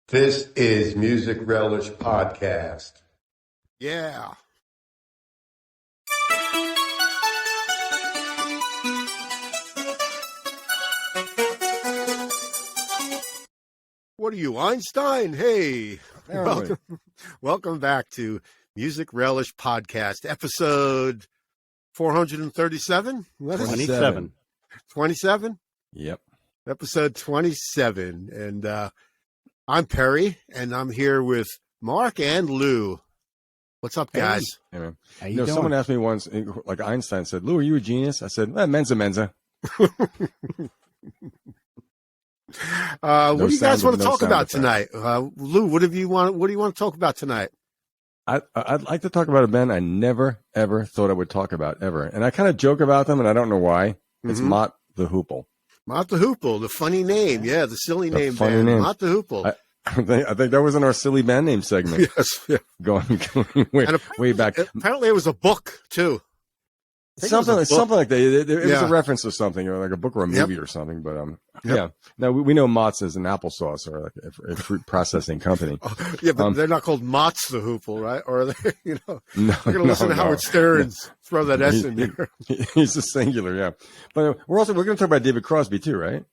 This is Music Relish Podcast. Yeah. What are you, Einstein? Hey, welcome back to Music Relish Podcast, episode 437? 27. 27? Yep. Episode 27. And I'm Perry, and I'm here with Mark and Lou. What's up, guys? Hey, man. How you doing? Someone asked me once, like Einstein said, Lou, are you a genius? I said, menza. What do you guys want to talk about effect. tonight? Lou, what do you want to talk about tonight? I'd like to talk about a band I never, ever thought I would talk about, ever. And I kind of joke about them, and I don't know why. It's Mott the Hoople. Mott the Hoople, the funny name. Yeah, the silly The name funny band. name. Mott the Hoople. I think that was in our silly band name segment. Yes. Yeah. going And way back. Apparently, it was a book, too. Something like that. It was Yeah. a reference to something, or like a book or a movie or something. But Yep. yeah. Now we know Mott's as an applesauce or like a fruit processing company. Yeah, but they're not called Mott's the Hoople, right? Or are they, No, you're going to listen to Howard Stern's, throw that S in there. He's a singular, yeah. But we're going to talk about David Crosby too, right?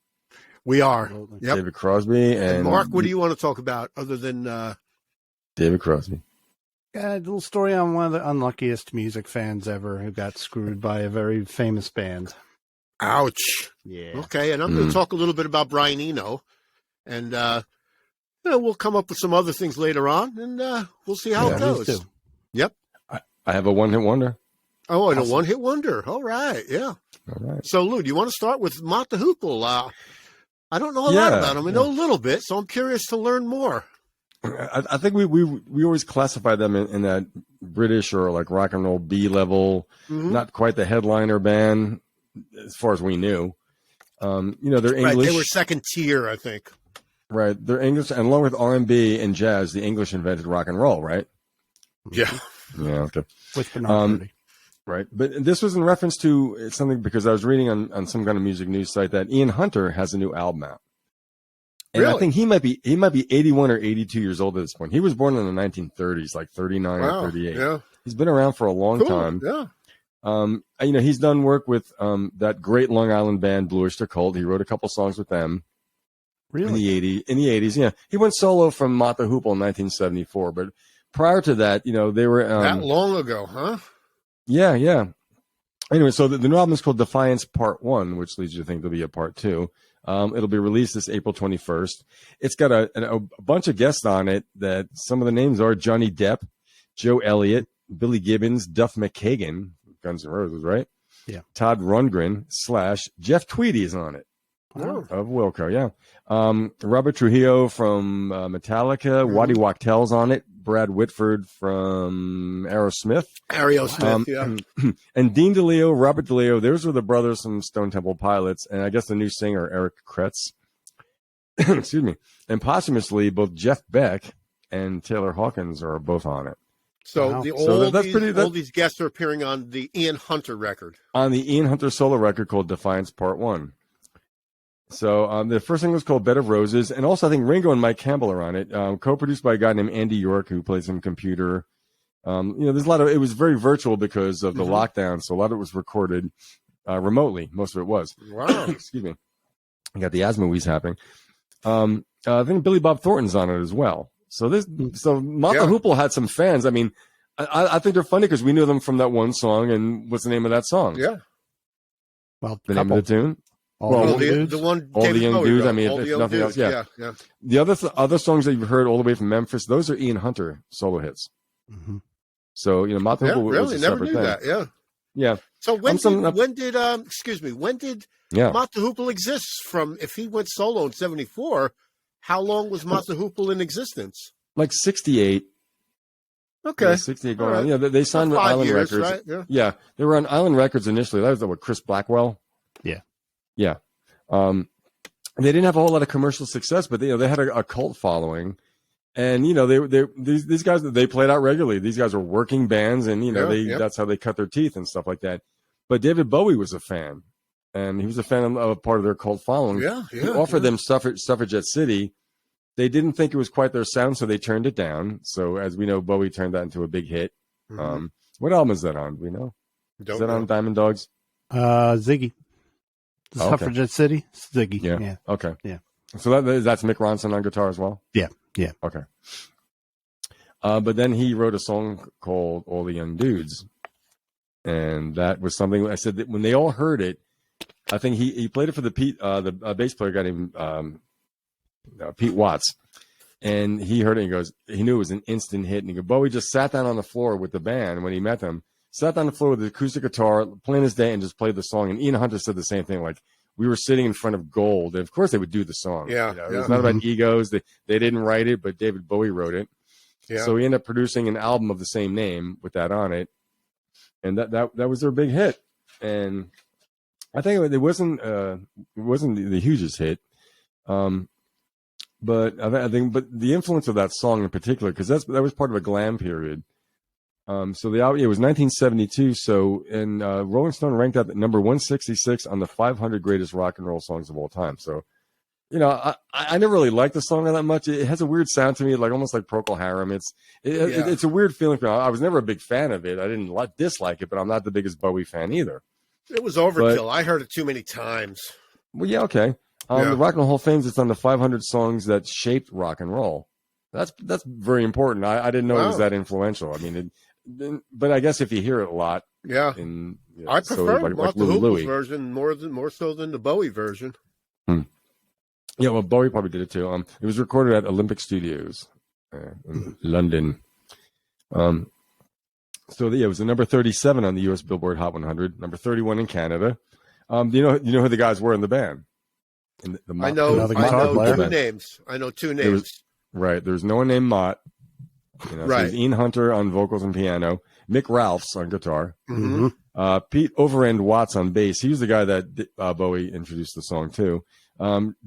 We are. Yep. David Crosby and Mark, what do you want to talk about other than David Crosby. Got a little story on one of the unluckiest music fans ever who got screwed by a very famous band. ouch? Yeah. Okay, and I'm going to talk a little bit about Brian Eno, and we'll come up with some other things later on, and we'll see how it goes. Too. Yep. I have a one-hit wonder. Oh, and a one-hit wonder. All right, yeah. All right. So, Lou, do you want to start with Mott the Hoople? I don't know a lot about him. I know a little bit, so I'm curious to learn more. I think we always classify them in that British or like rock and roll B level, not quite the headliner band as far as we knew. They're English. Right, they were second tier, I think. Right, they're English, and along with R&B and jazz, the English invented rock and roll, right? Yeah. Yeah. Okay. With Bernard Purdie. Right, but this was in reference to something because I was reading on some kind of music news site that Ian Hunter has a new album out, and Really? I think he might be 81 or 82 years old at this point. He was born in the 1930s, like 39 or 38. Yeah. He's been around for a long Cool. time. Yeah. He's done work with that great Long Island band Blue Oyster Cult. He wrote a couple songs with them Really? in the 80s. Yeah, he went solo from Mott the Hoople in 1974, but prior to that, they were That long ago, huh? Yeah. Anyway, so the new album is called Defiance Part 1, which leads you to think there'll be a Part 2. It'll be released this April 21st. It's got a bunch of guests on it that some of the names are Johnny Depp, Joe Elliott, Billy Gibbons, Duff McKagan, Guns N' Roses, right? Yeah. Todd Rundgren / Jeff Tweedy is on it. Oh. Of Wilco, yeah. Robert Trujillo from Metallica, Waddy Wachtel's on it, Brad Whitford from Aerosmith. Yeah. And Dean DeLeo, Robert DeLeo, those were the brothers from Stone Temple Pilots, and I guess the new singer, Eric Kretz. Excuse me. And posthumously, both Jeff Beck and Taylor Hawkins are both on it. So, Wow. all these guests are appearing on the Ian Hunter record. On the Ian Hunter solo record called Defiance Part 1. So the first thing was called Bed of Roses, and also I think Ringo and Mike Campbell are on it, co-produced by a guy named Andy York who plays some computer. There's a lot of it was very virtual because of the lockdown, so a lot of it was recorded remotely. Most of it was. Wow. Excuse me. I got the asthma wheeze happening. I think Billy Bob Thornton's on it as well. So Mott the Hoople had some fans. I mean, I think they're funny because we knew them from that one song, and what's the name of that song? Yeah. Well, The name of the tune. The one all the David young Bowie dudes. wrote. I mean, All if the young nothing dudes. else, yeah. Yeah. The other songs that you've heard all the way from Memphis, those are Ian Hunter solo hits. Mm-hmm. So Mott the Hoople was Really, a never separate knew thing. that. Yeah. Yeah. So when did Yeah. Mott the Hoople exist? From if he went solo in '74, how long was Mott the Hoople in existence? Like 68. Okay. Yeah, 68 going All on. right. Yeah, they signed with 5 Island years, Records. right? Yeah, they were on Island Records initially. That was with Chris Blackwell. Yeah. Yeah. They didn't have a whole lot of commercial success, but they had a cult following. And these guys, they played out regularly. These guys were working bands, and that's how they cut their teeth and stuff like that. But David Bowie was a fan, and he was a fan of a part of their cult following. Yeah, He offered them Suffragette City, They didn't think it was quite their sound, so they turned it down. So as we know, Bowie turned that into a big hit. Mhm. What album is that on? Do we know? Don't Is that know. on Diamond Dogs? Ziggy. Oh, okay. Suffragette City? Ziggy. Yeah. Yeah. Okay. Yeah. So that's Mick Ronson on guitar as well? Yeah. Yeah. Okay. But then he wrote a song called All the Young Dudes. And that was something I said that when they all heard it, I think he played it for the bass player guy named Pete Watts. And he heard it and he goes, he knew it was an instant hit. And he goes, Bowie just sat down on the floor with the band when he met them, sat down on the floor with the acoustic guitar, plain as day, and just played the song. And Ian Hunter said the same thing. Like, we were sitting in front of gold. And of course they would do the song. Yeah, You know, yeah. It's not about egos. They didn't write it, but David Bowie wrote it. Yeah. So he ended up producing an album of the same name with that on it. And that was their big hit. And I think it wasn't the hugest hit. But I think the influence of that song in particular, because that was part of a glam period. So the album, it was 1972. So, and Rolling Stone ranked that at number 166 on the 500 greatest rock and roll songs of all time. So, you know, I never really liked the song that much. It has a weird sound to me, like almost like Procol Harum. It's a weird feeling for me. I was never a big fan of it. I didn't dislike it, but I'm not the biggest Bowie fan either. It was overkill. I heard it too many times. Well, yeah, okay. The Rock and Roll Hall of Fame, it's on the 500 songs that shaped rock and roll. That's very important. I didn't know it was that influential. I mean, but I guess if you hear it a lot, Yeah, I prefer Mott the Hoople's version more so than the Bowie version. Yeah, well, Bowie probably did it too. It was recorded at Olympic Studios in London. So it was the number 37 on the U.S. Billboard Hot 100, number 31 in Canada. Do you know who the guys were in the band? I know two names. I know two names. There's no one named Mott. You know, right. So Ian Hunter on vocals and piano, Mick Ralphs on guitar, Mm-hmm. Pete Overend Watts on bass. He was the guy that Bowie introduced the song to.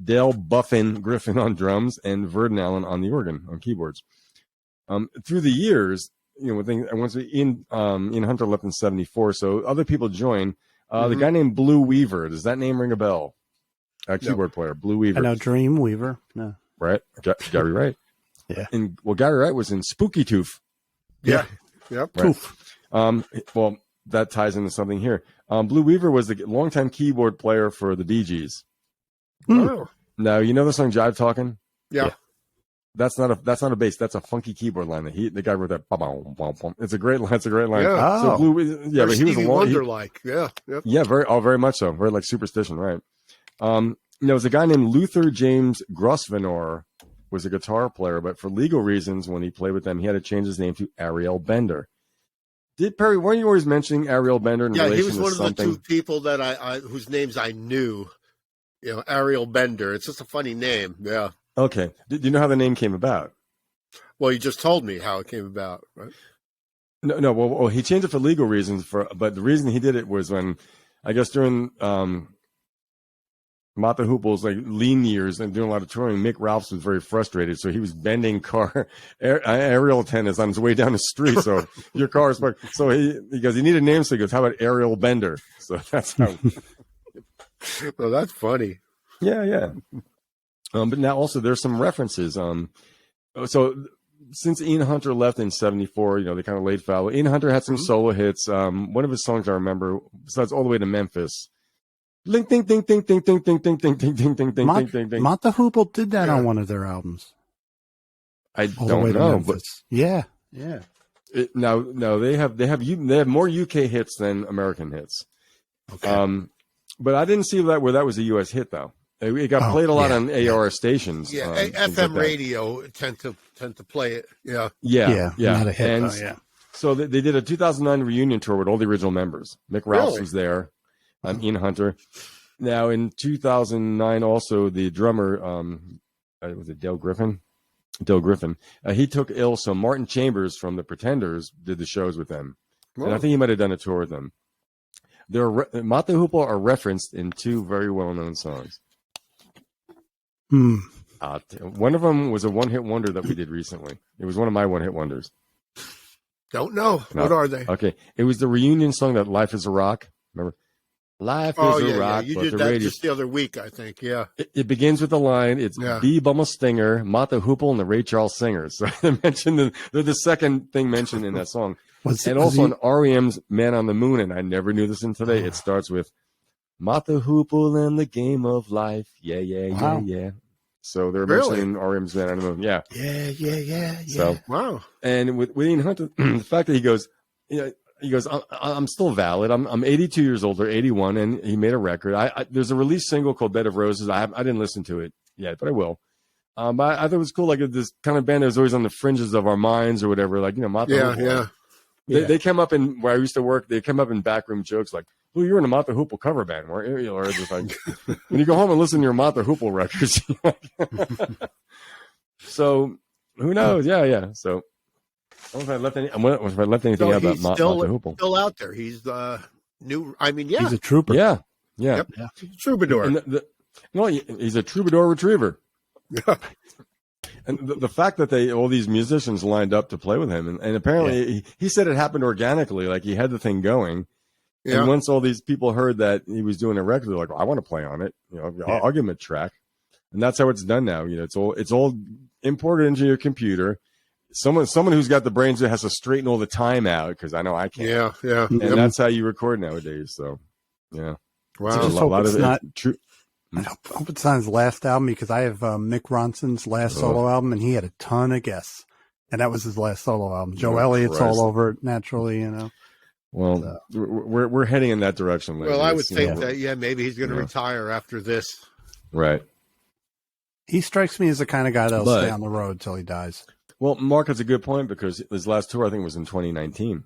Dale Buffin Griffin on drums, and Verdon Allen on the organ on keyboards. Through the years, you know, once Ian Hunter left in '74, so other people joined. The guy named Blue Weaver. Does that name ring a bell? Keyboard player, Blue Weaver. I know Dream Weaver. No. Right, Gary Wright. Yeah. And Gary Wright was in Spooky Tooth. Yeah. Yep. Right. Tooth. Well, that ties into something here. Blue Weaver was the longtime keyboard player for the Bee Gees. Oh. Now you know the song Jive Talking? Yeah. That's not a bass. That's a funky keyboard line. The guy wrote that. It's a great line. It's a great line. Yeah. So but he was a Wonder-like. Yeah. Yep. Yeah. Very much so. Very like Superstition, right? There was a guy named Luther James Grosvenor, was a guitar player, but for legal reasons, when he played with them, he had to change his name to Ariel Bender. Perry, weren't you always mentioning Ariel Bender in relation to something? He was one of the two people that I whose names I knew. You know, Ariel Bender. It's just a funny name. Yeah. Okay. Do you know how the name came about? Well, you just told me how it came about, right? No. Well, he changed it for legal reasons. But the reason he did it was when, I guess, during Mott the Hoople's like lean years and doing a lot of touring, Mick Ralphs was very frustrated, so he was bending aerial tennis on his way down the street. So your car is parked. So he goes, he needed a name, so he goes, how about Ariel Bender? So that's how. Well, that's funny. Yeah. But now also there's some references. So since Ian Hunter left in '74, you know, they kind of laid fallow. Ian Hunter had some solo hits. One of his songs I remember, besides All the Way to Memphis. Ding ding ding ding ding ding ding ding ding ding ding ding ding ding ding. Mott the Hoople did that on one of their albums. I don't know, but yeah. No, they have more UK hits than American hits. Okay. But I didn't see where that was a US hit though. It got played a lot on AR stations. Yeah, FM radio tend to play it. Yeah. Not a hit. And so they did a 2009 reunion tour with all the original members. Mick Ralphs was there. Ian Hunter. Now in 2009, also the drummer, was it Dale Griffin? Dale Griffin. He took ill, so Martin Chambers from the Pretenders did the shows with them, and I think he might have done a tour with them. Mott the Hoople are referenced in two very well-known songs. One of them was a one-hit wonder that we did recently. It was one of my one-hit wonders. Don't know. What are they? Okay, it was the reunion song that "Life Is a Rock." Remember? Life Oh, is a yeah, yeah. rock, You but did the that radio. just the other week, I think. Yeah. It begins with the line, it's Yeah. Bee Bumble Stinger, Mott the Hoople, and the Ray Charles Singers. So they're the second thing mentioned in that song. And also on REM's Man on the Moon, and I never knew this until today, it starts with Mott the Hoople and the Game of Life. Yeah, yeah, Wow. yeah, yeah. So they're Really? mentioning REM's Man on the Moon. Yeah. Yeah, yeah, yeah, yeah. So, wow. and with Ian Hunter, the fact that he goes, I'm still valid. I'm 82 years old or 81, and he made a record. There's a released single called Bed of Roses. I didn't listen to it yet, but I will. But I thought it was cool, like this kind of band that was always on the fringes of our minds or whatever. Like, Mott the Yeah, Hoople. yeah. They came up in where I used to work. They came up in backroom jokes like, "Oh, you're in a Mott the Hoople cover band, weren't you?" Or just like, when you go home and listen to your Mott the Hoople records. So who knows? Yeah, yeah. So I wonder if I left anything out about Mott the Hoople. Still out there. He's new. I mean, yeah. He's a trooper. Yeah, yeah. Yep. Yeah. Troubadour. And he's a troubadour retriever. And the fact that all these musicians lined up to play with him, and apparently he said it happened organically, like he had the thing going. Yeah. And once all these people heard that he was doing a record, they're like, well, I want to play on it. I'll give him a track. And that's how it's done now. It's all imported into your computer. Someone who's got the brains that has to straighten all the time out, because I know I can't. Yeah, yeah. And that's how you record nowadays. So, yeah. Wow. I just hope it's not true. I hope it's not his last album, because I have Mick Ronson's last solo album, and he had a ton of guests, and that was his last solo album. Joe Elliott's all over it naturally, Well, so. we're heading in that direction. Lately. Well, I would think that maybe he's going to retire after this. Right. He strikes me as the kind of guy that'll stay on the road till he dies. Well, Mark has a good point, because his last tour I think was in 2019,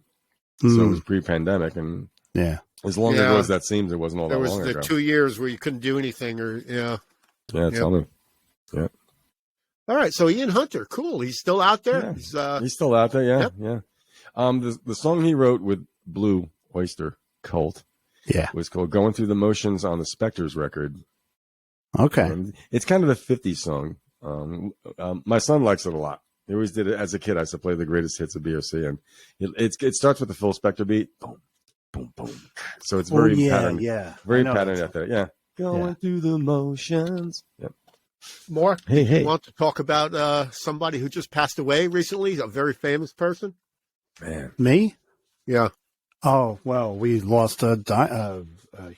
so it was pre-pandemic, and as long ago as that seems, it wasn't all that long ago. There was the 2 years where you couldn't do anything, or tell me. Yeah. All right, so Ian Hunter, cool. He's still out there. Yeah. He's still out there. Yeah, yeah. The song he wrote with Blue Oyster Cult, was called "Going Through the Motions" on the Spectres record. Okay, it's kind of a 50s song. My son likes it a lot. He always did it as a kid. I used to play the greatest hits of BOC, and it starts with the Phil Spector beat. Boom, boom, boom. So it's very patterned. Yeah, very patterned out there. Yeah, going through the motions. Yep. Mark, hey, you want to talk about somebody who just passed away recently? A very famous person. Man, me? Yeah. Oh well, we lost a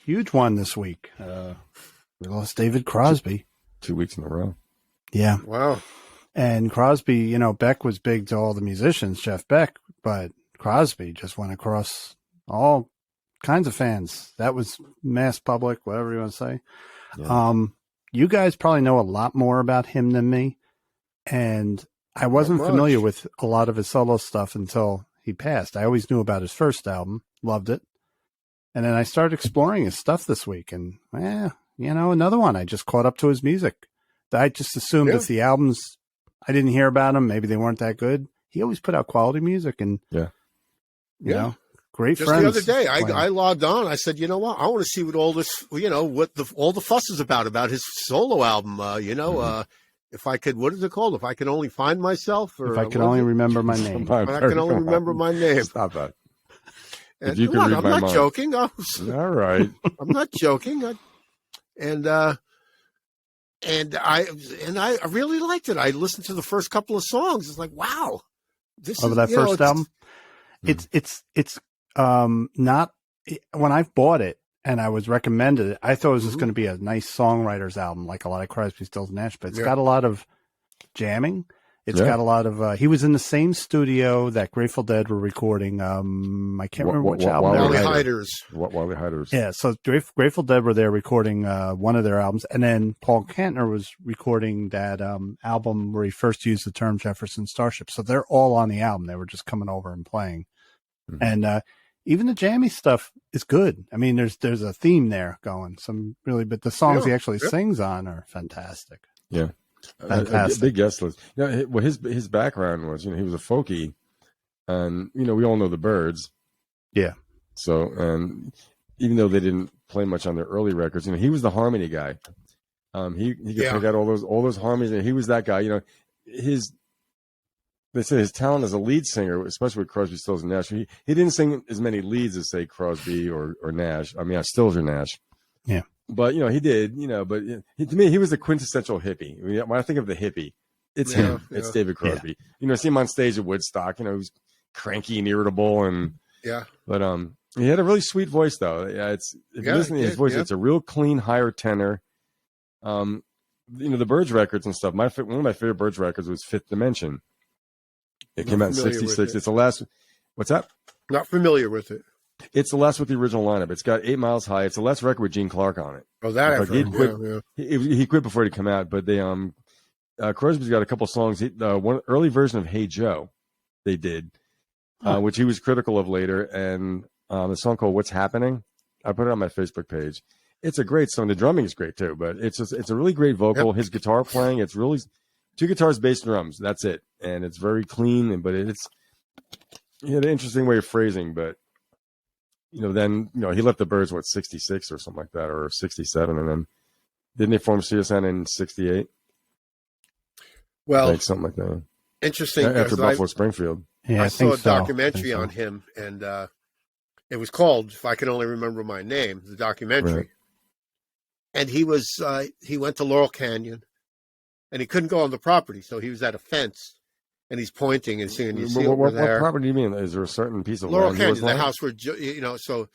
huge one this week. We lost David Crosby. 2 weeks in a row. Yeah. Wow. And Crosby, Beck was big to all the musicians, Jeff Beck, but Crosby just went across all kinds of fans. That was mass public, whatever you want to say. Yeah. You guys probably know a lot more about him than me, and I wasn't familiar with a lot of his solo stuff until he passed. I always knew about his first album, loved it, and then I started exploring his stuff this week, and another one. I just caught up to his music. I just assumed if the albums I didn't hear about them, maybe they weren't that good. He always put out quality music, and you know, great just friends. Just the other day, I logged on. I said, you know what? I want to see what all this, what all the fuss is about his solo album. If I could, what is it called? If I could only find myself, or if I could only remember my name. If I can only remember my name. Stop that. And you can read I'm not joking. All right. I'm not joking. And I really liked it. I listened to the first couple of songs. It's like, wow, this is that first album. It's not when I bought it and I was recommended it. I thought it was just going to be a nice songwriter's album, like a lot of Crosby, Stills, Nash. But it's got a lot of jamming. It's got a lot of. He was in the same studio that Grateful Dead were recording. I can't remember which album. Wally Hiders. Wally Hiders. Yeah, so Grateful Dead were there recording one of their albums, and then Paul Kantner was recording that album where he first used the term Jefferson Starship. So they're all on the album. They were just coming over and playing, and even the jammy stuff is good. I mean, there's a theme there going. But the songs he actually sings on are fantastic. Yeah. A big guest list. His background was, he was a folkie, and we all know the Byrds. Yeah. So, and even though they didn't play much on their early records, he was the harmony guy. He could pick out all those harmonies, and he was that guy. they say his talent as a lead singer, especially with Crosby, Stills, and Nash. He didn't sing as many leads as say Crosby or Nash. I mean, Stills or Nash. Yeah. But he did. But to me, he was the quintessential hippie. I mean, when I think of the hippie, it's him. Yeah. It's David Crosby. Yeah. See him on stage at Woodstock. He was cranky and irritable, and But he had a really sweet voice, though. Yeah, if you listen to his voice, it's a real clean, higher tenor. The Byrds records and stuff. One of my favorite Byrds records was Fifth Dimension. It came out in '66. It's the last. What's that? Not familiar with it. It's the last with the original lineup. It's got 8 Miles High. It's the last record with Gene Clark on it. Oh, that I've heard. He quit before it came out, but they Crosby's got a couple songs. One early version of Hey Joe, they did, which he was critical of later, and a song called What's Happening. I put it on my Facebook page. It's a great song. The drumming is great too, but it's a really great vocal. Yep. His guitar playing, it's really 2 guitars, bass, drums. That's it, and it's very clean. But he had an interesting way of phrasing. But then he left the Byrds 66 or something like that, or 67, and then didn't they form CSN in 68? Well, something like that. Interesting. After Buffalo Springfield. Yeah, I saw a documentary on him, and it was called "If I Can Only Remember My Name." The documentary. Right. And he went to Laurel Canyon, and he couldn't go on the property, so he was at a fence, and he's pointing and saying, "You see over there?" What property do you mean? Is there a certain piece of Laurel land? Canyon, the house where so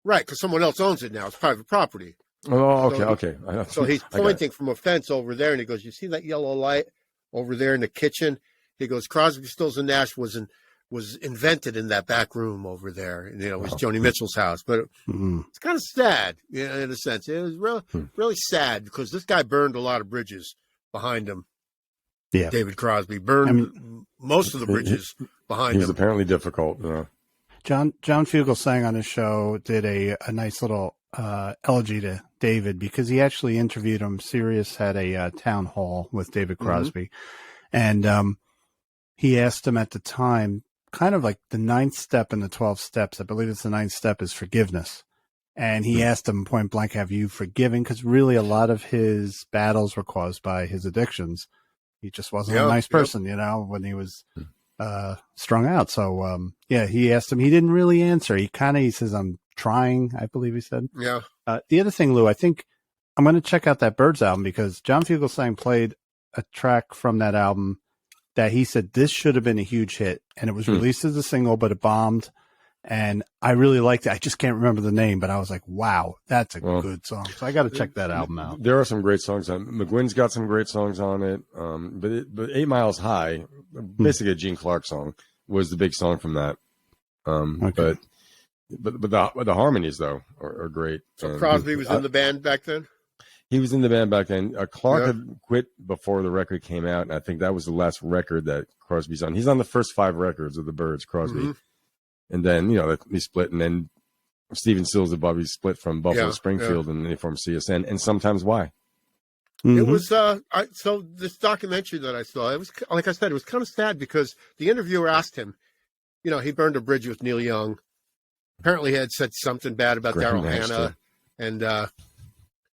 right, because someone else owns it now. It's private property. Oh, okay. So he's pointing from a fence over there, and he goes, "You see that yellow light over there in the kitchen?" He goes, "Crosby, Stills, and Nash was invented in that back room over there. And, it was Joni Mitchell's house." But it's kind of sad, in a sense. It was really sad because this guy burned a lot of bridges behind him. Yeah. David Crosby burned most of the bridges behind him. He was apparently difficult. Yeah. John Fugelsang on his show did a nice little elegy to David because he actually interviewed him. Sirius had a town hall with David Crosby. And he asked him at the time, kind of like the 9th step in the 12 steps. I believe it's the 9th step is forgiveness. And he asked him point blank, have you forgiven? Because really a lot of his battles were caused by his addictions. He just wasn't a nice person, when he was strung out. So, he asked him. He didn't really answer. He says, I'm trying, I believe he said. Yeah. The other thing, Lou, I think I'm going to check out that Byrds album because John Fugelsang played a track from that album that he said this should have been a huge hit, and it was released as a single, but it bombed. And I really liked it. I just can't remember the name, but I was like, wow, that's a good song. So I got to check that album out. There are some great songs on McGuinn's got some great songs on it. But 8 Miles High, basically a Gene Clark song, was the big song from that. Okay. But the harmonies though are great. So Crosby was in the band back then? He was in the band back then. Clark had quit before the record came out, and I think that was the last record that Crosby's on. He's on the first 5 records of the Byrds, Crosby. And then, he split, and then Stephen Stills and Bobby split from Buffalo Springfield, and they formed CSN, and sometimes why. It was, so this documentary that I saw, it was, like I said, it was kind of sad because the interviewer asked him, he burned a bridge with Neil Young. Apparently he had said something bad about Daryl Hannah and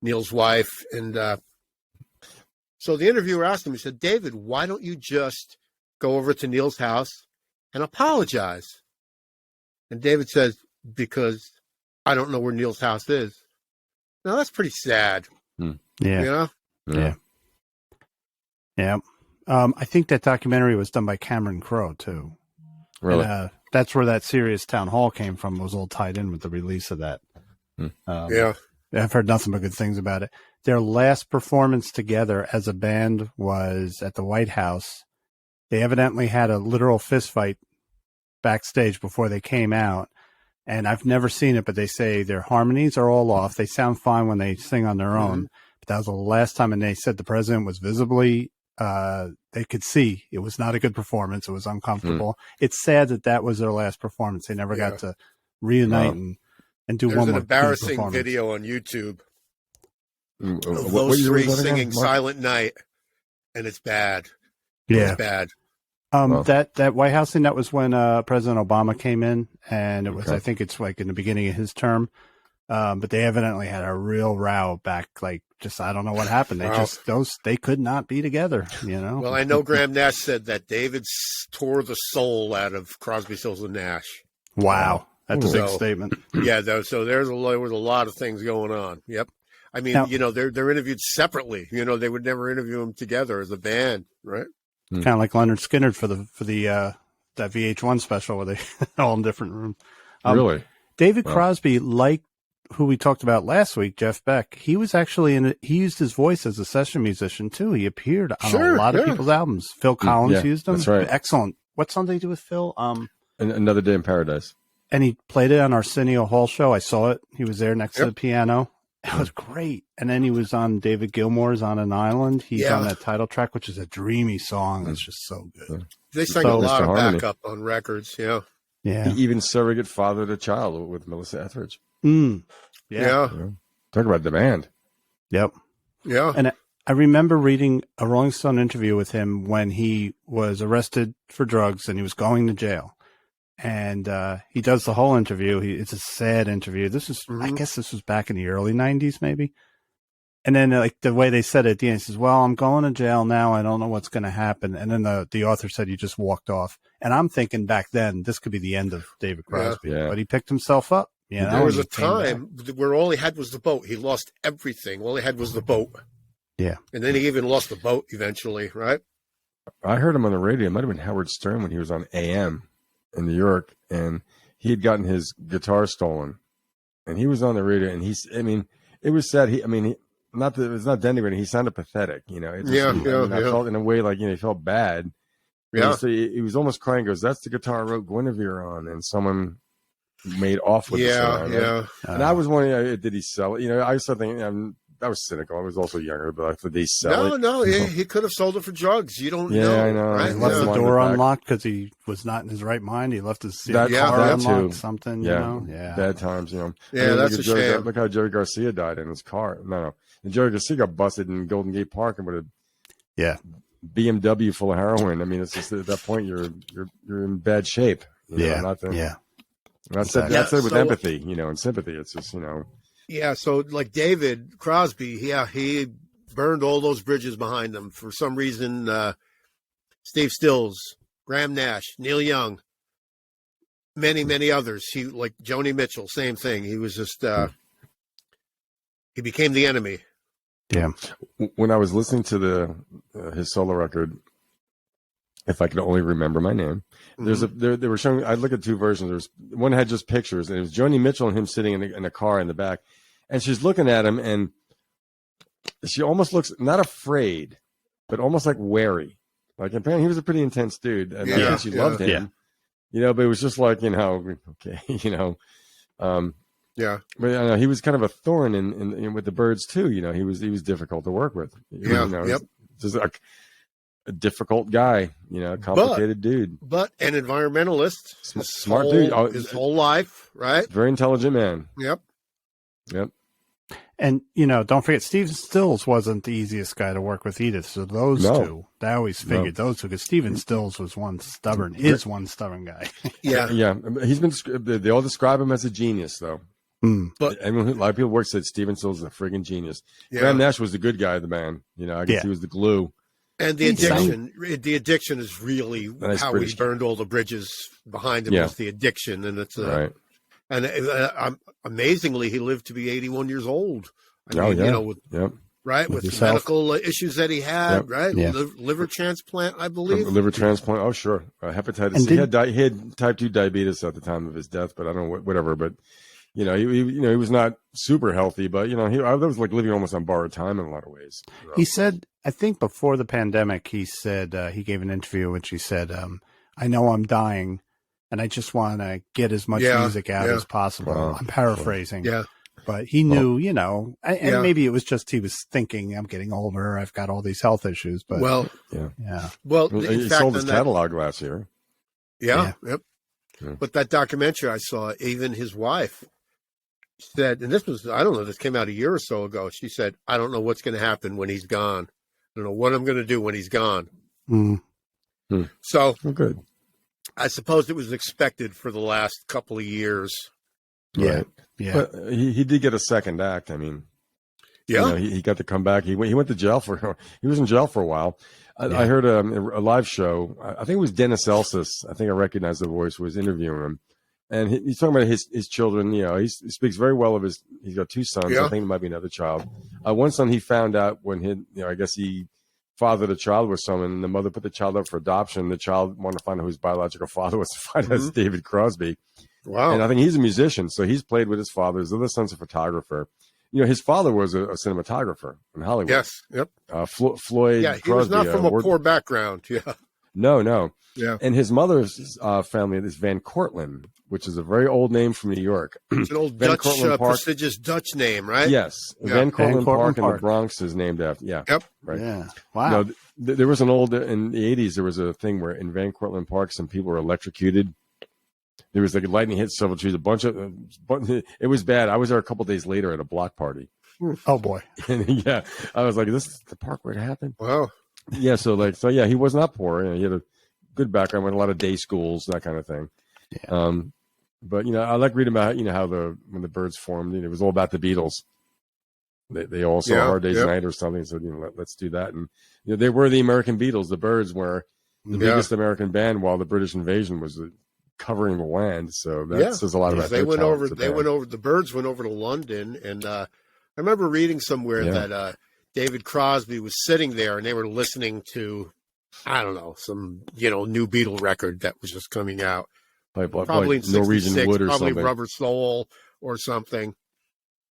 Neil's wife. And so the interviewer asked him, he said, David, why don't you just go over to Neil's house and apologize? And David says, because I don't know where Neil's house is. Now, that's pretty sad. Yeah. Yeah. I think that documentary was done by Cameron Crowe, too. Really? And, that's where that Sirius Town Hall came from, was all tied in with the release of that. I've heard nothing but good things about it. Their last performance together as a band was at the White House. They evidently had a literal fist fight backstage before they came out. And I've never seen it, but they say their harmonies are all off. They sound fine when they sing on their own. But that was the last time. And they said the president was visibly, they could see it was not a good performance. It was uncomfortable. It's sad that was their last performance. They never got to reunite and do one more. There's an embarrassing video on YouTube of those three singing Silent Night, and it's bad. It's bad. That White House thing, that was when President Obama came in, and it was, I think it's like in the beginning of his term. But they evidently had a real row back, like, just, I don't know what happened. Wow. They could not be together, you know? Well, I know Graham Nash said that David tore the soul out of Crosby, Stills, and Nash. Wow. That's a big So- statement. Yeah, so there was a lot of things going on. Yep. I mean, Now- they're interviewed separately. They would never interview them together as a band, right? Kind of like Leonard Skinner for that VH1 special where they all in different rooms. Really? David Wow. Crosby, like who we talked about last week, Jeff Beck, he was actually he used his voice as a session musician too. He appeared on a lot of people's albums. Phil Collins used him. That's right. Excellent. What song did he do with Phil? Another Day in Paradise. And he played it on Arsenio Hall show. I saw it. He was there next to the piano. It was great. And then he was on David Gilmour's On an Island. He's on that title track, which is a dreamy song. It's just so good. They sang So- a lot Mr. of Harmony. backup on records. Yeah. Yeah. He even surrogate fathered a child with Melissa Etheridge. Mm. Yeah. Talk about demand. Yep. Yeah. And I remember reading a Rolling Stone interview with him when he was arrested for drugs and he was going to jail. And he does the whole interview. It's a sad interview. I guess this was back in the early 90s, maybe. And then like the way they said it at the end, he says, well, I'm going to jail now. I don't know what's going to happen. And then the author said he just walked off. And I'm thinking back then, this could be the end of David Crosby. Yeah. But he picked himself up. You know, There was and a he came back. time where all he had was the boat. He lost everything. All he had was the boat. Yeah. And then he even lost the boat eventually, right? I heard him on the radio. It might have been Howard Stern when he was on AM in New York, and he had gotten his guitar stolen, and he was on the radio, and it was sad. It's not denigrating. He sounded pathetic, It just, I felt in a way like, he felt bad. Yeah. He was almost crying. Goes, that's the guitar I wrote Guinevere on, and someone made off with the song. Yeah. And I was wondering, did he sell it? I was thinking, I was cynical. I was also younger, but I thought they sell it. No, he could have sold it for drugs. You don't know. Yeah, I know. Right? He left Yeah. the door Back. unlocked because he was not in his right mind. He left his car that unlocked, too. something, Yeah. Yeah. Bad times, Yeah, look that's at a Jerry shame. Look how Jerry Garcia died in his car. No. And Jerry Garcia got busted in Golden Gate Park and with a BMW full of heroin. It's just at that point you're in bad shape. That's it with empathy, and sympathy. It's just, Yeah, so like David Crosby, he burned all those bridges behind him. For some reason, Steve Stills, Graham Nash, Neil Young, many others. He, like Joni Mitchell, same thing. He was just he became the enemy. Yeah. When I was listening to his solo record, If I Could Only Remember My Name, they were showing. I look at two versions. There was one had just pictures, and it was Joni Mitchell and him sitting in a car in the back, and she's looking at him, and she almost looks not afraid, but almost like wary. Like apparently he was a pretty intense dude, and I think she loved him. But it was just like okay, Yeah, but he was kind of a thorn in with the Birds too. He was difficult to work with. Just a difficult guy, a complicated dude. But an environmentalist, Smart dude. His whole life, right? Very intelligent man. Yep. And, don't forget, Stephen Stills wasn't the easiest guy to work with either. So those two, I always figured those two, because Stephen Stills was one stubborn guy. Yeah. Yeah. He's been, they all describe him as a genius, though. But a lot of people said Stephen Stills is a friggin' genius. Yeah. Graham Nash was the good guy of the band. I guess he was the glue. And the addiction is really how British he burned all the bridges behind him. Was the addiction, and it's right. And amazingly, he lived to be 81 years old. With the medical issues that he had, right? Yeah. Liver transplant, I believe. Liver transplant. Oh, sure. Hepatitis. And He had type 2 diabetes at the time of his death, but I don't know whatever. But he was not super healthy, but I was like living almost on borrowed time in a lot of ways. He said, I think before the pandemic, he said he gave an interview in which he said, "I know I'm dying, and I just want to get as much music out as possible." Wow. I'm paraphrasing. Yeah. But he knew, and maybe it was just he was thinking, I'm getting older. I've got all these health issues. But Well, He sold his catalog last year. Yep. Yeah. But that documentary I saw, even his wife said, and this was, I don't know, this came out a year or so ago. She said, I don't know what's going to happen when he's gone. I don't know what I'm going to do when he's gone. So good. I suppose it was expected for the last couple of years. Yeah. Right. Yeah. But he did get a second act. I mean, Yeah. he got to come back. He went to jail he was in jail for a while. I heard a live show. I think it was Dennis Elsis. I think I recognized the voice, was interviewing him. And he's talking about his children. You know, he speaks very well of he's got two sons. Yeah. I think there might be another child. One son he found out when I guess he fathered a child with someone, and the mother put the child up for adoption. The child wanted to find out who his biological father was, to find out it's David Crosby. Wow. And I think he's a musician, so he's played with his father. His other son's a photographer. You know, his father was a cinematographer in Hollywood. Yes. Yep. Floyd. Yeah, he Crosby, was not from a poor background. Yeah. No. Yeah. And his mother's family is Van Cortlandt, which is a very old name from New York. It's an old Van Dutch, Cortlandt Park. prestigious Dutch name, right? Yes. Yeah. Van Cortlandt Park in Park. the Bronx is named after. Yeah. Yep. Right. Yeah. Wow. No, there was in the 80s, there was a thing where in Van Cortlandt Park, some people were electrocuted. There was like lightning hit several trees, it was bad. I was there a couple days later at a block party. Oh boy. And yeah, I was like, this is the park where it happened. Wow. Yeah. So yeah, he was not poor. You know, he had a good background, went to a lot of day schools, that kind of thing. Yeah. But I like reading about, how when the Byrds formed, it was all about the Beatles. They all saw Hard Day's Night or something. So, let's do that. And, they were the American Beatles. The Byrds were the biggest American band while the British invasion was covering the land. So that says a lot about they went over. The Byrds went over to London, and I remember reading somewhere that David Crosby was sitting there, and they were listening to, I don't know, some new Beatle record that was just coming out, probably in Norwegian Wood or probably something. Rubber Soul or something,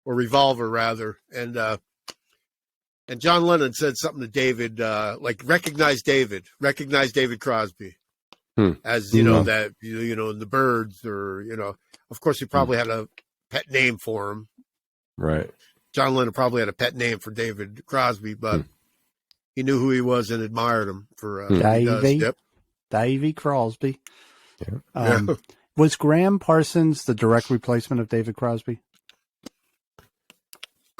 or Revolver rather, and John Lennon said something to David, like recognize David Crosby. As that the Byrds, or of course he probably had a pet name for him. Right. John Lennon probably had a pet name for David Crosby, but he knew who he was and admired him for Davy Crosby. Yeah. Was Graham Parsons the direct replacement of David Crosby?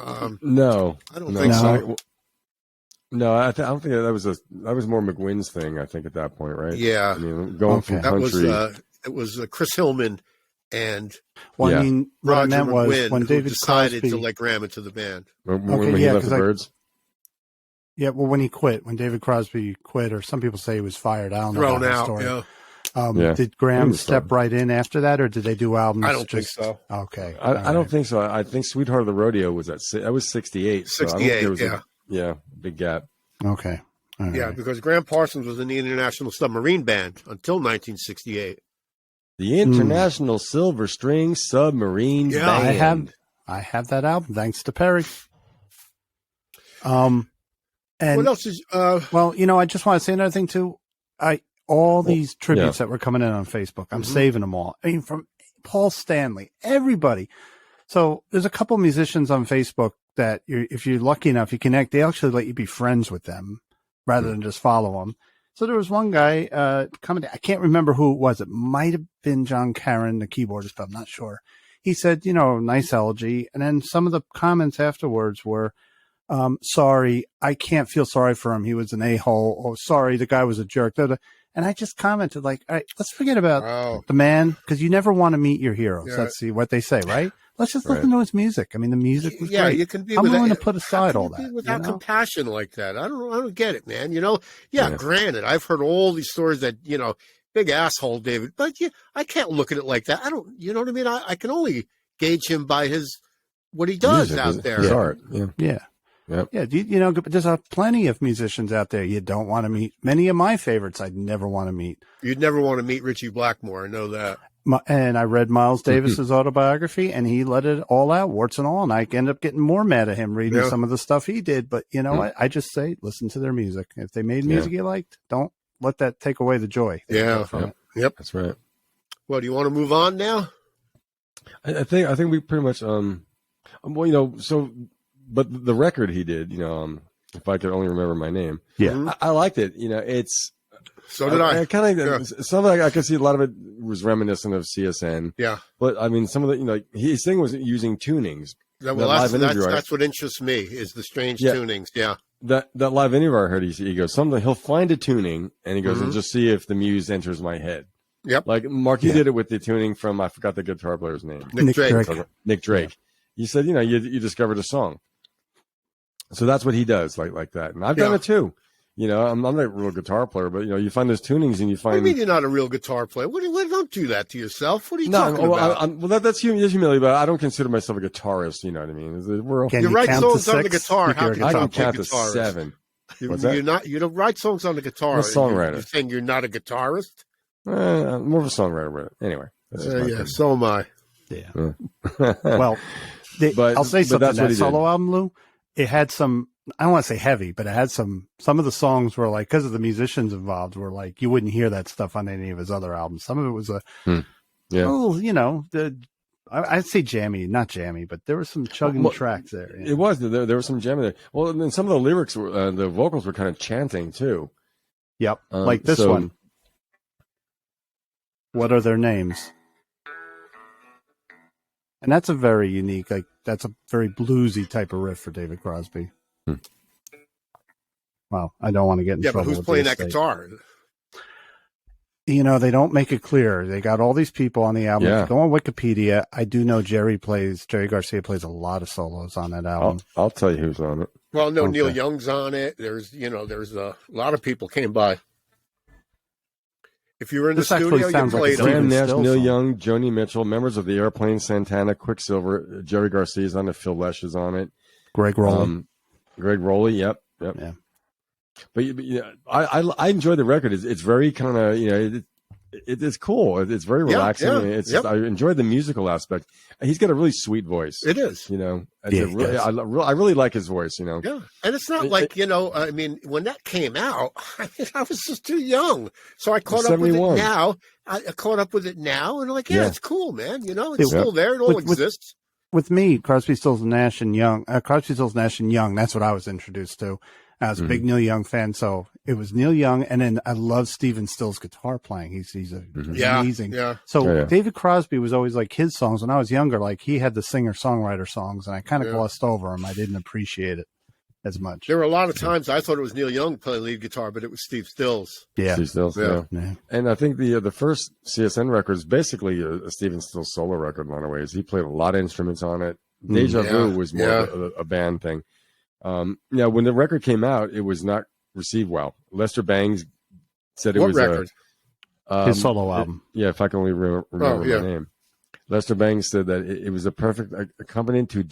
No, I don't think so. No, I don't think that was more McGuinn's thing. I think at that point, right? Yeah, I mean, going from country. It was Chris Hillman and Well, I mean, what I Roger meant was McGuinn when who David decided Crosby to let Graham into the band. When he left the Byrds. Yeah, well, when he quit, when David Crosby quit, or some people say he was fired. I don't know. Thrown about out. story. Yeah. Did Graham step right in after that, or did they do albums? I don't think so. Okay. I don't think so. I think Sweetheart of the Rodeo was that was 68. 68, so big gap. Okay. All right. Yeah, because Graham Parsons was in the International Submarine Band until 1968. The International Silver String Submarine Band. I have that album, thanks to Perry. And what else is? Well, I just want to say another thing too. These tributes that were coming in on Facebook, I'm saving them all. I mean, from Paul Stanley, everybody. So there's a couple musicians on Facebook that if you're lucky enough, you connect. They actually let you be friends with them rather than just follow them. So there was one guy coming. I can't remember who it was. It might have been John Caron, the keyboardist, but I'm not sure. He said, nice elegy. And then some of the comments afterwards were, sorry, I can't feel sorry for him. He was an a-hole. Oh, sorry, the guy was a jerk. And I just commented like, all right, let's forget about the man, because you never want to meet your heroes. Yeah. That's what they say, right? Let's just listen to his music. I mean, the music was great. You can be. I'm willing to put aside all that without compassion like that. I don't get it, man. Granted, I've heard all these stories that big asshole David, but I can't look at it like that. I don't. You know what I mean? I can only gauge him by what he does music, out there. His art. Yeah. Yep. Yeah, there's plenty of musicians out there you don't want to meet. Many of my favorites I'd never want to meet. You'd never want to meet Richie Blackmore. I know that. And I read Miles Davis's autobiography, and he let it all out, warts and all. And I ended up getting more mad at him reading some of the stuff he did. But you know what? I just say, listen to their music. If they made music you liked, don't let that take away the joy. Yep. That's right. Well, do you want to move on now? I think we pretty much but the record he did, if I could only remember my name. Yeah. I liked it. It's so did I. Kind of some I could see a lot of it was reminiscent of CSN. Yeah. But I mean, some of the his thing was using tunings. Well, that's what interests me is the strange tunings. Yeah. That live interview I heard, he goes, he'll find a tuning and he goes, and just see if the muse enters my head. Yep. Like Mark, you did it with the tuning from, I forgot the guitar player's name. Nick Drake. Nick Drake. Yeah. You said, you discovered a song. So that's what he does, like that. And I've done it too. I'm not a real guitar player, but you find those tunings and you find. What do you mean you're not a real guitar player? Don't do that to yourself. What are you talking about? That's humility, but I don't consider myself a guitarist. You know what I mean? You write songs on the guitar. How can I can you count to 7. You don't write songs on the guitar. I'm a songwriter. You're saying you're not a guitarist? I'm more of a songwriter, but anyway. So am I. Yeah. Well, I'll say something. That solo album, Lou, it had some. I don't want to say heavy, but it had some of the songs were like, because of the musicians involved, were like, you wouldn't hear that stuff on any of his other albums. Some of it was I'd say jammy, not jammy, but there were some chugging tracks there. It was, there was some jamming there. Well, and then some of the lyrics were, the vocals were kind of chanting too. Yep. Like this one. What are their names? And that's a very unique, that's a very bluesy type of riff for David Crosby. Well, I don't want to get in trouble. Yeah, but who's playing that guitar? They don't make it clear. They got all these people on the album. Yeah. If you go on Wikipedia, I do know Jerry Garcia plays a lot of solos on that album. I'll tell you who's on it. Well, no, okay. Neil Young's on it. There's a lot of people came by. If you were in the studio, you played Graham Nash, Neil Young, Joni Mitchell, members of the Airplane, Santana, Quicksilver, Jerry Garcia's on it, Phil Lesh is on it. Greg Rowley. Yep. Yeah. But I enjoy the record. It's very kind of it's cool. It's very relaxing. I enjoy the musical aspect. He's got a really sweet voice. It is. I really like his voice. Yeah, and it's not like I mean, when that came out, I was just too young, so I caught up with it now. I caught up with it now, and it's cool, man. It's still there. It all exists. With me, Crosby, Stills, Nash and Young. Crosby, Stills, Nash and Young. That's what I was introduced to. I was a big Neil Young fan, so it was Neil Young, and then I love Stephen Stills' guitar playing. He's amazing. Yeah. So David Crosby was always like his songs when I was younger. Like he had the singer-songwriter songs, and I kind of glossed over them. I didn't appreciate it as much. There were a lot of times I thought it was Neil Young playing lead guitar, but it was Steve Stills. Yeah, Steve Stills. Yeah. And I think the first CSN record is basically a Stephen Stills solo record in a lot of ways. He played a lot of instruments on it. Deja Vu was more of a band thing. When the record came out, it was not received well. Lester Bangs said it was record? His solo album. If I can only remember the name. Lester Bangs said that it was a perfect accompaniment to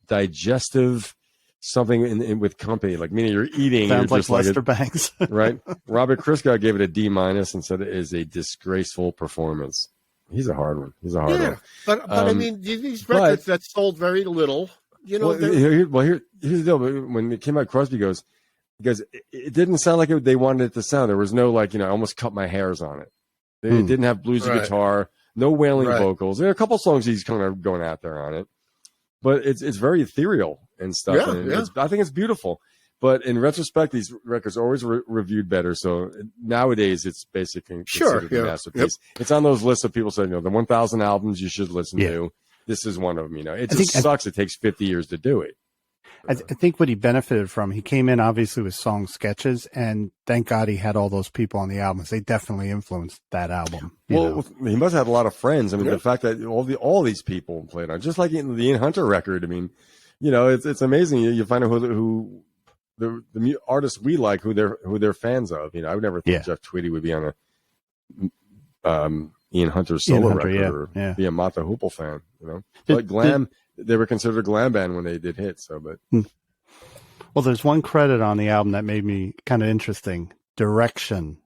digestive something with company, like meaning you're eating. Sounds like Lester Bangs, right? Robert Christgau gave it a D- and said it is a disgraceful performance. He's a hard one. But I mean, these records that sold very little. Here's the deal. When it came out, Crosby goes, it didn't sound like they wanted it to sound. There was no I almost cut my hairs on it. It didn't have bluesy guitar, no wailing vocals. There are a couple songs he's kind of going out there on it, but it's very ethereal and stuff. I think it's beautiful. But in retrospect, these records are always reviewed better. So nowadays, it's basically considered a masterpiece. Yep. It's on those lists of people saying, the 1,000 albums you should listen to. This is one of them. It just sucks. It takes 50 years to do it. I think what he benefited from, he came in obviously with song sketches, and thank God he had all those people on the albums. They definitely influenced that album. Well, he must have had a lot of friends. I mean, the fact that all these people played on, just like in the Ian Hunter record. I mean, it's amazing. You find out who the artists we like, who they're fans of. I would never think Jeff Tweedy would be on a Ian Hunter's solo record or be a Mott the Hoople fan. But glam. They were considered a glam band when they did hits. Well, there's one credit on the album that made me kind of interesting. Direction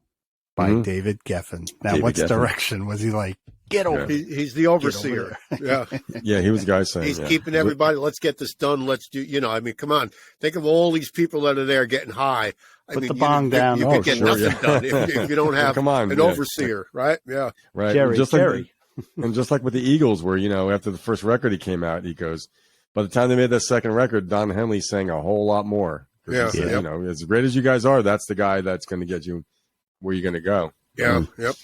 by David Geffen. Now, what's direction? Was he like, get over? He's the overseer. Yeah, he was the guy saying. He's keeping everybody. Let's get this done. Let's do. I mean, come on. Think of all these people that are there getting high. Put the bong down. You could get nothing done if you don't have an overseer, right? Yeah, right. Jerry. And just like with the Eagles, where after the first record he came out, he goes, by the time they made that second record, Don Henley sang a whole lot more. Yeah, said, as great as you guys are, that's the guy that's going to get you where you're going to go. Yeah, yep.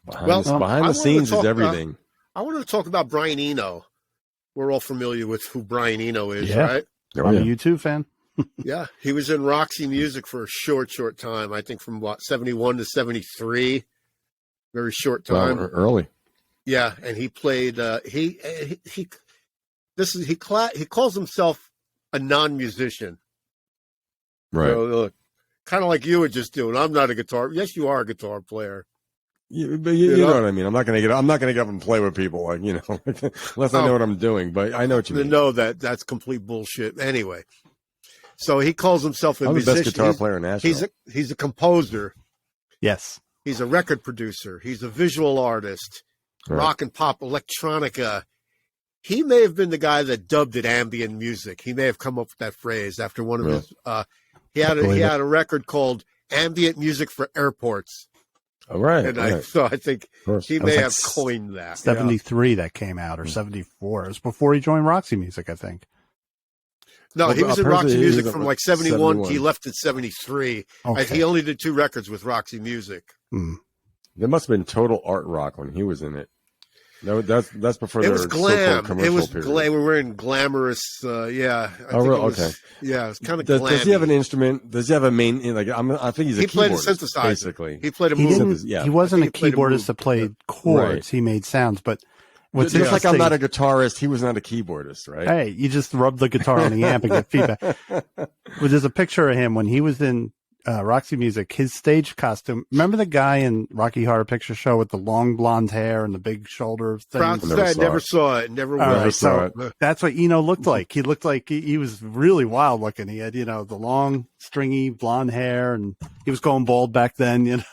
Behind the scenes is everything. I wanted to talk about Brian Eno. We're all familiar with who Brian Eno is, right? I'm a U2 fan. Yeah, he was in Roxy Music for a short time. I think from 71 to 73. very short Well, time. early. Yeah, and he played. He calls himself a non-musician. Right. So, kind of like you were just doing. I'm not a guitar. Yes, you are a guitar player. Yeah, but you know what I mean. I'm not gonna get up and play with people, like, you know, unless I know what I'm doing. But I know what you mean. No, that's complete bullshit. Anyway, so he calls himself a I'm musician. the best guitar player in Nashville. He's a composer. Yes. He's a record producer. He's a visual artist. Right. Rock and pop, electronica. He may have been the guy that dubbed it ambient music. He may have come up with that phrase after one of his. He had a record called "Ambient Music for Airports." All right. And right. I think he may have coined that. 73 that came out, or 74. It was before he joined Roxy Music, I think. No, he was in Roxy Music from like 71. He left at 73. Okay. He only did 2 records with Roxy Music. There must have been total art rock when he was in it. No, that's before it there was glam. It was glam. We were in glamorous. Yeah. Okay. Yeah, it was kind of. Does he have an instrument? Does he have a main? Like I think he's a. He played a keyboardist, synthesizer. Basically, he played a he move. He wasn't a keyboardist that played chords. Right. He made sounds, but what's just like interesting, I'm not a guitarist, he was not a keyboardist, right? Hey, you just rub the guitar on the amp and get feedback. Well, there's a picture of him when he was in Roxy Music. His stage costume. Remember the guy in Rocky Horror Picture Show with the long blonde hair and the big shoulder thing? Proud to say, never saw it. Never saw it. That's what Eno looked like. He looked like he was really wild looking. He had, the long, stringy blonde hair, and he was going bald back then,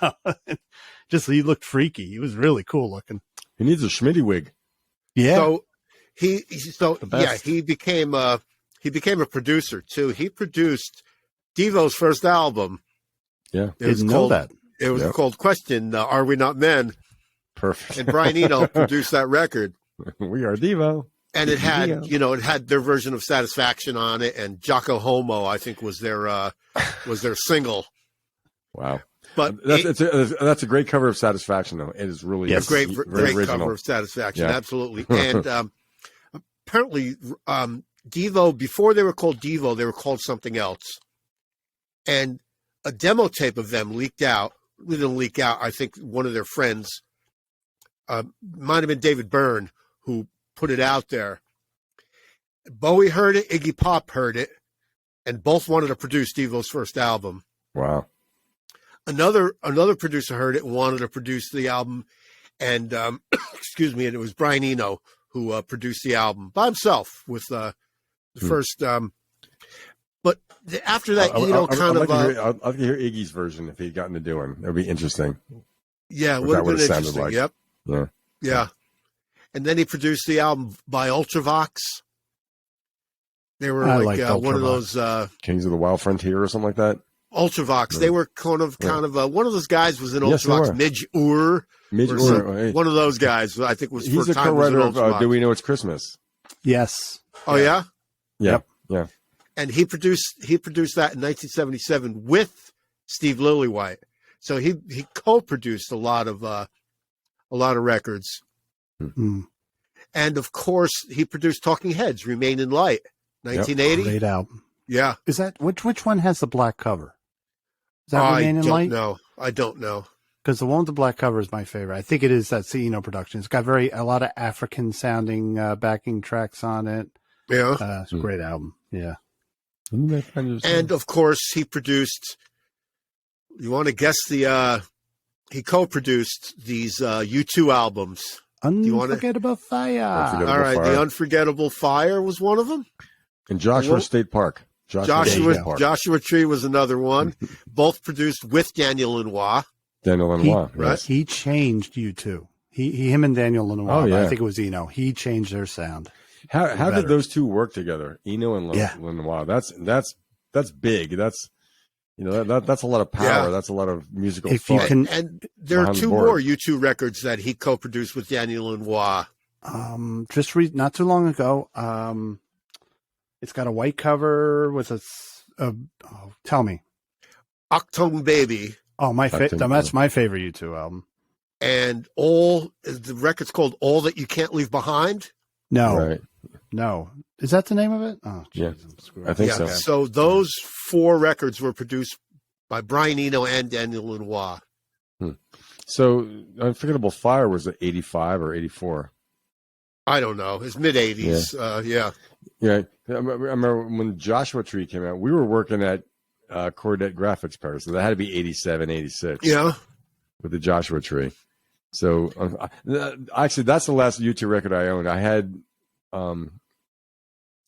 Just he looked freaky. He was really cool looking. He needs a Schmitty wig. Yeah. So he became a producer too. He produced Devo's first album. Yeah. It was called Question, Are We Not Men? Perfect. And Brian Eno produced that record. We are Devo. And it had, it had their version of Satisfaction on it, and Jocko Homo, I think, was their single. Wow. But that's a great cover of Satisfaction, though. It is really a great original cover of Satisfaction, yeah. Absolutely. And apparently, Devo, before they were called Devo, they were called something else. And a demo tape of them leaked out. It didn't leak out. I think one of their friends, might have been David Byrne, who put it out there. Bowie heard it, Iggy Pop heard it, and both wanted to produce Devo's first album. Wow. Another producer heard it and wanted to produce the album, and excuse me, and it was Brian Eno who produced the album by himself with the first. But after that, I'd like to hear Iggy's version if he'd gotten to do one. It would be interesting. Yeah, it would have been interesting. Like. Yep. Yeah. And then he produced the album by Ultravox. They were one of those Kings of the Wild Frontier or something like that. Ultravox. They were kind of one of those guys was in Ultravox. Midge Ure. One of those guys. I think was. He's a co-writer of Do We Know It's Christmas? Yes. Oh yeah. Yep. Yeah. And he produced that in 1977 with Steve Lillywhite. So he co-produced a lot of records. Mm-hmm. And of course, he produced Talking Heads, Remain in Light, 1980. Great album. Yeah. Is that which one has the black cover? Is that Remain in Light? I don't know. Because the one with the black cover is my favorite. I think it is that Eno production. It's got a lot of African sounding backing tracks on it. Yeah. It's a great album. Yeah. And of course, he produced. You want to guess he co-produced these U2 albums. Unforgettable Fire. All right, The Unforgettable Fire was one of them. And Joshua State Park. Joshua Tree was another one. Both produced with Daniel Lanois. Right? He changed U2. Him and Daniel Lanois. Oh, yeah. I think it was Eno. He changed their sound. How did those two work together? Eno and Lanois. That's big. That's a lot of power. Yeah. That's a lot of musical thought. And there are 2 more U2 records that he co-produced with Daniel Lanois. Not too long ago. It's got a white cover with tell me. Octone Baby. Oh, that's my favorite U2 album. And the record's called All That You Can't Leave Behind. No. Right. No. Is that the name of it? Oh, geez, yeah. I think so. So those 4 records were produced by Brian Eno and Daniel Lanois. So Unforgettable Fire was 85 or 84. I don't know. It's mid 80s. Yeah. Yeah. I remember when Joshua Tree came out, we were working at Cordette Graphics Paris, so that had to be 87, 86. Yeah. With the Joshua Tree. So actually, that's the last U2 record I owned. I had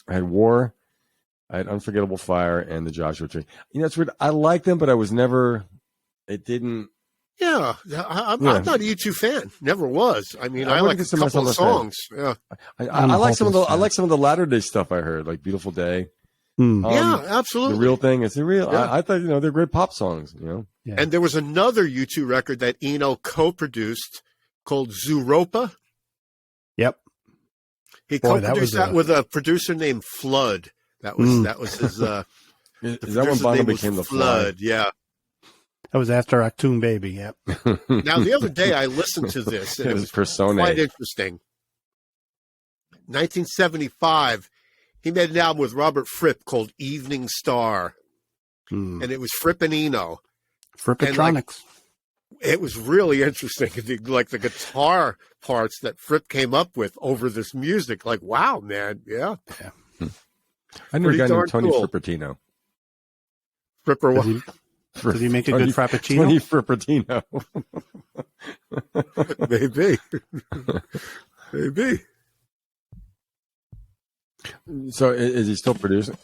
War, I had Unforgettable Fire, and the Joshua Tree. It's weird. I like them, but I was never. It didn't. Yeah, I'm not a U2 fan. Never was. I mean, I like a couple of songs. Yeah, I like some of the. I like some of the latter day stuff I heard, like "Beautiful Day." Yeah, absolutely. The Real Thing. It's the real. Yeah. I thought they're great pop songs. Yeah. And there was another U2 record that Eno co-produced called Zooropa. Yep. He co-produced that with a producer named Flood. That was his. Is that when Bono became the Flood? Yeah. That was after Achtung Baby. Yep. Now the other day I listened to this and it was Persona. Quite interesting. 1975, he made an album with Robert Fripp called Evening Star, and it was Fripp and Eno. Frippatronics. It was really interesting, like the guitar parts that Fripp came up with over this music. Like, wow, man, yeah. I knew a guy named Tony cool. Frippattino. Fripper, what? Did he make a good Frappuccino? Tony Frippattino. Maybe. Maybe. So is he still producing?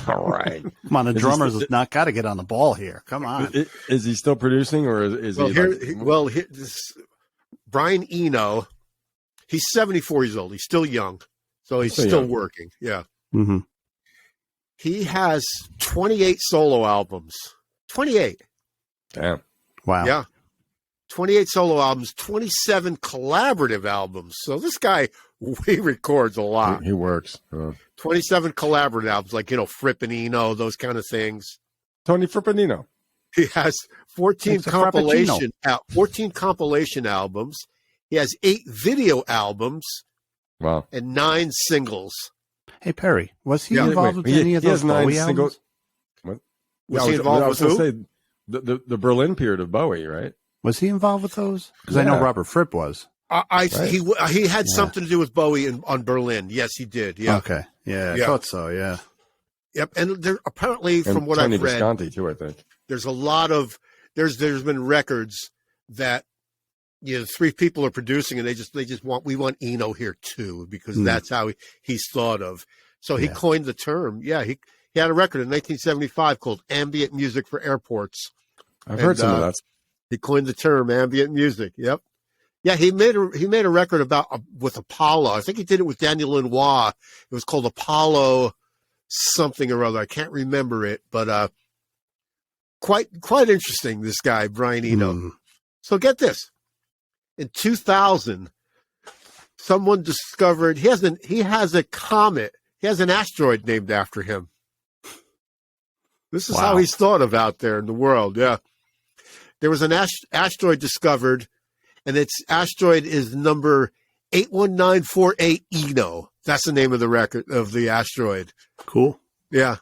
All right. Come on, the drummers has not got to get on the ball here. Come on. Is he still producing, or is he? Brian Eno, he's 74 years old. He's still young, so he's still working. Yeah. Mm-hmm. He has 28 solo albums. 28. Damn. Wow. Yeah. 28 solo albums, 27 collaborative albums. So this guy, he records a lot. He works. 27 collaborative albums, like, Fripp and Eno, those kind of things. Tony Frippattino. He has 14 compilation albums. He has 8 video albums. Wow. And 9 singles. Hey, Perry, was he involved with any of those Bowie albums? What? Was he involved with who? Say, the Berlin period of Bowie, right? Was he involved with those? Because I know Robert Fripp was. He had something to do with Bowie on Berlin. Yes, he did. Yeah. Okay. Yeah, I thought so. Yeah. Yep. And there apparently, from what Tony I've read, Visconti too, I think. There's a lot of there's been records that 3 people are producing, and we want Eno here too, because that's how he's thought of. So he coined the term. Yeah, he had a record in 1975 called "Ambient Music for Airports." I've heard some of that. He coined the term ambient music. Yep. Yeah, he made a record with Apollo. I think he did it with Daniel Lanois. It was called Apollo something or other. I can't remember it, but quite interesting. This guy Brian Eno. So get this: in 2000, someone discovered he has a comet. He has an asteroid named after him. This is how he's thought of out there in the world. Yeah. There was an asteroid discovered, and its asteroid is number 81948 Eno. That's the name of the record of the asteroid. Cool. Yeah.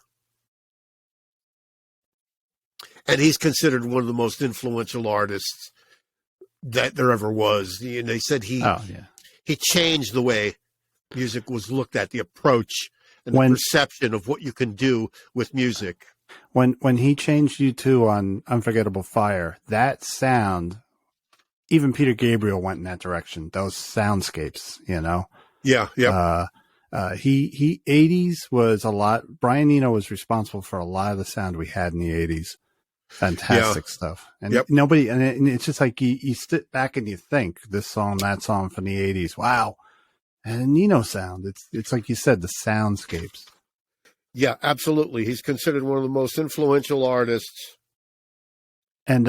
And he's considered one of the most influential artists that there ever was. And they said he changed the way music was looked at, the approach and the perception of what you can do with music. When he changed U2 on Unforgettable Fire, that sound, even Peter Gabriel went in that direction. Those soundscapes, Yeah. Yeah. He 80s was a lot. Brian Eno was responsible for a lot of the sound we had in the 80s. Fantastic stuff. And nobody, and it's just like you sit back and you think this song, that song from the 80s. Wow. And Eno sound. It's like you said, the soundscapes. Yeah, absolutely. He's considered one of the most influential artists. And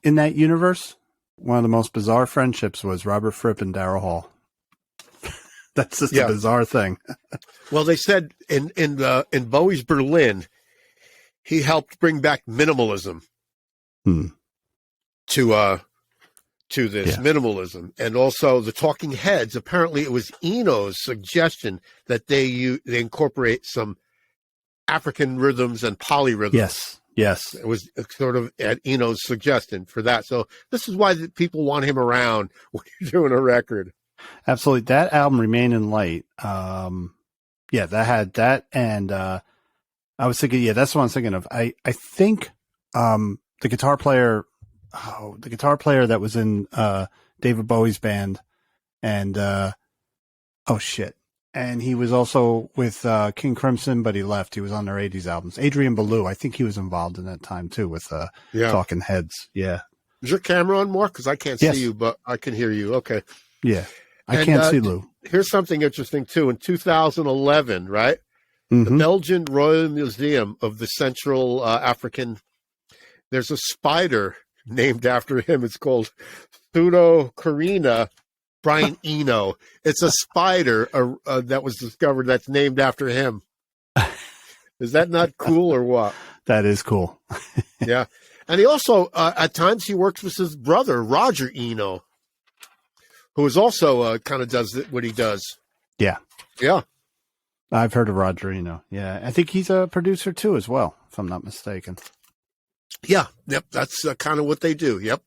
in that universe, one of the most bizarre friendships was Robert Fripp and Daryl Hall. That's just a bizarre thing. Well, they said in Bowie's Berlin, he helped bring back minimalism to this minimalism, and also the Talking Heads. Apparently, it was Eno's suggestion that they incorporate some African rhythms and polyrhythms. Yes. It was sort of at Eno's suggestion for that. So this is why people want him around when you're doing a record. Absolutely. That album, Remain in Light, yeah, that had that. And I was thinking, yeah, that's what I was thinking of. I think the guitar player that was in David Bowie's band, and oh shit. And he was also with King Crimson, but he left. He was on their 80s albums. Adrian Belew, I think he was involved in that time too with Talking Heads. Yeah. Is your camera on, Mark? Because I can't see you, but I can hear you. Okay. Yeah. I can't see Lou. Here's something interesting too. In 2011, right? The Belgian Royal Museum of the Central African, there's a spider named after him. It's called Pseudocarina Brian Eno. It's a spider that was discovered that's named after him. Is that not cool or what? That is cool. Yeah. And he also, at times, he works with his brother, Roger Eno, who is also kind of does what he does. Yeah. Yeah. I've heard of Roger Eno. Yeah. I think he's a producer too, as well, if I'm not mistaken. Yeah. Yep. That's kind of what they do. Yep.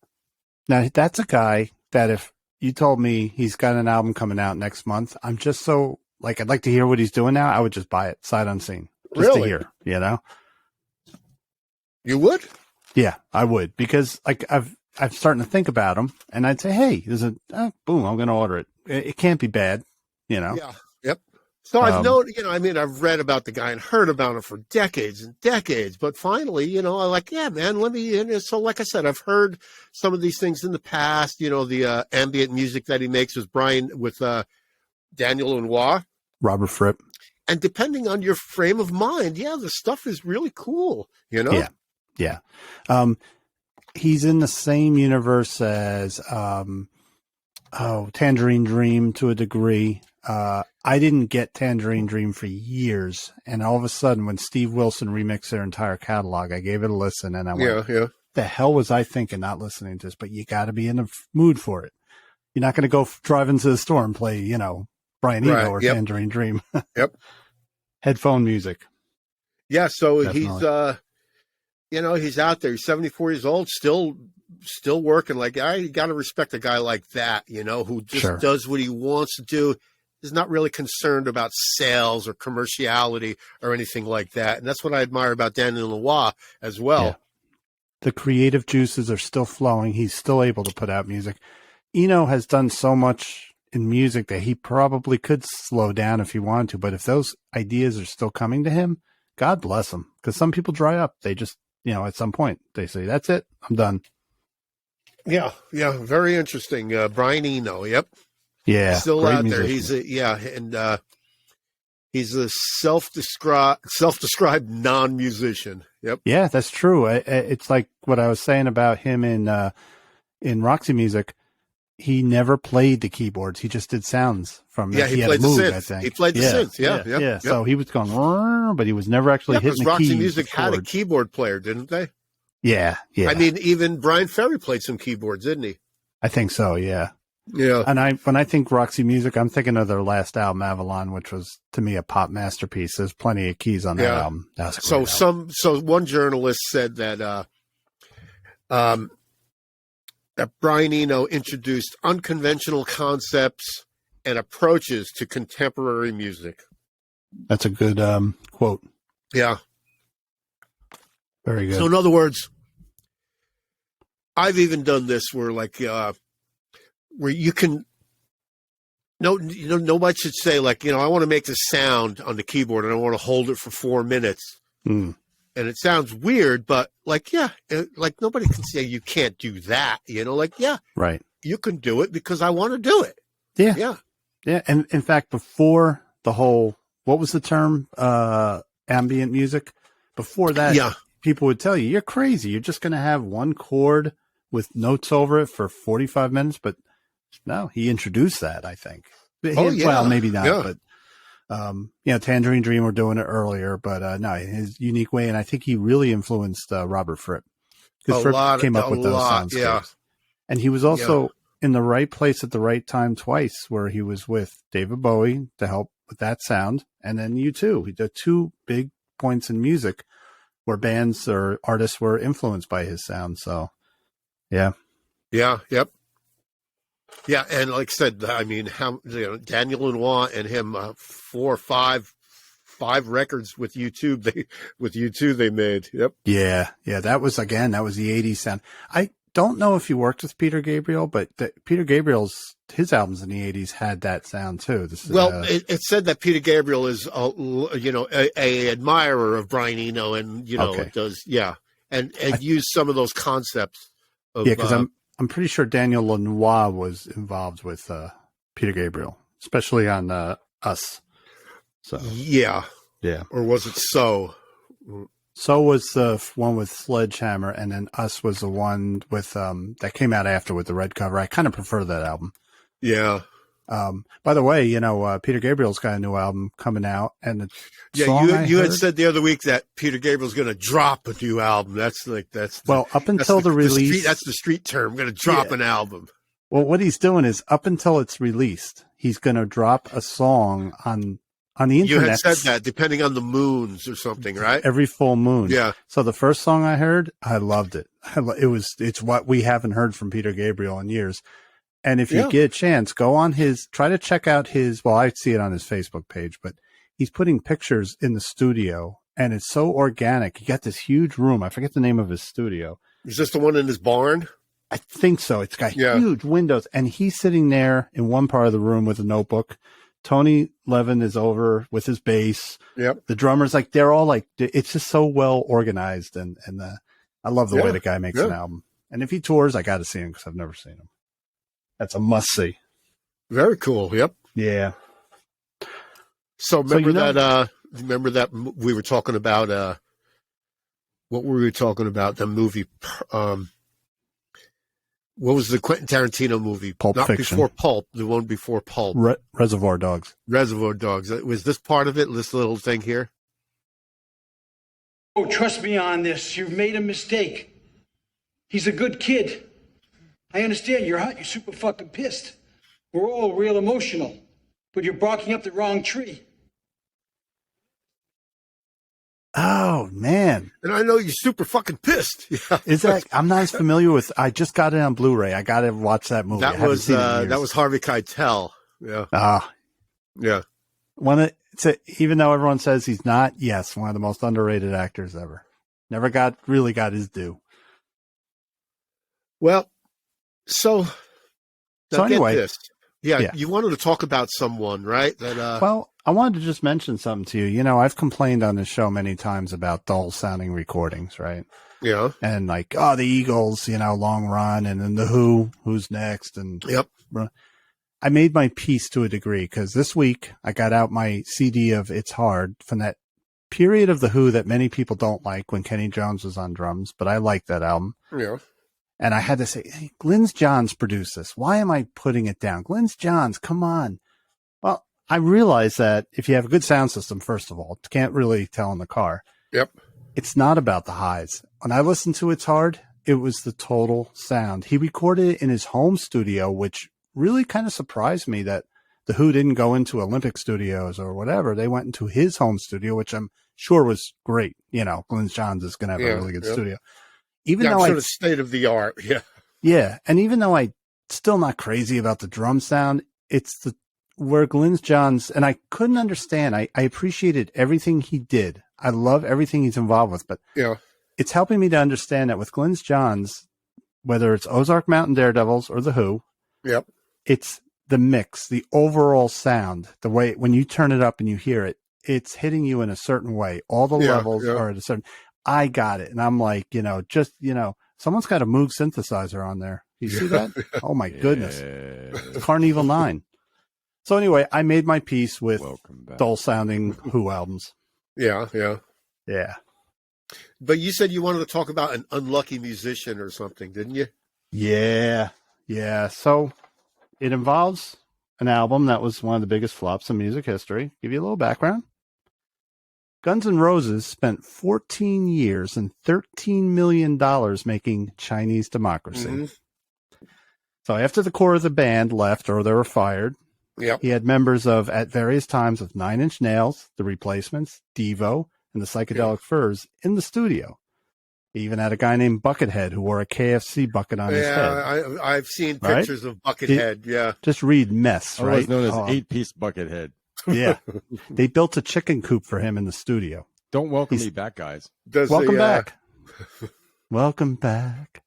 Now, that's a guy that if you told me he's got an album coming out next month, I'm just so, like, I'd like to hear what he's doing now. I would just buy it sight unseen. Just Really? to hear, you know? You would? Yeah, I would, because like I'm starting to think about him, and I'd say, hey, there's a boom, I'm going to order it. It can't be bad, you know? Yeah. Yep. So I've known, I've read about the guy and heard about him for decades and decades, but finally, I'm like, yeah, man, let me, so like I said, I've heard some of these things in the past, the ambient music that he makes with Daniel Lanois. Robert Fripp. And depending on your frame of mind, yeah, the stuff is really cool, Yeah. Yeah. He's in the same universe as, Tangerine Dream to a degree. I didn't get Tangerine Dream for years. And all of a sudden, when Steve Wilson remixed their entire catalog, I gave it a listen and I went, the hell was I thinking not listening to this? But you got to be in the mood for it. You're not going to go drive into the store and play, Brian Eno or Tangerine Dream. Yep. Headphone music. Yeah. So Definitely. he's out there. He's 74 years old, still working. Like, I got to respect a guy like that, who just does what he wants to do. Is not really concerned about sales or commerciality or anything like that. And that's what I admire about Daniel Lanois as well. Yeah. The creative juices are still flowing. He's still able to put out music. Eno has done so much in music that he probably could slow down if he wanted to. But if those ideas are still coming to him, God bless him. Because some people dry up. They just, at some point they say, that's it. I'm done. Yeah. Yeah. Very interesting. Brian Eno. Yep. Yeah. Still out there. Musician. He's a self-described non-musician. Yep. Yeah, that's true. It's like what I was saying about him in Roxy Music. He never played the keyboards. He just did sounds from. Yeah, he had played a moog, the synth. I think. He played the synth. Yeah. Yeah. So he was going, but he was never actually hitting the Roxy keys. Music had a keyboard player, didn't they? Yeah. Yeah. I mean, even Brian Ferry played some keyboards, didn't he? I think so. Yeah. Yeah. And when I think Roxy Music, I'm thinking of their last album, Avalon, which was to me a pop masterpiece. There's plenty of keys on that album. That was a great album. So one journalist said that that Brian Eno introduced unconventional concepts and approaches to contemporary music. That's a good quote. Yeah. Very good. So in other words, I've even done this where where you can nobody should say I want to make this sound on the keyboard and I want to hold it for 4 minutes. Mm. And it sounds weird, but nobody can say you can't do that, Right. You can do it because I want to do it. Yeah. Yeah. Yeah. And in fact, before the whole, what was the term? Ambient music. Before that, people would tell you, you're crazy. You're just going to have one chord with notes over it for 45 minutes. But no, he introduced that, I think. Well, maybe not, but Tangerine Dream were doing it earlier, but no, his unique way. And I think he really influenced Robert Fripp. Because Fripp came up with those soundscapes. Yeah. And he was also in the right place at the right time twice, where he was with David Bowie to help with that sound. And then U2. He did 2 big points in music where bands or artists were influenced by his sound. So, yeah. Yeah, yep. Yeah, and like I said, I mean, Daniel Lanois and him, 4 or 5 records with YouTube. They made. Yep. Yeah. That was the 80s sound. I don't know if you worked with Peter Gabriel, but Peter Gabriel's his albums in the 80s had that sound too. It said that Peter Gabriel is, a admirer of Brian Eno, and does and used some of those concepts. Because I'm pretty sure Daniel Lanois was involved with Peter Gabriel, especially on Us. So yeah, or was it So? So was the one with Sledgehammer, and then Us was the one with that came out after with the red cover. I kind of prefer that album. Yeah. By the way, Peter Gabriel's got a new album coming out, and you had said the other week that Peter Gabriel's going to drop a new album. Up until the release. That's the street term. Going to drop an album. Well, what he's doing is up until it's released, he's going to drop a song on the internet. You had said that, depending on the moons or something, right? Every full moon. Yeah. So the first song I heard, I loved it. It's what we haven't heard from Peter Gabriel in years. And if you get a chance, go on try to check out I see it on his Facebook page, but he's putting pictures in the studio, and it's so organic. He got this huge room. I forget the name of his studio. Is this the one in his barn? I think so. It's got huge windows, and he's sitting there in one part of the room with a notebook. Tony Levin is over with his bass. Yep. The drummers, they're all it's just so well organized, and I love the way the guy makes an album. And if he tours, I got to see him because I've never seen him. That's a must see. Very cool. Yep. Yeah. So remember that we were talking about, what were we talking about? The movie, what was the Quentin Tarantino movie? Pulp Not Fiction. Before Pulp, the one before Pulp. Reservoir Dogs. Reservoir Dogs. Was this part of it, this little thing here? Oh, trust me on this. You've made a mistake. He's a good kid. I understand you're hot. You're super fucking pissed. We're all real emotional. But you're barking up the wrong tree. Oh, man. And I know you're super fucking pissed. Yeah. I'm not as familiar with, I just got it on Blu-ray. I got to watch that movie. That was Harvey Keitel. Yeah. Yeah. Even though everyone says he's not, yes, one of the most underrated actors ever. Never really got his due. Well, so anyway, get this. Yeah, you wanted to talk about someone, right? Well, I wanted to just mention something to you. I've complained on this show many times about dull sounding recordings, right? Yeah. And the Eagles, Long Run, and then the Who's next? And yep. I made my peace to a degree because this week I got out my CD of It's Hard from that period of the Who that many people don't like when Kenny Jones was on drums, but I like that album. Yeah. And I had to say, hey, Glyn Johns produced this. Why am I putting it down? Glyn Johns, come on. Well, I realize that if you have a good sound system, first of all, can't really tell in the car. Yep. It's not about the highs. When I listened to It's Hard, it was the total sound. He recorded it in his home studio, which really kind of surprised me that the Who didn't go into Olympic studios or whatever. They went into his home studio, which I'm sure was great. Glyn Johns is going to have a really good studio. Even though sort of state of the art, yeah, and even though I still not crazy about the drum sound, it's where Glyn Johns, and I couldn't understand. I appreciated everything he did. I love everything he's involved with, but it's helping me to understand that with Glyn Johns, whether it's Ozark Mountain Daredevils or the Who, it's the mix, the overall sound, the way when you turn it up and you hear it, it's hitting you in a certain way. All the levels are at a certain. I got it. And I'm like, someone's got a Moog synthesizer on there. You see that? Oh my goodness. The Carnival 9. So anyway, I made my peace with dull sounding Who albums. Yeah. But you said you wanted to talk about an unlucky musician or something, didn't you? Yeah. So it involves an album that was one of the biggest flops in music history. Give you a little background. Guns N' Roses spent 14 years and $13 million making Chinese Democracy. Mm-hmm. So after the core of the band left or they were fired, he had members at various times of Nine Inch Nails, The Replacements, Devo, and the Psychedelic Furs in the studio. He even had a guy named Buckethead who wore a KFC bucket on his head. Yeah, I've seen Right? pictures of Buckethead. Yeah. Just read mess, Otherwise right? known as 8-piece bucket head. Yeah. They built a chicken coop for him in the studio. Don't welcome me back, guys. Welcome back. Welcome back.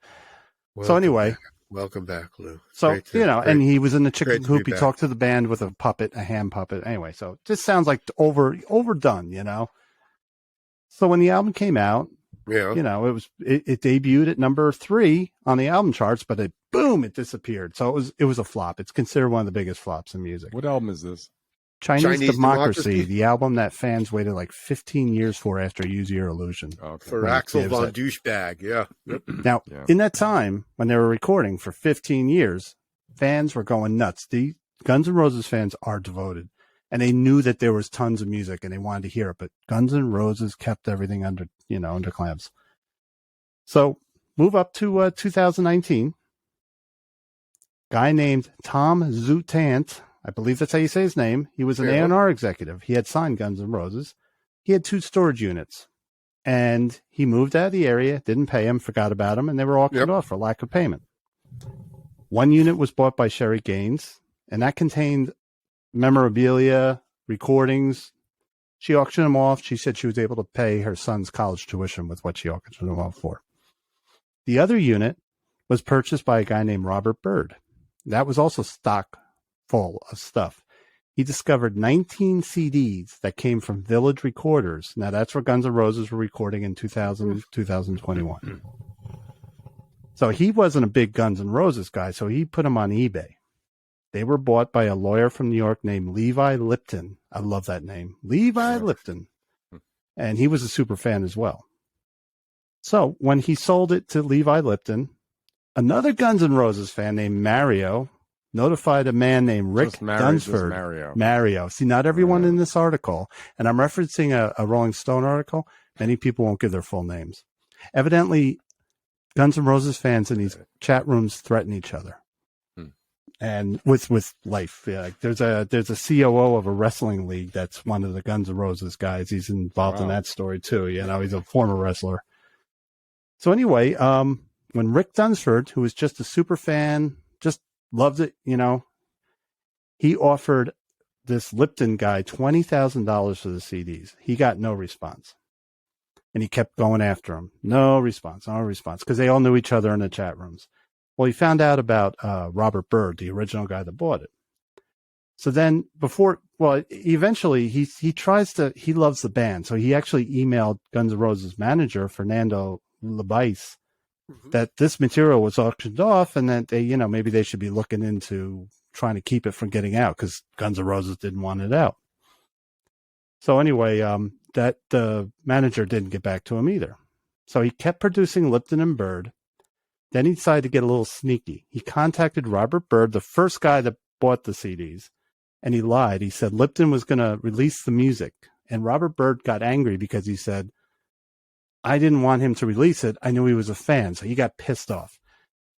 So anyway. Welcome back, Lou. So, and he was in the chicken coop. He talked to the band with a puppet, a hand puppet. Anyway, so it just sounds like overdone, So when the album came out, it debuted at number 3 on the album charts, but it disappeared. So it was a flop. It's considered one of the biggest flops in music. What album is this? Chinese Democracy, the album that fans waited like 15 years for after Use Your Illusion. Okay. For Axel Von Douchebag, yeah. Now, in that time, when they were recording for 15 years, fans were going nuts. The Guns N' Roses fans are devoted, and they knew that there was tons of music, and they wanted to hear it, but Guns N' Roses kept everything under clamps. So, move up to 2019. Guy named Tom Zutant, I believe that's how you say his name. He was an A&R executive. He had signed Guns N' Roses. He had 2 storage units. And he moved out of the area, didn't pay him, forgot about him, and they were all cut off for lack of payment. 1 unit was bought by Sherry Gaines, and that contained memorabilia, recordings. She auctioned them off. She said she was able to pay her son's college tuition with what she auctioned them off for. The other unit was purchased by a guy named Robert Byrd. That was also stock full of stuff. He discovered 19 CDs that came from Village Recorders. Now, that's where Guns N' Roses were recording in 2021. So he wasn't a big Guns N' Roses guy, so he put them on eBay. They were bought by a lawyer from New York named Levi Lipton. I love that name. Levi Lipton. And he was a super fan as well. So when he sold it to Levi Lipton, another Guns N' Roses fan named Mario notified a man named Rick Dunsford. Mario. See, not everyone in this article, and I'm referencing a Rolling Stone article, many people won't give their full names. Evidently, Guns N' Roses fans in these chat rooms threaten each other. And with life. Yeah, there's a COO of a wrestling league that's one of the Guns N' Roses guys. He's involved in that story too. He's a former wrestler. So anyway, when Rick Dunsford, who was just a super fan, just loved it, he offered this Lipton guy $20,000 for the CDs. He got no response. And he kept going after him. No response, because they all knew each other in the chat rooms. Well, he found out about Robert Byrd, the original guy that bought it. So then eventually he loves the band. So he actually emailed Guns N' Roses manager, Fernando Lebais, that this material was auctioned off and that they, maybe they should be looking into trying to keep it from getting out because Guns N' Roses didn't want it out. So anyway, that the manager didn't get back to him either. So he kept producing Lipton and Byrd. Then he decided to get a little sneaky. He contacted Robert Byrd, the first guy that bought the CDs, and he lied. He said Lipton was going to release the music. And Robert Byrd got angry because he said, I didn't want him to release it. I knew he was a fan, so he got pissed off.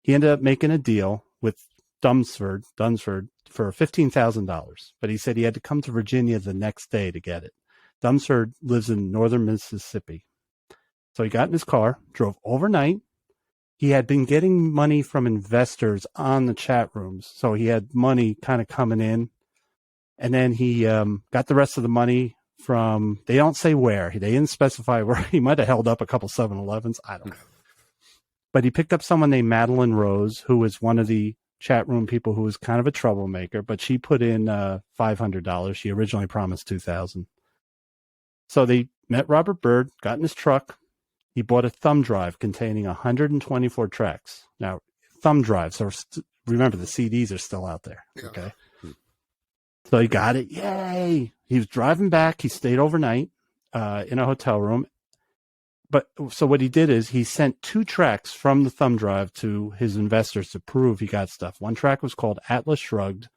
He ended up making a deal with Dunsford for $15,000, but he said he had to come to Virginia the next day to get it. Dunsford lives in northern Mississippi. So he got in his car, drove overnight. He had been getting money from investors on the chat rooms, so he had money kind of coming in. And then he got the rest of the money from, they don't say where. They didn't specify where. He might have held up a couple 7-Elevens. I don't know. But he picked up someone named Madeline Rose, who was one of the chat room people who was kind of a troublemaker, but she put in $500. She originally promised $2,000. So they met Robert Byrd, got in his truck. He bought a thumb drive containing 124 tracks. Now, thumb drives, so remember, the CDs are still out there. Okay. So he got it. Yay. He was driving back. He stayed overnight in a hotel room. But so what he did is he sent 2 tracks from the thumb drive to his investors to prove he got stuff. One track was called Atlas Shrugged,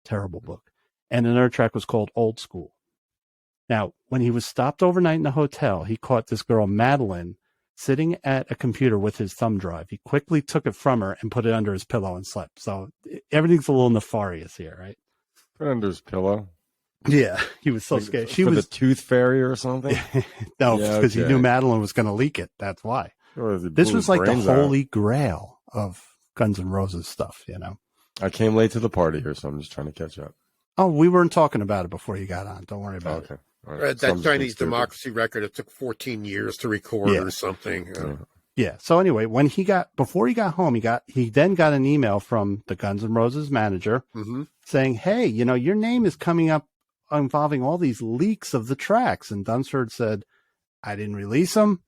terrible book. And another track was called Old School. Now, when he was stopped overnight in the hotel, he caught this girl, Madeline, sitting at a computer with his thumb drive. He quickly took it from her and put it under his pillow and slept. So everything's a little nefarious here, right? Put it under his pillow. Yeah, he was so scared. She for was the tooth fairy or something. no, Yeah, because he okay. knew Madeline was going to leak it. That's why. Or he This blew was his like the brains out. holy grail of Guns N' Roses stuff, you know. I came late to the party here, so I'm just trying to catch up. Oh, we weren't talking about it before you got on. Don't worry about Okay. it. All right. So I'm That just being Chinese stupid. democracy record, it took 14 years to record Yeah. or something. Yeah. So anyway, before he got home, he then got an email from the Guns N' Roses manager saying, "Hey, you know, your name is coming up involving all these leaks of the tracks." And Dunsford said, "I didn't release them."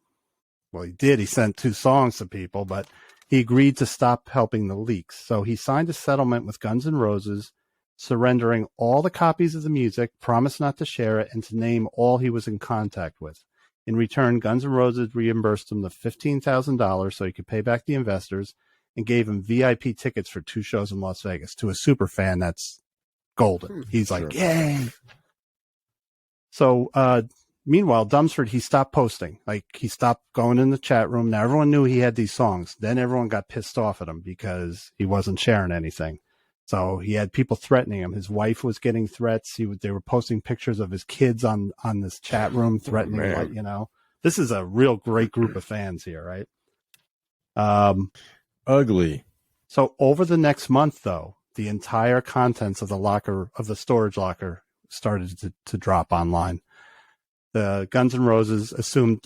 Well, he did. He sent 2 songs to people, but he agreed to stop helping the leaks. So he signed a settlement with Guns N' Roses, surrendering all the copies of the music, promised not to share it, and to name all he was in contact with. In return, Guns N' Roses reimbursed him the $15,000 so he could pay back the investors, and gave him VIP tickets for 2 shows in Las Vegas. To a super fan, that's golden. He's like, yay! So, meanwhile, Dunsford, he stopped posting. Like, he stopped going in the chat room. Now, everyone knew he had these songs. Then everyone got pissed off at him because he wasn't sharing anything. So he had people threatening him. His wife was getting threats. They were posting pictures of his kids on this chat room, threatening, like, you know. This is a real great group of fans here, right? Ugly. So over the next month, though, the entire contents of the storage locker started to drop online. The Guns N' Roses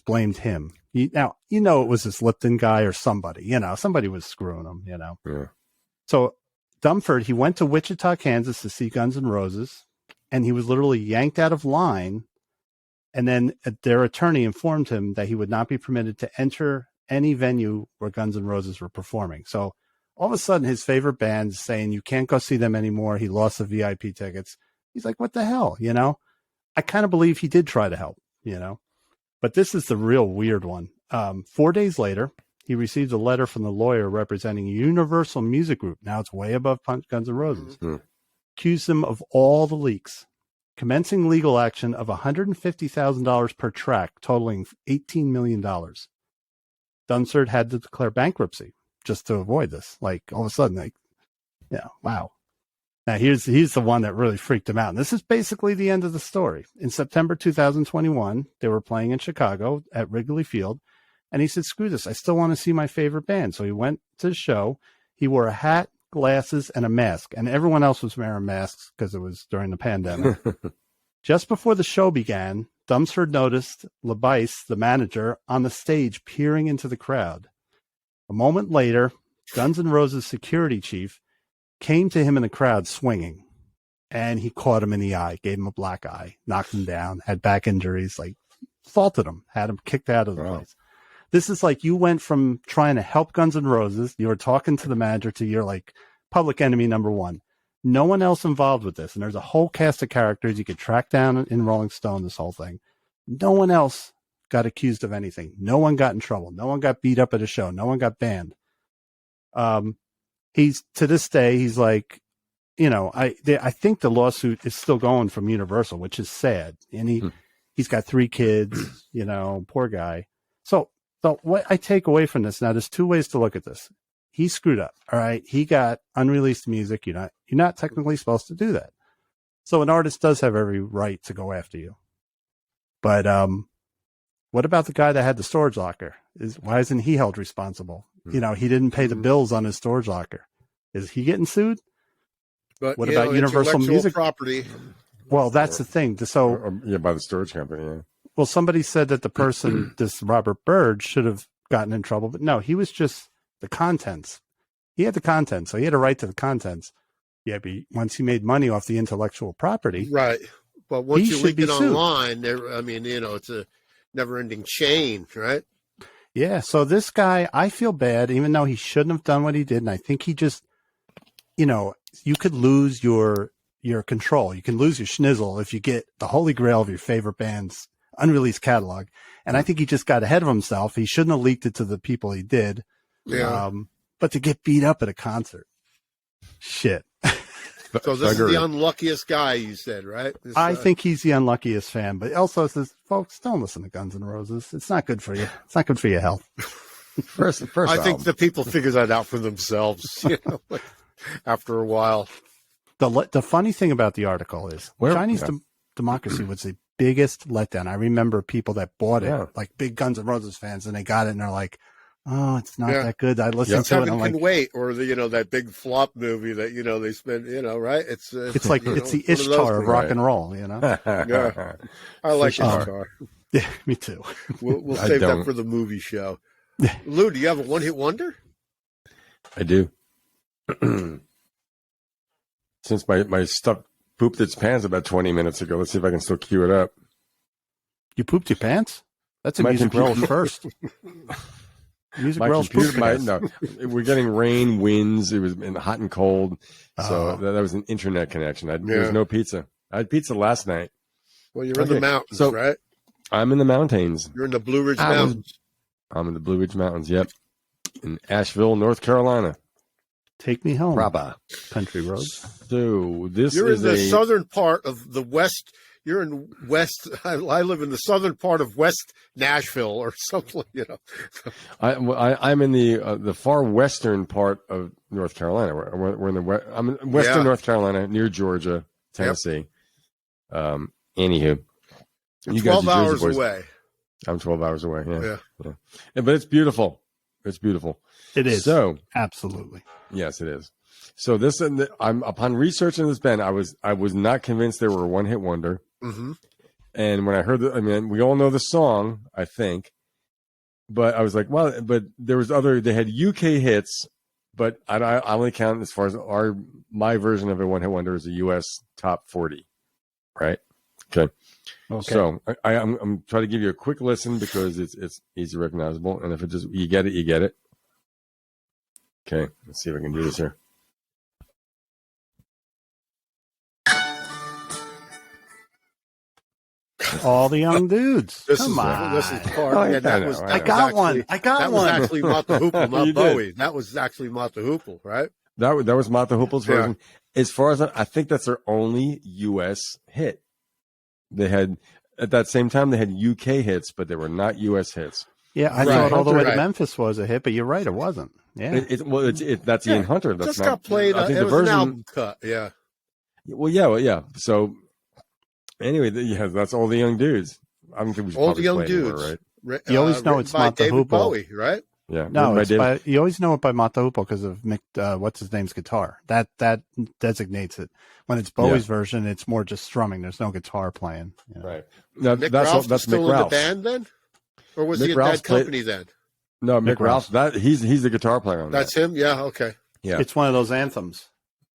blamed him. Now, you know, it was this Lipton guy or somebody, you know, somebody was screwing him, you know. Yeah. So Dumford, he went to Wichita, Kansas to see Guns N' Roses, and he was literally yanked out of line. And then their attorney informed him that he would not be permitted to enter any venue where Guns N' Roses were performing. So all of a sudden, his favorite band's saying you can't go see them anymore. He lost the VIP tickets. He's like, what the hell, you know? I kind of believe he did try to help, you know? But this is the real weird one. 4 days later, he received a letter from the lawyer representing Universal Music Group. Now it's way above Guns N' Roses. Accused him of all the leaks, commencing legal action of $150,000 per track, totaling $18 million. Dunsford had to declare bankruptcy just to avoid this. Like, all of a sudden, like, yeah, wow. Now, here's the one that really freaked him out. And this is basically the end of the story. In September 2021, they were playing in Chicago at Wrigley Field. And he said, screw this. I still want to see my favorite band. So he went to the show. He wore a hat, glasses, and a mask. And everyone else was wearing masks because it was during the pandemic. Just before the show began, Dunsford noticed LeBice, the manager, on the stage peering into the crowd. A moment later, Guns N' Roses security chief came to him in the crowd swinging, and he caught him in the eye, gave him a black eye, knocked him down, had back injuries, like assaulted him, had him kicked out of the place. This is like you went from trying to help Guns N' Roses, you were talking to the manager, to you're like public enemy number one. No one else involved with this. And there's a whole cast of characters you could track down in Rolling Stone, this whole thing. No one else got accused of anything. No one got in trouble. No one got beat up at a show. No one got banned. He's, to this day, he's like, you know, I think the lawsuit is still going from Universal, which is sad. And he's got 3 kids, you know, poor guy. So what I take away from this, now there's 2 ways to look at this. He screwed up. All right. He got unreleased music. You're not technically supposed to do that. So an artist does have every right to go after you. But what about the guy that had the storage locker? Why isn't he held responsible? You know, he didn't pay the bills on his storage locker. Is he getting sued? But what about Universal Music property? Well, that's the thing. So by the storage company. Yeah. Well, somebody said that the person, this Robert Bird, should have gotten in trouble, but no, he was just the contents. He had the contents, so he had a right to the contents. Yeah, but once he made money off the intellectual property, right? But once you leak it sued. online, I mean, you know, it's a never-ending chain, right? Yeah. So this guy, I feel bad, even though he shouldn't have done what he did, and I think he just, you know, you could lose your control. You can lose your schnizzle if you get the holy grail of your favorite band's unreleased catalog. And I think he just got ahead of himself. He shouldn't have leaked it to the people he did. Yeah. But to get beat up at a concert, shit. So this is the unluckiest guy, you said, right? I think he's the unluckiest fan, but also says, folks, don't listen to Guns N' Roses. It's not good for you. It's not good for your health. First I think the people figure that out for themselves, you know, like, after a while. The funny thing about the article is Democracy was the biggest letdown. I remember people that bought it, Yeah. like big Guns N' Roses fans, and they got it and they're like, "Oh, it's not Yeah. that good." I listened to it. And Heaven I'm Can like, Wait, or that big flop movie that they spent, right? It's like it's the Ishtar of rock and roll, Yeah. I like Ishtar. Yeah, me too. We'll I save that don't. for the movie show. Lou, do you have a one-hit wonder? I do. Since my stuff pooped its pants about 20 minutes ago, let's see if I can still cue it up. You pooped your pants? That's a My music computer- relish first. Music My relish computer, poop. no, we're getting rain, winds. It was hot and cold, so Oh. that was an internet connection. There Yeah. was no pizza. I had pizza last night. Well, you're in the Okay, mountains, so- right? I'm in the mountains. You're in the Blue Ridge I was- Mountains. I'm in the Blue Ridge Mountains. Yep, in Asheville, North Carolina. Take me home. Proper. Country roads. So this You're is in the a southern part of the west. You're in west. I live in the southern part of West Nashville, or something. I'm in the far western part of North Carolina. We're in the I'm in western Yeah. North Carolina, near Georgia, Tennessee. Anywho, You're you 12 guys are Jersey hours boys. away. I'm 12 hours away. Yeah. Yeah. But it's beautiful. It's beautiful. It is. So Absolutely. yes, it is. So this, I'm upon researching this band, I was not convinced they were a one-hit wonder. Mm-hmm. And when I heard we all know the song, I think, but I was like, well, but there was they had UK hits, but I only count as far as my version of a one-hit wonder is a US top 40, right? Okay. So I'm trying to give you a quick listen because it's easy recognizable, and if it you get it, you get it. Okay, let's see if I can do this here. All the young dudes. This Come is on. this is part. Oh, Yeah, that I was. know, that I was got actually- one. I got that one. was actually Mott the Hoople, not You did. Bowie. That was actually Mott the Hoople, right? That was Mott the Hoople's Yeah. version. As far as I think that's their only U.S. hit. They had at that same time they had UK hits, but they were not U.S. hits. Yeah, I Right. thought all the way Right. to Memphis was a hit, but you're right, it wasn't. Yeah. That's Ian Hunter. That's Just not, got played. I think It the was an version. album cut. Yeah. Well, yeah. So anyway, that's all the young dudes. I don't think we should All the probably young play anymore, dudes. right? You always know written it's by Mott the David Hoople. Bowie, right? Yeah. No, Written it's David- you always know it by Mott the Hoople because of what's his name's guitar. That designates it. When it's Bowie's version, it's more just strumming. There's no guitar playing. You know. right. No, Nick that's Ralph that's still Mick in the Ralph's. band then, or was Mick he a Ralph's dead company then? No, Mick Mick Ralph. Ralph's. That he's the guitar player on That's that. him. Yeah. Okay. Yeah. It's one of those anthems.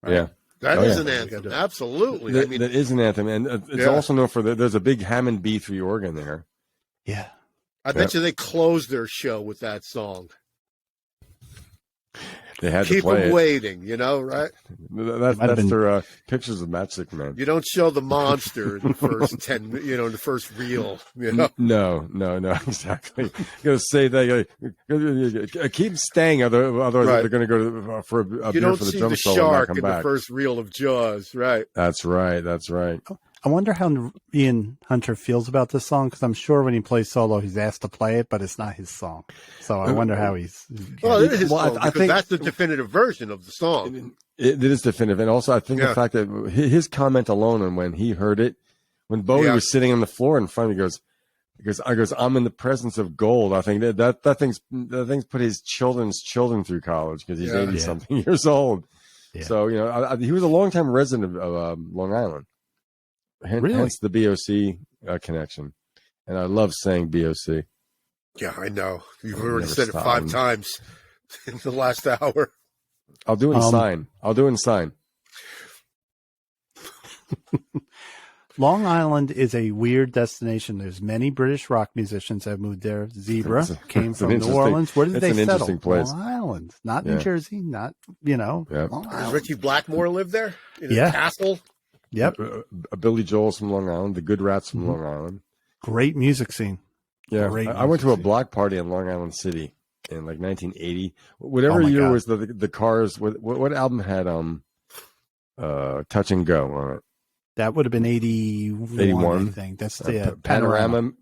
Yeah. That Oh, is yeah. an anthem. Absolutely. That, I mean, that is an anthem, and it's Yeah. also known for there's a big Hammond B3 organ there. Yeah. I bet you they closed their show with that song. They had Keep to play them it. waiting, right? Might have That's been- their pictures of Matchstick Man. You don't show the monster in the first 10, in the first reel, No, exactly. Gonna say that. Keep staying, otherwise Right. they're gonna go for a You beer don't for the see drum the solo and not shark come in back. the first reel of Jaws, right? That's right. I wonder how Ian Hunter feels about this song because I'm sure when he plays solo, he's asked to play it, but it's not his song. So I wonder how he's. Well, it is his Well, I song, because think- that's the definitive version of the song. It is definitive, and also I think Yeah. the fact that his comment alone, and when he heard it, when Bowie Yeah. was sitting on the floor in front, he goes, "I'm in the presence of gold." I think that thing's put his children's children through college because he's Yeah. 80 something years old. Yeah. So he was a longtime resident of Long Island. Really? Hence the BOC connection, and I love saying BOC. Yeah, I know. You've I'll already never said it stop. 5 times in the last hour. I'll do it in sign. I'll do it in sign. Long Island is a weird destination. There's many British rock musicians that have moved there. Zebra came it's an from New interesting- Orleans. Where did it's they an settle? interesting place. Long Island, not New Yeah. Jersey, not Yeah. Long Does Island. Richie Blackmore live there? In his Yeah. castle? Yep, Billy Joel's from Long Island. The Good Rats from Mhm. Long Island. great music scene. Yeah, Great I went to a music scene. block party in Long Island City in like 1980. Whatever Oh my year God. was the Cars. What album had Touch and Go on it? That would have been 81, 81? I think. That's Panorama.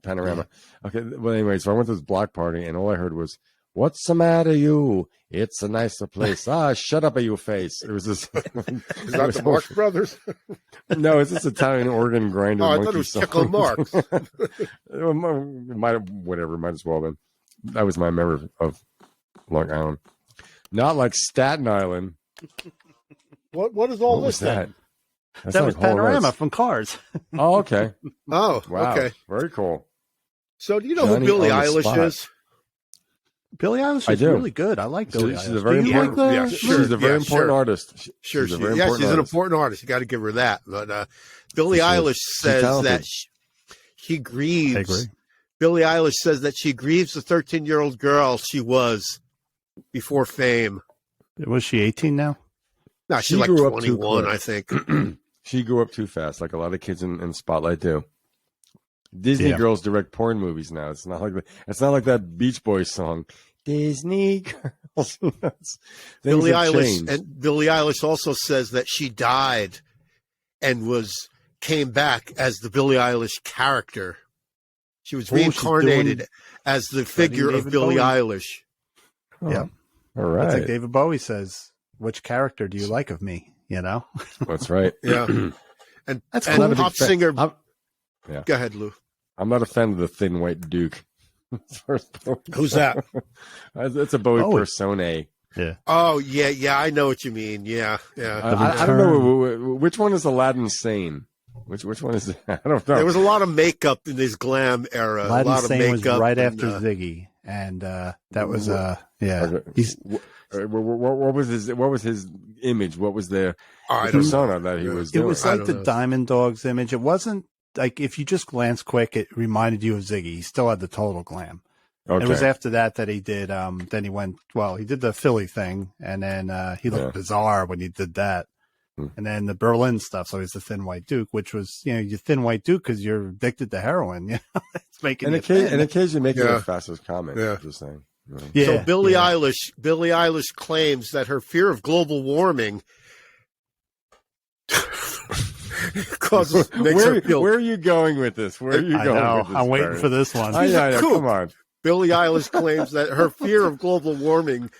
Okay. Well, anyway, so I went to this block party, and all I heard was What's the matter, you? It's a nicer place. Shut up, you face. It was this. Is that the Marx Brothers? No, it's this Italian organ grinder. Oh, I monkey thought it was song. Chico Marx. Might as well been. That was my memory of Long Island. Not like Staten Island. What is all What was this then? that? That's That like was Whole Panorama Earth. from Cars. Oh, okay. Oh, Wow. okay. Very cool. So do you know Johnny who Billie on the Eilish spot. is? Billie Eilish I is do. really good. I like Billie She's Eilish. a very Do you important. like the- Yeah, sure. She's a very Yeah, important sure. artist. Sure, she's a she's very an artist. important artist. You got to give her that. But Billie She is. Eilish She's says talented. that she grieves. I agree. Billie Eilish says that she grieves the 13-year-old girl she was before fame. Was she 18 now? No, She she's like grew up too 21, quick. I think. She grew up too fast, like a lot of kids in Spotlight do. Disney Yeah. girls direct porn movies now. It's not like that Beach Boys song. Disney girls. Things Billie have Eilish changed. Billie Eilish also says that she died and came back as the Billie Eilish character. She was Oh, she's reincarnated doing as the figure of David Billie Bowie. Eilish. Oh, Yeah. all It's like right. David Bowie says, which character do you like of me? You know? That's right. Yeah. And That's and cool. I'm not a pop big fan- singer. Yeah. Go ahead, Lou. I'm not a fan of the thin white Duke. Who's that? It's a Bowie Bowie. persona. Oh, yeah, I know what you mean. Yeah. I don't know which one is Aladdin Sane. Which one is that? I don't know. There was a lot of makeup in this glam era. Aladdin a lot of Sane was makeup. right and, after Ziggy. And that was, yeah. Okay. He's, What was his image? What was the I don't know. persona that he was it doing? was I like don't the know. Diamond Dogs image. It wasn't like, if you just glance quick, it reminded you of Ziggy. He still had the total glam. Okay. It was after that he did, then he went, he did the Philly thing, and then he looked bizarre when he did that. Hmm. And then the Berlin stuff, so he's the Thin White Duke, which was, you're Thin White Duke because you're addicted to heroin. It's making and you thin. occasionally making Yeah. a fastest comment. Yeah. Just saying. You know. Yeah, So Billie yeah. Eilish claims that her fear of global warming makes her feel. Where are you going with this? Where are you I going know. with this? I'm waiting Barry? for this one. I know. Cool. Come on. Billie Eilish claims that her fear of global warming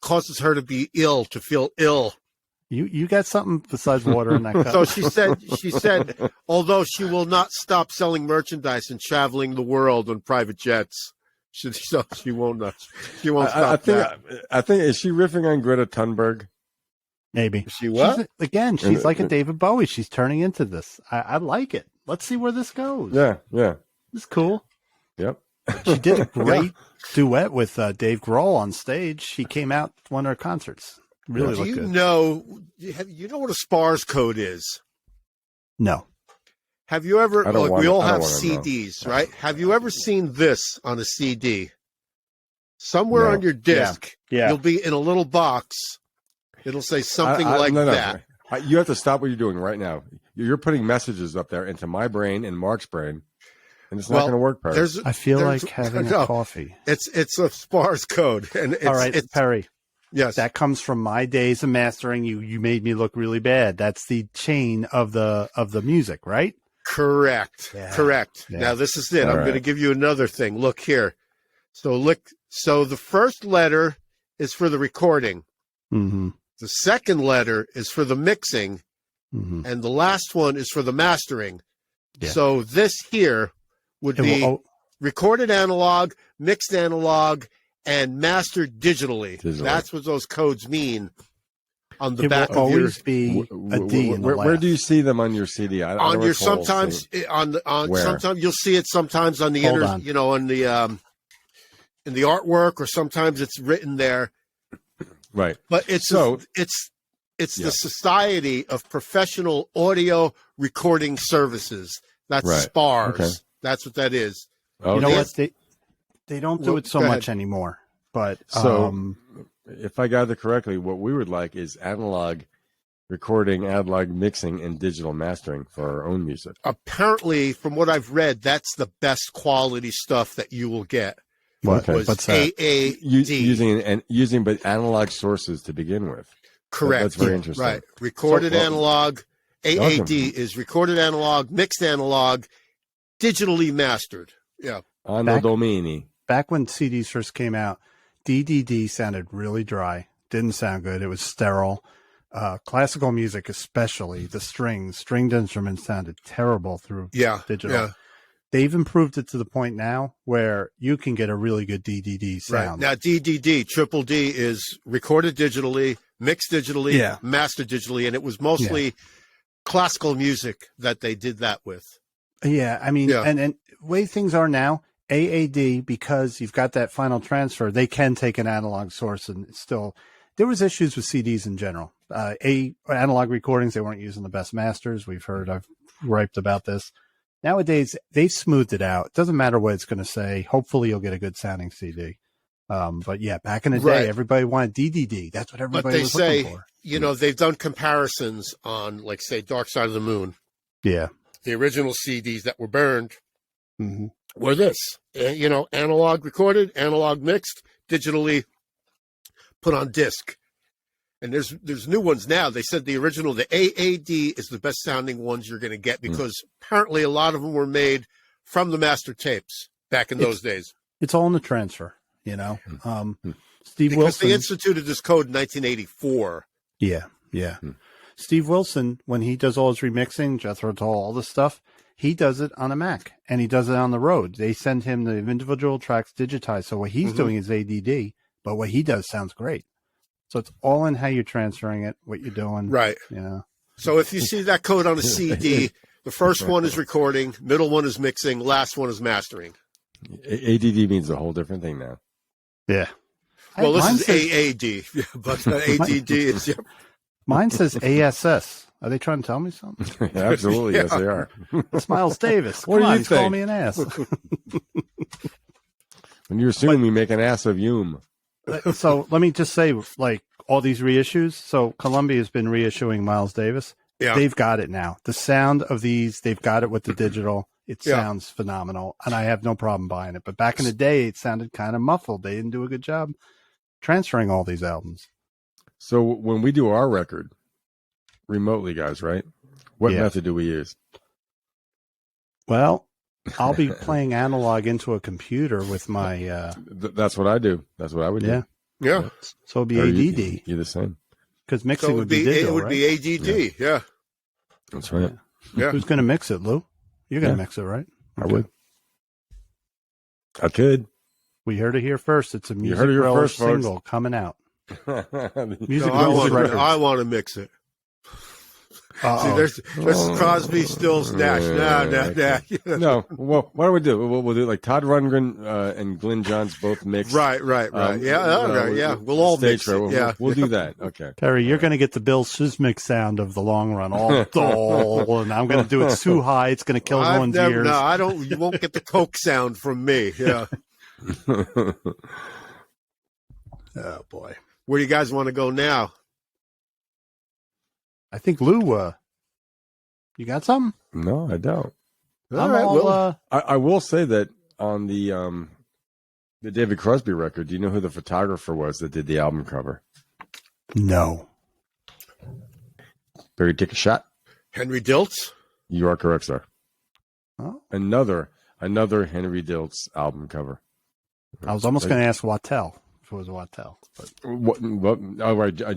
causes her to be ill, to feel ill. You got something besides water in that cup? So she said, although she will not stop selling merchandise and traveling the world on private jets, she won't stop that. I think is she riffing on Greta Thunberg? Maybe. She what? She's like a David Bowie. She's turning into this. I like it. Let's see where this goes. Yeah. It's cool. Yep. She did a great duet with Dave Grohl on stage. She came out to one of her concerts. Really Do looked you good. know what a SPARS code is? No. Have you ever? I don't Look, wanna- we all I don't have wanna know. CDs, right? Have you ever seen this on a CD? Somewhere No. on your disc, Yeah. you'll be in a little box. It'll say something like no. that. You have to stop what you're doing right now. You're putting messages up there into my brain and Mark's brain, and it's not Well, going to work, Perry. I feel there's- like having no, a coffee. It's a SPARS code, and it's, All right, it's Perry. yes. That comes from my days of mastering. You made me look really bad. That's the chain of the music, right? Correct. Yeah. Correct. Yeah. Now this is it. All I'm right. going to give you another thing. Look here. So the first letter is for the recording. Mm-hmm. The second letter is for the mixing, Mm-hmm. and the last one is for the mastering. Yeah. So this here would be recorded analog, mixed analog, and mastered digitally. That's what those codes mean on the It back will of your always be a D in the where left. do you see them on your CD? I on don't your recall sometimes seeing- on Where? sometimes you'll see it sometimes on the Hold on. on the in the artwork, or sometimes it's written there. right. But it's So- it's Yeah. the Society of Professional Audio Recording Services. That's Right. SPARS. Okay. That's what that is. Okay. You know Yes. what? They don't do Well, it so go much ahead. anymore. But So, if I gather correctly, what we would like is analog recording, analog mixing, and digital mastering for our own music. Apparently, from what I've read, that's the best quality stuff that you will get. what? Was What's that? AAD. Using but analog sources to begin with. Correct. That's very interesting. Right. Recorded So, well, analog. AAD awesome. is recorded analog, mixed analog, digitally mastered. Yeah. Anno Back- Domini. back when CDs first came out, DDD sounded really dry. Didn't sound good. It was sterile. Classical music, especially the stringed instruments sounded terrible through digital. Yeah. They've improved it to the point now where you can get a really good DDD sound. Right. Now, DDD, Triple D, is recorded digitally, mixed digitally, mastered digitally, and it was mostly classical music that they did that with. Yeah, I mean, and way things are now, AAD, because you've got that final transfer, they can take an analog source and still. There was issues with CDs in general. Analog recordings, they weren't using the best masters. I've griped about this. Nowadays, they've smoothed it out. It doesn't matter what it's going to say. Hopefully, you'll get a good sounding CD. But yeah, back in the day, everybody wanted DDD. That's what everybody was looking for. You know, they've done comparisons on, like, say, Dark Side of the Moon. Yeah. The original CDs that were burned were this. You know, analog recorded, analog mixed, digitally put on disc. And there's new ones now. They said the original, the AAD, is the best sounding ones you're going to get because apparently a lot of them were made from the master tapes back in those days. It's all in the transfer, you know. Steve because Wilson. they instituted this code in 1984. Yeah. Steve Wilson, when he does all his remixing, Jethro Tull, all this stuff, he does it on a Mac and he does it on the road. They send him the individual tracks digitized. So what he's doing is ADD, but what he does sounds great. So it's all in how you're transferring it, what you're doing. Right. You know. So if you see that code on a CD, the first one is recording, middle one is mixing, last one is mastering. ADD means a whole different thing now. Yeah. Well, this is AAD, but ADD is... Mine says ASS. Are they trying to tell me something? Absolutely, yes, they are. It's Miles Davis. What do you think? think? Call me an ass. When you assume we make an ass of Hume. So let me just say, like, all these reissues. So Columbia has been reissuing Miles Davis. Yeah. They've got it now. The sound of these, they've got it with the digital. It sounds phenomenal, and I have no problem buying it. But back in the day, it sounded kind of muffled. They didn't do a good job transferring all these albums. So when we do our record remotely, guys, right? What method do we use? Well, I'll be playing analog into a computer with my... That's what I do. That's what I would do. Yeah. So it'll be ADD. You're the same. Because mixing would be digital, it would be ADD, yeah. That's right. Yeah. Who's going to mix it, Lou? You're going to mix it, right? I would. I could. We heard it here first. It's a Music heard it here Relish first, folks. single coming out. Music I want to mix it. See, there's Crosby, Stills, Nash. No. Well, what do we do? We'll do like Todd Rundgren and Glyn Johns both mix. Right. We'll all mix it. We'll do that. Okay. Perry, you're going to get the Bill Szymczyk sound of the long run. And I'm going to do it too high. It's going to kill everyone's ears. No, I don't. You won't get the Coke sound from me. Yeah. Oh, boy. Where do you guys want to go now? I think Lou, you got something? No, I don't. I will say that on the David Crosby record, do you know who the photographer was that did the album cover? No. Barry Take a Shot? Henry Diltz? You are correct, sir. Oh. Another Henry Diltz album cover. I was almost going to ask Wattel. If it was Wattel.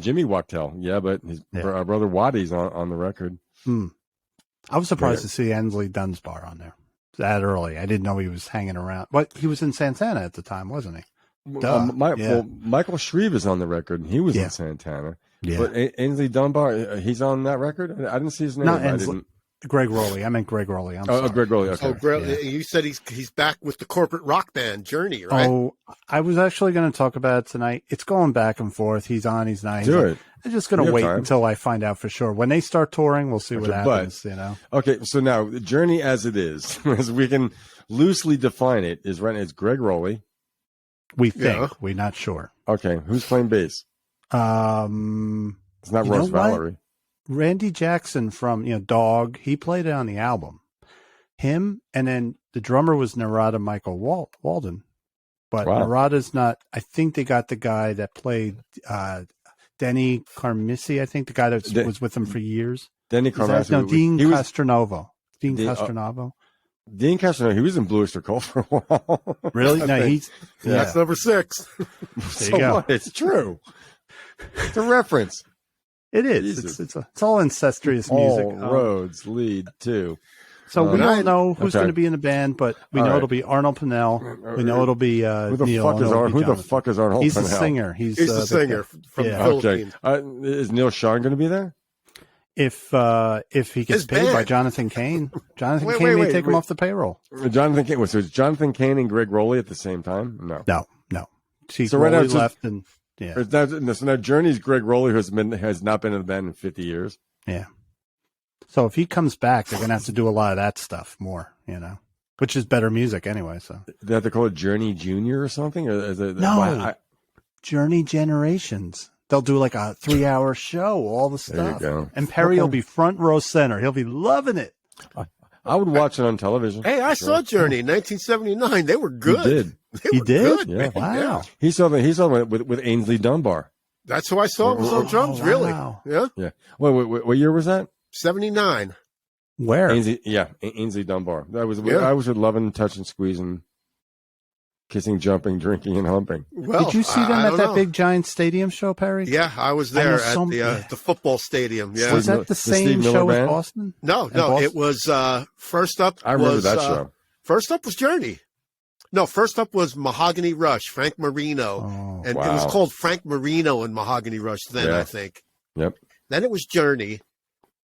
Jimmy Wattel. Yeah, but his brother Waddy's on the record. I was surprised to see Ensley Dunsbar on there that early. I didn't know he was hanging around. But he was in Santana at the time, wasn't he? Michael Shreve is on the record, and he was in Santana. Yeah. But Ainsley Dunbar, he's on that record? I didn't see his name. Not Ensley. Greg Rowley. I meant Greg Rowley. I'm sorry. Greg Rowley. Okay. You said he's back with the corporate rock band Journey, right? Oh, I was actually going to talk about it tonight. It's going back and forth. He's on, he's not. Do it. I'm just going to wait until I find out for sure. When they start touring, we'll see what happens, you know. Okay, so now, Journey as it is, as we can loosely define it, is it's Greg Rowley. We think. We're not sure. Okay, who's playing bass? It's not Russ Valerie. Randy Jackson from Dog, he played it on the album. Him, and then the drummer was Narada Michael Walden. But Narada's not, I think they got the guy that played Denny Carmissi, I think the guy that was with him for years. Denny Carmissi. Dean Castronovo. Dean Castronovo. Dean Castaneda, he was in Blue Oyster Cult for a while. Really? No, he's That's number 6. So you go. what? It's true. It's a reference. It is. Jesus. It's all incestuous music. All roads lead to. So we don't know who's okay. going to be in the band, but we All know right. it'll be Arnold Pennell. We know it'll be Who the Neil. fuck is Arnold? Who the fuck is Arnold? He's the Pennell? singer. He's the singer from the yeah. Philippines. Okay. Is Neil Sean going to be there? If he gets His paid by band. Jonathan Cain, Jonathan Wait, Cain wait, may wait, take him wait. off the payroll. Jonathan Cain. So it's Jonathan Cain and Greg Rowley at the same time? No. No. See, So right now Rowley it's just- left, and yeah, So now Journey's Greg Rowley, who has not been in the band in 50 years. yeah. So if he comes back, they're going to have to do a lot of that stuff more, which is better music anyway. So They have to call it Journey Junior or something? Or is it, No. Journey Generations. They'll do like a 3-hour show, all the There you stuff. go. And Perry Okay. will be front row center. He'll be loving it. I would watch it on television. Hey, I saw Journey in 1979. They were good. He did. They He were did? good, Yeah. man. Wow. He saw them with Ainsley Dunbar. That's who I saw was on drums, really. wow. Yeah. Yeah. What year was that? 79. Where? Ainsley Dunbar. I was Yeah. with loving, touching, squeezing, kissing, jumping, drinking, and humping. Well, Did you see them I at don't that know. big giant stadium show, Perry? Yeah, I was I know there some- at yeah. the football stadium. Yeah. Was that the The same Steve Miller show as Band? Boston? No, Boston? it was first up. I remember was, that show. First up was Journey. No, first up was Mahogany Rush, Frank Marino. Oh, And it was wow. called Frank Marino and Mahogany Rush then, Yeah. I think. Yep. Then it was Journey,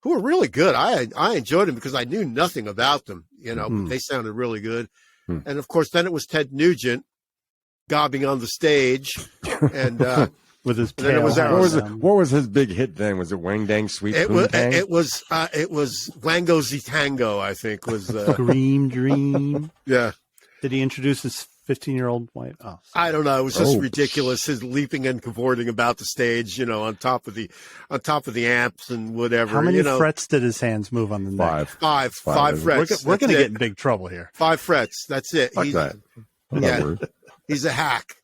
who were really good. I enjoyed them because I knew nothing about them. They sounded really good. Hmm. And, of course, then it was Ted Nugent gobbing on the stage. And with his then it tail. was hanging What was down. his big hit then? Was it Wang Dang Sweet it Poon was Tang? it was Wango Zitango, I think, was Scream Dream. yeah. Did he introduce his 15-year-old wife? Oh, I don't know. It was just Oh. ridiculous. His leaping and cavorting about the stage, on top of the amps and whatever. how many frets did his hands move on the neck? Five. Five frets. We're going to That's get in it. big trouble here. 5 frets. That's it. Fuck that. I'm Yeah. not worried. He's a hack,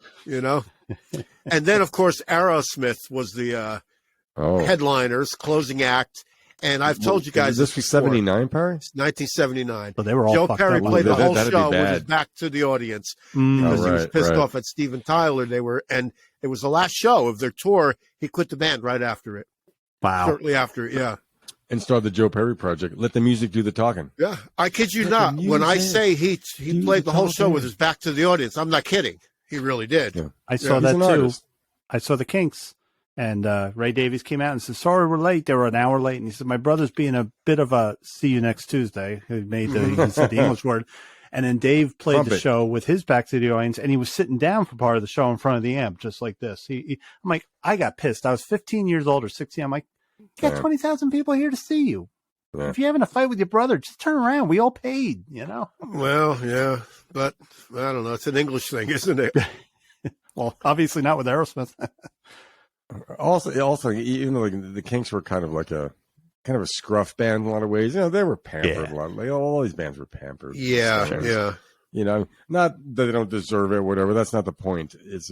And then, of course, Aerosmith was the Oh. headliners, closing act. And I've told you guys This was before. 79, Perry? 1979. But they were all Joe fucked Perry up. played the whole That'd be show with his bad. back to the audience Mm. because Oh, he was right, pissed right. off at Steven Tyler. And it was the last show of their tour. He quit the band right after it. Wow. Shortly after, yeah. And started the Joe Perry Project. Let the music do the talking. Yeah, I kid you Let not. the When I music say he do played the whole the show with talking. his back to the audience, I'm not kidding. He really did. Yeah. I saw Yeah. that He's an too. artist. I saw the Kinks, and Ray Davies came out and said, "Sorry, we're late." They were an hour late, and he said, "My brother's being a bit of a see you next Tuesday." He made he said the English word, and then Dave played the Trumpet. show with his back to the audience, and he was sitting down for part of the show in front of the amp, just like this. I'm like, I got pissed. I was 15 years old or 16. I'm like, you got Yeah. 20,000 people here to see you. Yeah. If you're having a fight with your brother, just turn around. We all paid, Well, yeah, but I don't know. It's an English thing, isn't it? Well, obviously not with Aerosmith. Also, even though the Kinks were kind of a scruff band in a lot of ways, they were pampered a lot. All these bands were pampered. Yeah, So, yeah. not that they don't deserve it, whatever. That's not the point. It's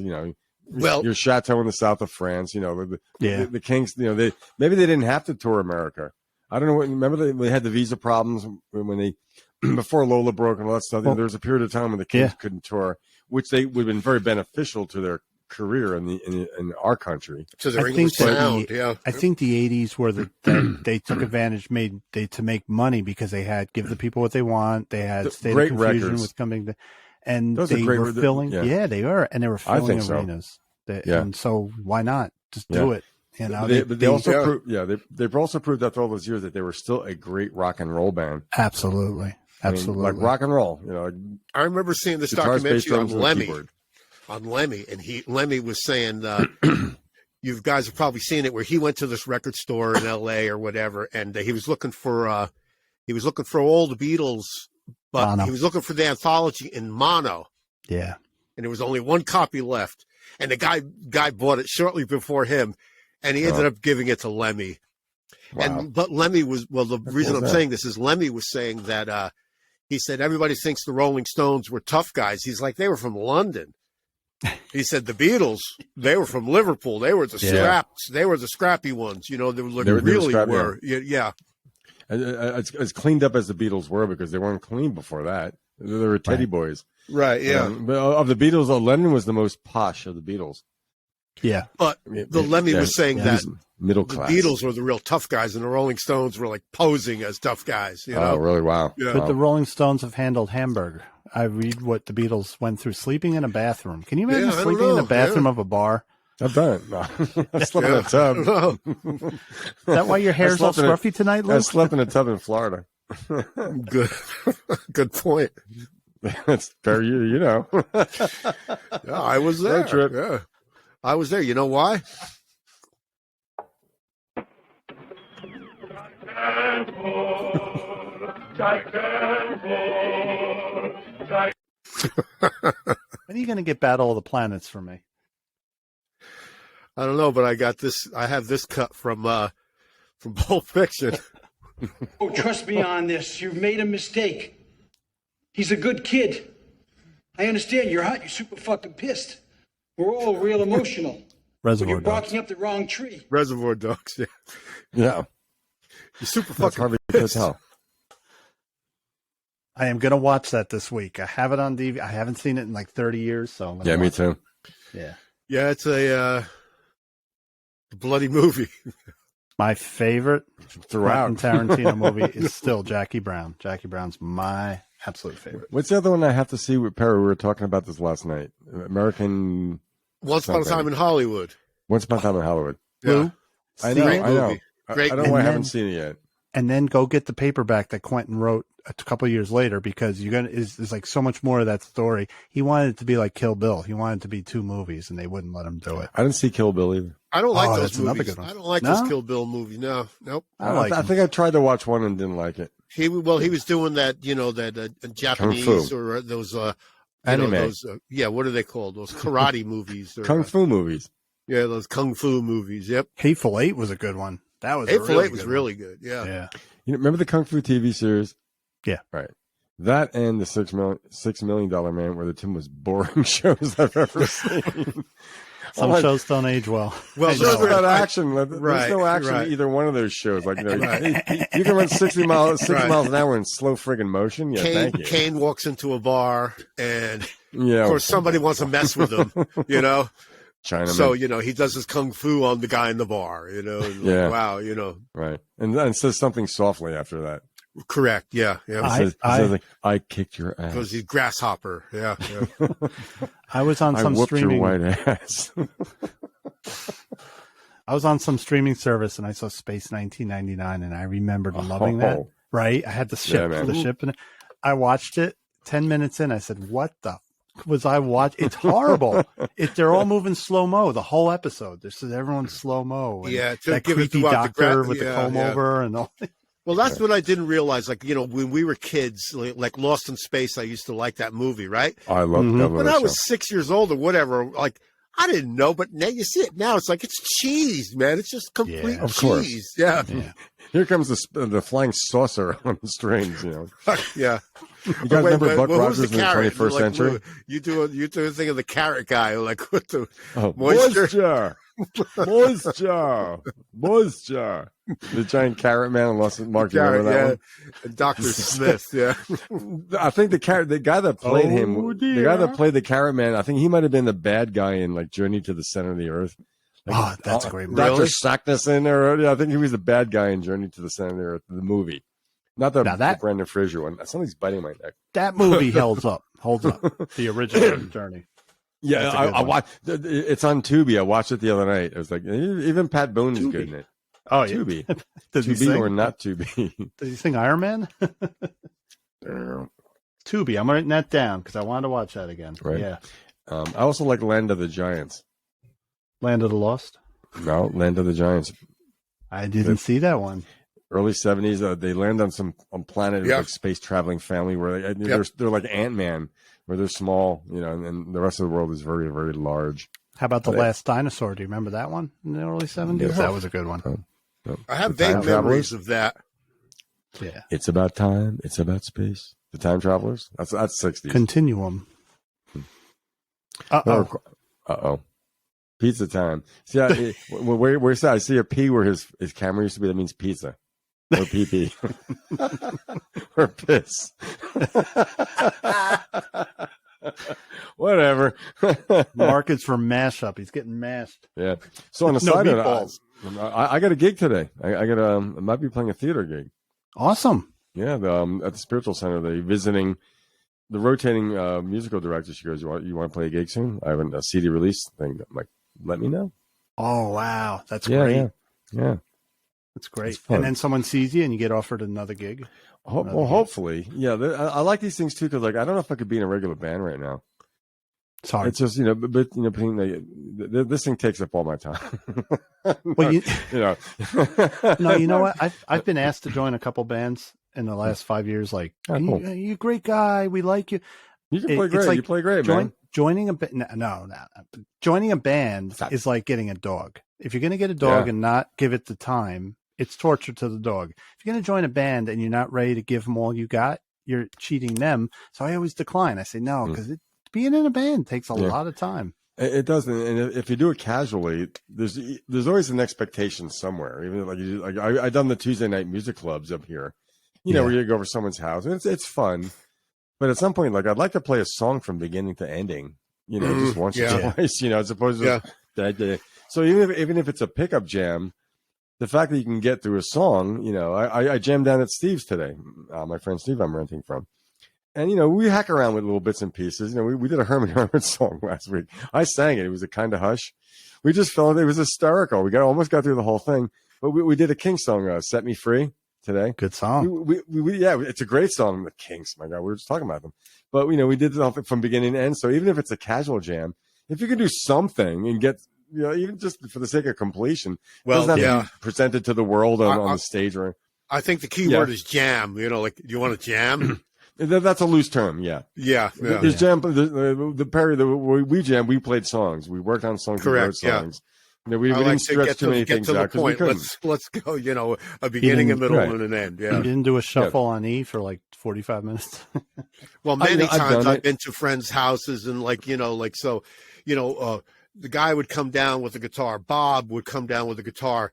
Well, your Chateau in the south of France. The Kinks. Maybe they didn't have to tour America. I don't know. Remember they had the visa problems when they before Lola broke and all that stuff. Well, there was a period of time when the Kinks couldn't tour, which they would have been very beneficial to their career in our country. to their I English think that sound, yeah. I think the 80s were that they took advantage to make money because they had give the people what they want. They had State Great of Confusion records. with coming to, and Those are they great were records. filling. Yeah. Yeah, they were, and they were I filling think so. arenas. Yeah. And so why not just do it? They also proved, they've also proved after all those years that they were still a great rock and roll band. Absolutely. Like rock and roll. I remember seeing this guitars, bass, documentary on drums, and a Lemmy. keyboard. And Lemmy was saying, you guys have probably seen it, where he went to this record store in L.A. or whatever, and he was looking for all the Beatles, but Mono. he was looking for the anthology in mono, Yeah. and there was only one copy left, and the guy bought it shortly before him, and he ended up giving it to Lemmy. Wow. But Lemmy was the reason I'm saying this is Lemmy was saying that he said everybody thinks the Rolling Stones were tough guys. He's like, they were from London. He said the Beatles, they were from Liverpool. They were the scraps. They were the scrappy ones. They were really scrappy, were. Yeah. as cleaned up as the Beatles were, because they weren't clean before that. They were Teddy boys. Right, yeah. But of the Beatles, Lennon was the most posh of the Beatles. Yeah. But the Lemmy was saying He that was middle class. the Beatles were the real tough guys, and the Rolling Stones were like posing as tough guys. You know? Oh, really? Wow. Yeah. But the Rolling Stones have handled Hamburg. I read what the Beatles went through sleeping in a bathroom. Can you imagine Yeah, I don't sleeping in know. a bathroom of a bar? I've done it. No. I slept in a tub. Is that why your hair's all slept in scruffy tonight, I Luke? slept in a tub in Florida. Good, good point. That's fair, you know. Yeah, I was there. Road trip. Yeah, I was there. You know why? When are you going to get Battle of the Planets for me? I don't know, but I got this. I have this cut from Pulp Fiction. Oh, trust me on this. You've made a mistake. He's a good kid. I understand you're hot. You're super fucking pissed. We're all real emotional. But Reservoir you're Dogs. barking up the wrong tree. Reservoir Dogs. Yeah, Yeah. you're super That's fucking Harvey pissed. Keitel. I am going to watch that this week. I have it on DVD. I haven't seen it in like 30 years, so I'm going to Yeah, me watch too. it. Yeah. Yeah, it's a bloody movie. My favorite Throughout. Quentin Tarantino movie is still Jackie Brown. Jackie Brown's my absolute favorite. What's the other one I have to see with Perry? We were talking about this last night. American Once Upon a something. Time in Hollywood. Once Upon a Time in Hollywood. Yeah. I know. Great I know. movie. I Great don't know movie. why I And haven't then- seen it yet. And then go get the paperback that Quentin wrote a couple of years later, because you're gonna is like so much more of that story. He wanted it to be like Kill Bill. He wanted it to be 2 movies, and they wouldn't let him do it. I didn't see Kill Bill either. I don't like Oh, those that's another movies. good one. I don't like No? those Kill Bill movies. No, nope. I I think I tried to watch one and didn't like it. He was doing that, that Japanese or those Anime. those what are they called? Those karate movies or Kung Fu movies. yeah, those kung fu movies. Yep. Hateful Eight was a good one. That was Hateful a really Eight was good really good. Yeah. one. Yeah. You know, remember the Kung Fu TV series? Yeah. Right. That and the $6 million Man were the two most boring shows I've ever seen. Some like, shows don't age well. Well, I shows know. without action. There's Right, no action right. in either one of those shows. Like, Right. you can run 60 miles Right. an hour in slow friggin' motion. Yeah, thank you. Kane walks into a bar and Yeah. of course somebody wants to mess with him, Chinaman. So, he does his kung fu on the guy in the bar, and Yeah. wow, Right. And says something softly after that. correct. Yeah. Yeah. It says like, I kicked your ass. Because he's grasshopper. Yeah. Yeah. I was on I some whooped streaming. your white ass. I was on some streaming service and I saw Space 1999, and I remembered loving that. Oh. Right? I had the ship, Yeah, man. the ship, and I watched it. 10 minutes in, I said, "What the was I watch? It's horrible. They're all moving slow mo the whole episode. This is everyone's slow mo. Yeah, to that give it creepy throughout the doctor with the yeah, comb yeah. over and all. Well, that's what I didn't realize. Like, when we were kids, like Lost in Space, I used to like that movie, right? I love Mhm. that. When I was 6 years old or whatever, like, I didn't know, but now you see it now. It's like, it's cheese, man. It's just complete Yeah, of course. cheese. Yeah. Yeah. Here comes the flying saucer on the strings. Yeah. You guys remember Buck who's Rogers in the 21st century? You do a thing of the carrot guy, like with the Oh, moisture. moisture. The giant carrot man and Lost Mark. You carrot, remember that one? and Dr. Smith. Yeah. I think the guy that played him, Oh, the dear. guy that played the carrot man, I think he might have been the bad guy in like Journey to the Center of the Earth. Oh, that's a great movie. Dr. Really? Sackness or I think he was the bad guy in Journey to the Center of the Earth, the movie. Not the, Now that- the Brendan Fraser one. Something's biting my neck. That movie holds up. The original Journey. Yeah, That's a good I one. watched. It's on Tubi. I watched it the other night. It was like even Pat Boone is Tubi. good in it. Oh, yeah. Tubi, Does he Tubi sing? or not Tubi? Does he sing Iron Man? Tubi. I'm writing that down because I wanted to watch that again. Right. Yeah. I also like Land of the Giants. Land of the Lost. No, Land of the Giants. I didn't see that one. Early 70s. They land on some planet, Yeah. like space traveling family where they're like Ant-Man, where they're small, and the rest of the world is very, very large. How about The But- Last Dinosaur? Do you remember that one in the early 70s? Yeah. That was a good one. I have The Time vague memories Travelers? of that. Yeah. It's about time. It's about space. The Time Travelers. That's 60s. Continuum. Uh-oh. Uh-oh. Pizza time. See, where I see a P where his camera used to be, that means pizza. or pee pee or piss. Whatever. Markets for mashup. He's getting mashed. Yeah. So on the No side note, meatballs. I got a gig today. I got I might be playing a theater gig. Awesome. Yeah, at the Spiritual Center, they visiting the rotating musical director. She goes, "You want to play a gig soon? I have a CD release thing." I'm like, "Let me know." Oh wow, that's great. Yeah. That's great. fun. And then someone sees you and you get offered another gig. Well, hopefully, yeah. I like these things too because, like, I don't know if I could be in a regular band right now. It's hard. It's just this thing takes up all my time. Well, you know. No, you know what? I've been asked to join a couple bands in the last 5 years. Like, cool. you're a great guy. We like you. You can play great. Like you play great, man. Joining a no. Joining a band is like getting a dog. If you're going to get a dog and not give it the time, it's torture to the dog. If you're going to join a band and you're not ready to give them all you got, you're cheating them. So I always decline. I say no because being in a band takes a lot of time. It does, and if you do it casually, there's always an expectation somewhere. Even like I done the Tuesday night music clubs up here, where you go over someone's house. And it's fun, but at some point, like I'd like to play a song from beginning to ending. Just once or twice. As opposed to that day. So even if it's a pickup jam, the fact that you can get through a song, I jammed down at Steve's today. My friend Steve, I'm renting from. And, we hack around with little bits and pieces. We did a Herman song last week. I sang it. It was a kind of hush. We just felt it was hysterical. We almost got through the whole thing. But we did a Kinks song, Set Me Free, today. Good song. It's a great song. The Kinks, my God, we were just talking about them. But, we did it from beginning to end. So even if it's a casual jam, if you can do something and get, even just for the sake of completion, it doesn't have to be presented to the world on the stage. I think the key word is jam. Like, do you want to jam? That's a loose term, yeah. There's jam. The Perry, we jam. We played songs. We worked on songs. Correct. We wrote songs. We didn't stretch too many things out because we couldn't. Let's go. A beginning, a middle, and an end. Yeah. You didn't do a shuffle on E for like 45 minutes. Well, many times I've been to friends' houses and the guy would come down with the guitar. Bob would come down with the guitar.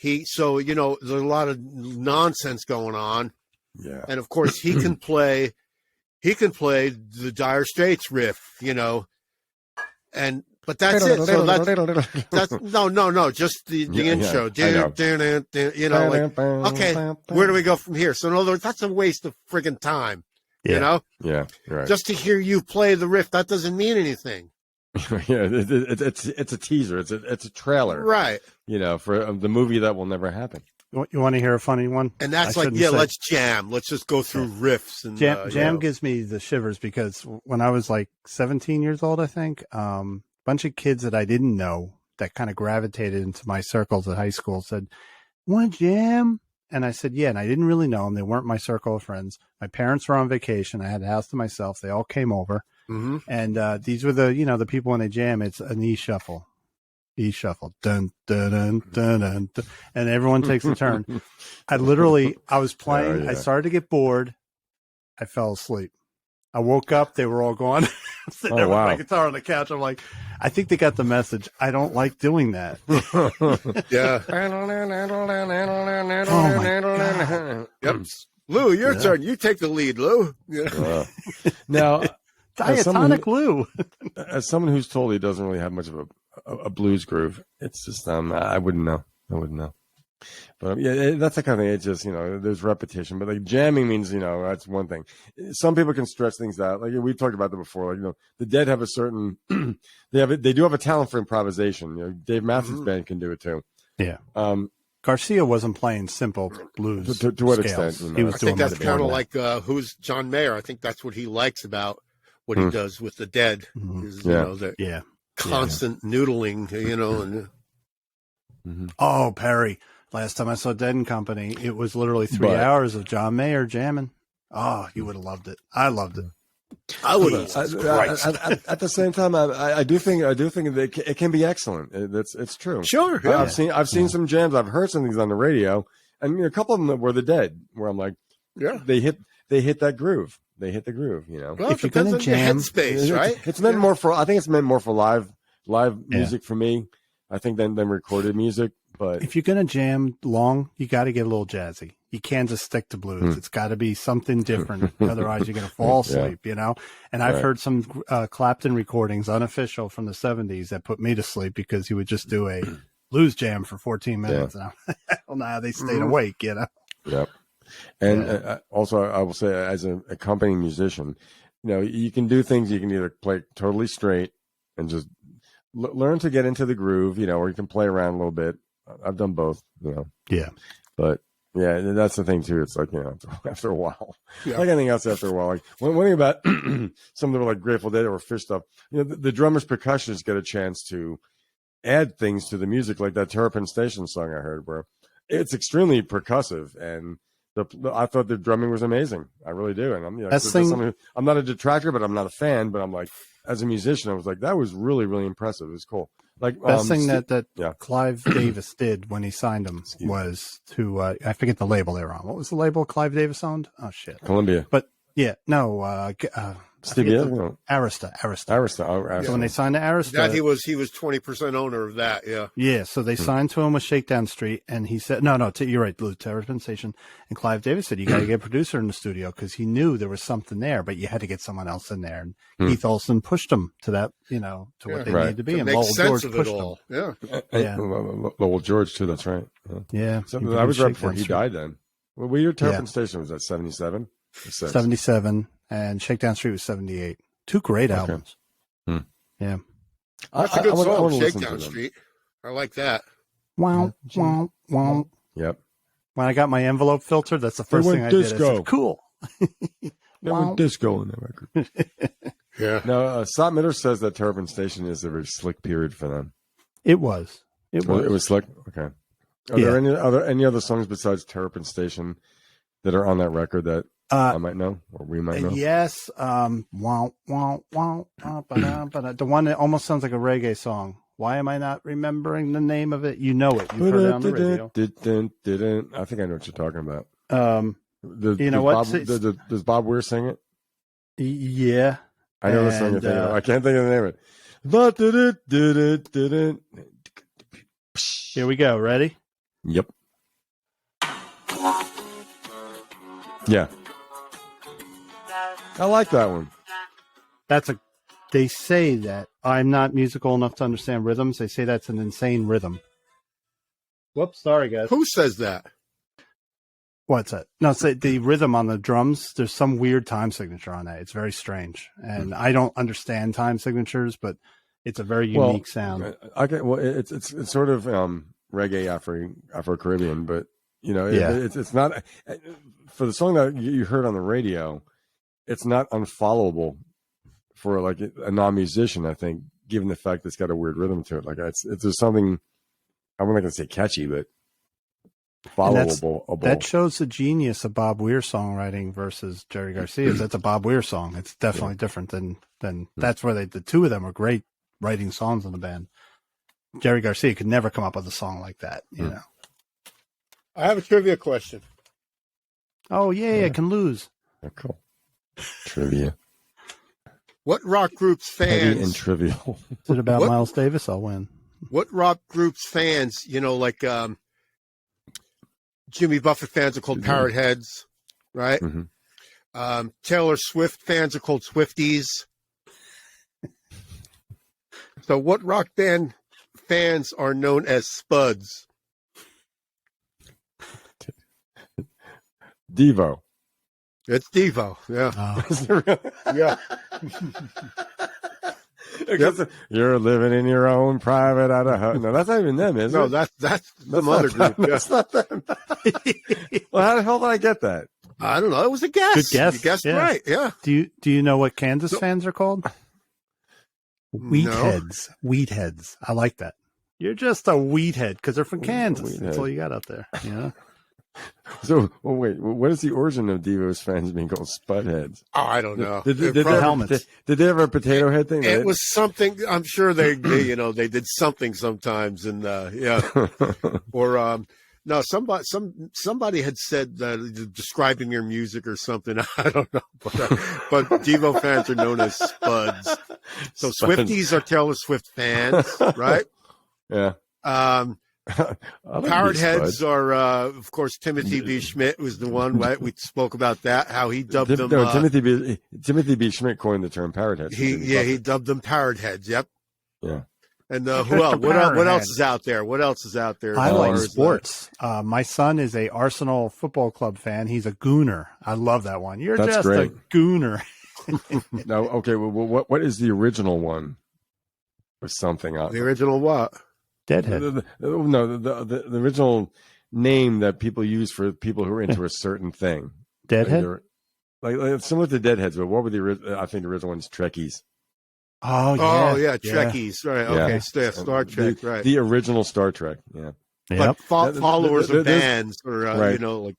There's a lot of nonsense going on. Yeah. And of course he can play the Dire Straits riff, but that's it. So that's no, just the intro. Okay, where do we go from here? So in other words, that's a waste of friggin' time. Yeah, right. Just to hear you play the riff, that doesn't mean anything. It's a teaser. It's a trailer, right? For the movie that will never happen. You want to hear a funny one? And that's let's jam. Let's just go through riffs. And jam gives me the shivers because when I was like 17 years old, I think, bunch of kids that I didn't know that kind of gravitated into my circles at high school said, "Want to jam?" And I said, "Yeah." And I didn't really know them. They weren't my circle of friends. My parents were on vacation. I had the house to myself. They all came over. Mm-hmm. And these were the people when they jam, it's an E shuffle. E shuffle, dun, dun, dun, dun, dun, dun, and everyone takes a turn. I was playing. I started to get bored. I fell asleep. I woke up. They were all gone. I'm sitting there with my guitar on the couch. I'm like, I think they got the message. I don't like doing that. Yeah. Oh my God. Yep. Lou, your turn. You take the lead, Lou. Now, diatonic Lou. As someone who's told he doesn't really have much of a blues groove, it's just I wouldn't know. But that's the kind of thing. It's just there's repetition, but like jamming means that's one thing. Some people can stretch things out. Like we talked about that before. Like the Dead have a certain they do have a talent for improvisation. Dave Matthews Band can do it too. Yeah. Garcia wasn't playing simple blues. To what scales. extent? He was I doing think that's kind of like who's John Mayer. I think that's what he likes about what he does with the Dead. Is, the constant noodling. And Oh, Perry. Last time I saw Dead and Company, it was literally 3 hours of John Mayer jamming. Oh, you would have loved it. I loved it. I would have. At the same time, I do think that it can be excellent. It's true. Sure. Yeah. I've seen some jams. I've heard some things on the radio, and a couple of them were the Dead, where I'm like, they hit that groove. They hit the groove. Well, if you're going to jam, space, right? It's meant more for. I think it's meant more for live music for me. I think than recorded music. But if you're gonna jam long, you got to get a little jazzy. You can't just stick to blues. It's got to be something different. Otherwise, you're gonna fall asleep. You know. And I've heard some Clapton recordings, unofficial, from the '70s that put me to sleep because he would just do a blues jam for 14 minutes. And I don't know how they stayed awake. You know. Yep. And also, I will say, as an accompanying musician, you know, you can do things. You can either play totally straight and just learn to get into the groove, you know, or you can play around a little bit. I've done both, you know. Yeah. But yeah, that's the thing too. It's like, you know, after a while, like anything else, after a while, like one thing about some of the like Grateful Dead or Fish stuff, you know, the drummers, percussionists get a chance to add things to the music, like that Terrapin Station song I heard, where it's extremely percussive, and I thought the drumming was amazing. I really do. And I'm, you know, I'm not a detractor, but I'm not a fan. But I'm like, as a musician, I was like, that was really, really impressive. It was cool. Like best thing that Clive Davis did when he signed him was to I forget the label they were on. What was the label Clive Davis owned? Oh shit, Columbia. But yeah, no, Arista. Arista. So when they signed to Arista, that he was 20% owner of that. Yeah. So they signed to him with Shakedown Street, and he said, "No, you're right, Blue Terrapin Station." And Clive Davis said, "You got to get a producer in the studio because he knew there was something there, but you had to get someone else in there." And Keith Olsen pushed him to that, you know, to what they needed to be. And Lowell George pushed him. Yeah. Lowell George too. That's right. Yeah. So I was right before he died. Then, what year Terrapin Station was that? 77. 77, and Shakedown Street was 78. Two great albums. Yeah. That's a good song, Shakedown Street. I like that. Wow. Yep. When I got my envelope filter, that's the first thing I did. I said, cool. There went disco in that record. Yeah. Now, Scott Mitter says that Terrapin Station is a very slick period for them. It was. It was slick? Okay. Are there any other songs besides Terrapin Station that are on that record that I might know, or we might know? Yes. The one that almost sounds like a reggae song. Why am I not remembering the name of it? You know it. You've heard it on the radio. I think I know what you're talking about. You know what? Does Bob Weir sing it? Yeah. I know the song. I can't think of the name of it. Here we go. Ready? Yep. Yeah. I like that one. They say that I'm not musical enough to understand rhythms. They say that's an insane rhythm. Whoops, sorry guys. Who says that? What's that? No, it's the rhythm on the drums. There's some weird time signature on that. It's very strange. And I don't understand time signatures, but it's a very unique sound. It's sort of reggae Afro-Caribbean, but you know, it's not for the song that you heard on the radio. It's not unfollowable for like a non-musician, I think, given the fact that it's got a weird rhythm to it. Like there's something, I'm not going to say catchy, but followable. That shows the genius of Bob Weir songwriting versus Jerry Garcia's. That's a Bob Weir song. It's definitely different than that's where the two of them are great writing songs in the band. Jerry Garcia could never come up with a song like that, you know. I have a trivia question. Oh, yeah, I can lose. Oh, cool. Trivia. What rock group's fans... Heavy and trivial. Is it about Miles Davis? I'll win. What rock group's fans, you know, like Jimmy Buffett fans are called Parrot Heads, right? Mm-hmm. Taylor Swift fans are called Swifties. So what rock band fans are known as Spuds? Devo. It's Devo, yeah. Oh. Yeah. You're living in your own private Idaho. No, that's not even them, is it? No, that's some other group. That's not them. Well, how the hell did I get that? I don't know. It was a guess. Good guess. You guessed right, yeah. Do you know what Kansas fans are called? Wheatheads. No. Wheatheads. I like that. You're just a wheathead because they're from Kansas. That's all you got out there. You know? So, wait, what is the origin of Devo's fans being called Spudheads? Oh, I don't know. Did they have a potato head thing? It was something. I'm sure they did something sometimes, and or no, somebody had said describing their music or something. I don't know, but Devo fans are known as Spuds. So Swifties are Taylor Swift fans, right? Yeah. I like Parrot these heads spuds. are, of course, Timothy B. Schmidt was the one, right? We spoke about that, how he dubbed them. No, Timothy B. Schmidt coined the term parrot heads. He dubbed them parrot heads. Yep. Yeah. And who else? What else is out there? What else is out there? I as like far as, sports. My son is a Arsenal Football Club fan. He's a gooner. I love that one. You're That's just great. a gooner. No, okay. Well, what is the original one? Or something. the original what? Deadhead. The original name that people use for people who are into a certain thing. Deadhead? Like similar to Deadheads, but what were I think the original one's Trekkies. Oh, yeah. Oh, yeah. Trekkies. Right. Okay. Yeah. Star Trek. Right. The original Star Trek. Yeah. But Yep. followers of There's- bands or, right. like.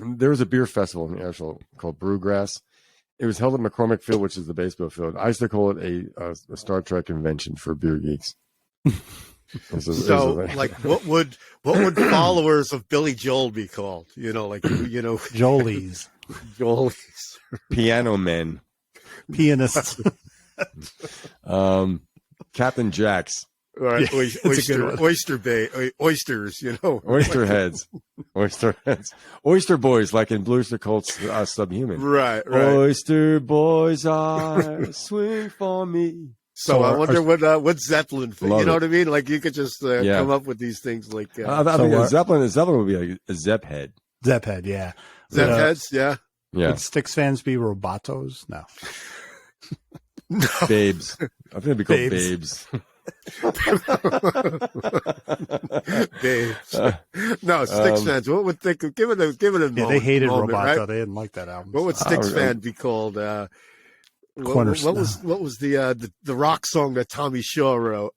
There was a beer festival in Asheville called Brewgrass. It was held at McCormick Field, which is the baseball field. I used to call it a Star Trek convention for beer geeks. So, like, what would followers of Billy Joel be called? Jolies. Joelies. Piano men, Pianists. Captain Jacks, Right. Yeah, that's a good one. Oyster Bay. Oysters, Oyster heads, Oyster boys, like in Bluester Colt's Subhuman. Right. Oyster boys are swing for me. So I wonder what Zeppelin thing. Love You know it. what I mean? Like you could just Yeah. come up with these things like I think a Zeppelin would be like a Zepp head. Zepphead, yeah. Zepp heads. Yeah. Yeah, Would Styx fans be Robotos? No. babes. I think it'd be called Babes. babes. Babes. No, Styx fans. What would think? Give it a moment. Yeah, they hated moment, Roboto. right? They didn't like that album. What would Styx fan be called? What was the rock song that Tommy Shaw wrote?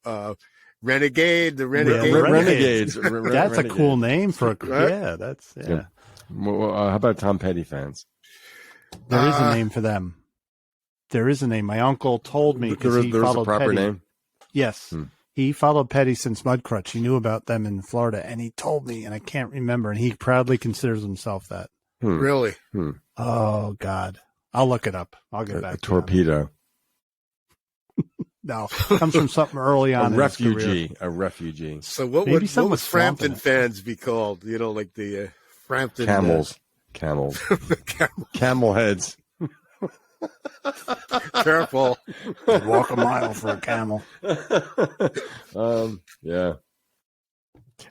Renegade. The Renegade. Renegades. That's a cool name for a Right? yeah. That's yeah. Well, how about Tom Petty fans? There is a name for them. There is a name. My uncle told me because he There's a followed proper Petty. name. Yes, he followed Petty since Mudcrutch. He knew about them in Florida, and he told me, and I can't remember. And he proudly considers himself that. Really? Oh God, I'll look it up. I'll get back. A torpedo. No, it comes from something early on. A in his career. refugee. A refugee. So what Maybe would something with swamp in Frampton it. fans be called? Like the Frampton Camels. Camel heads. Careful. I'd walk a mile for a camel. Yeah.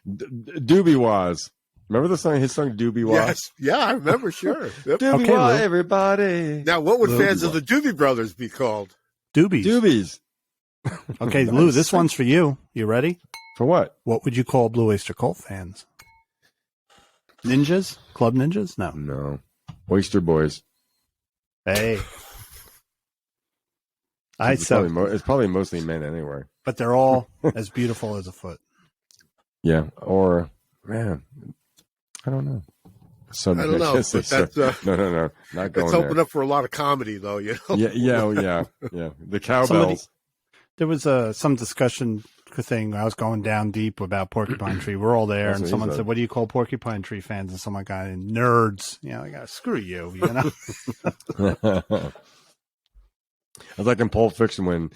Doobie Waz. Remember the song? His song Doobie Waz. Yes. Yeah, I remember. Sure. Yep. Doobie Okay, Waz, Lou. everybody. Now, what would Doobie fans of Waz. the Doobie Brothers be called? Doobies. Doobies. Okay, Lou, this one's for you. You ready? For what? What would you call Blue Oyster Cult fans? Ninjas? Club ninjas? No. No. Oyster Boys. Hey. It's probably mostly men anyway. But they're all as beautiful as a foot. Yeah. Or, man, I don't know. I don't know. But that's No. Not going it's there. opened up for a lot of comedy, though. Yeah. The cowbells. There was some discussion thing. I was going down deep about Porcupine Tree. We're all there, That's and what he someone said. said, "What do you call Porcupine Tree fans?" And someone got in nerds. Screw you. I was like in Pulp Fiction when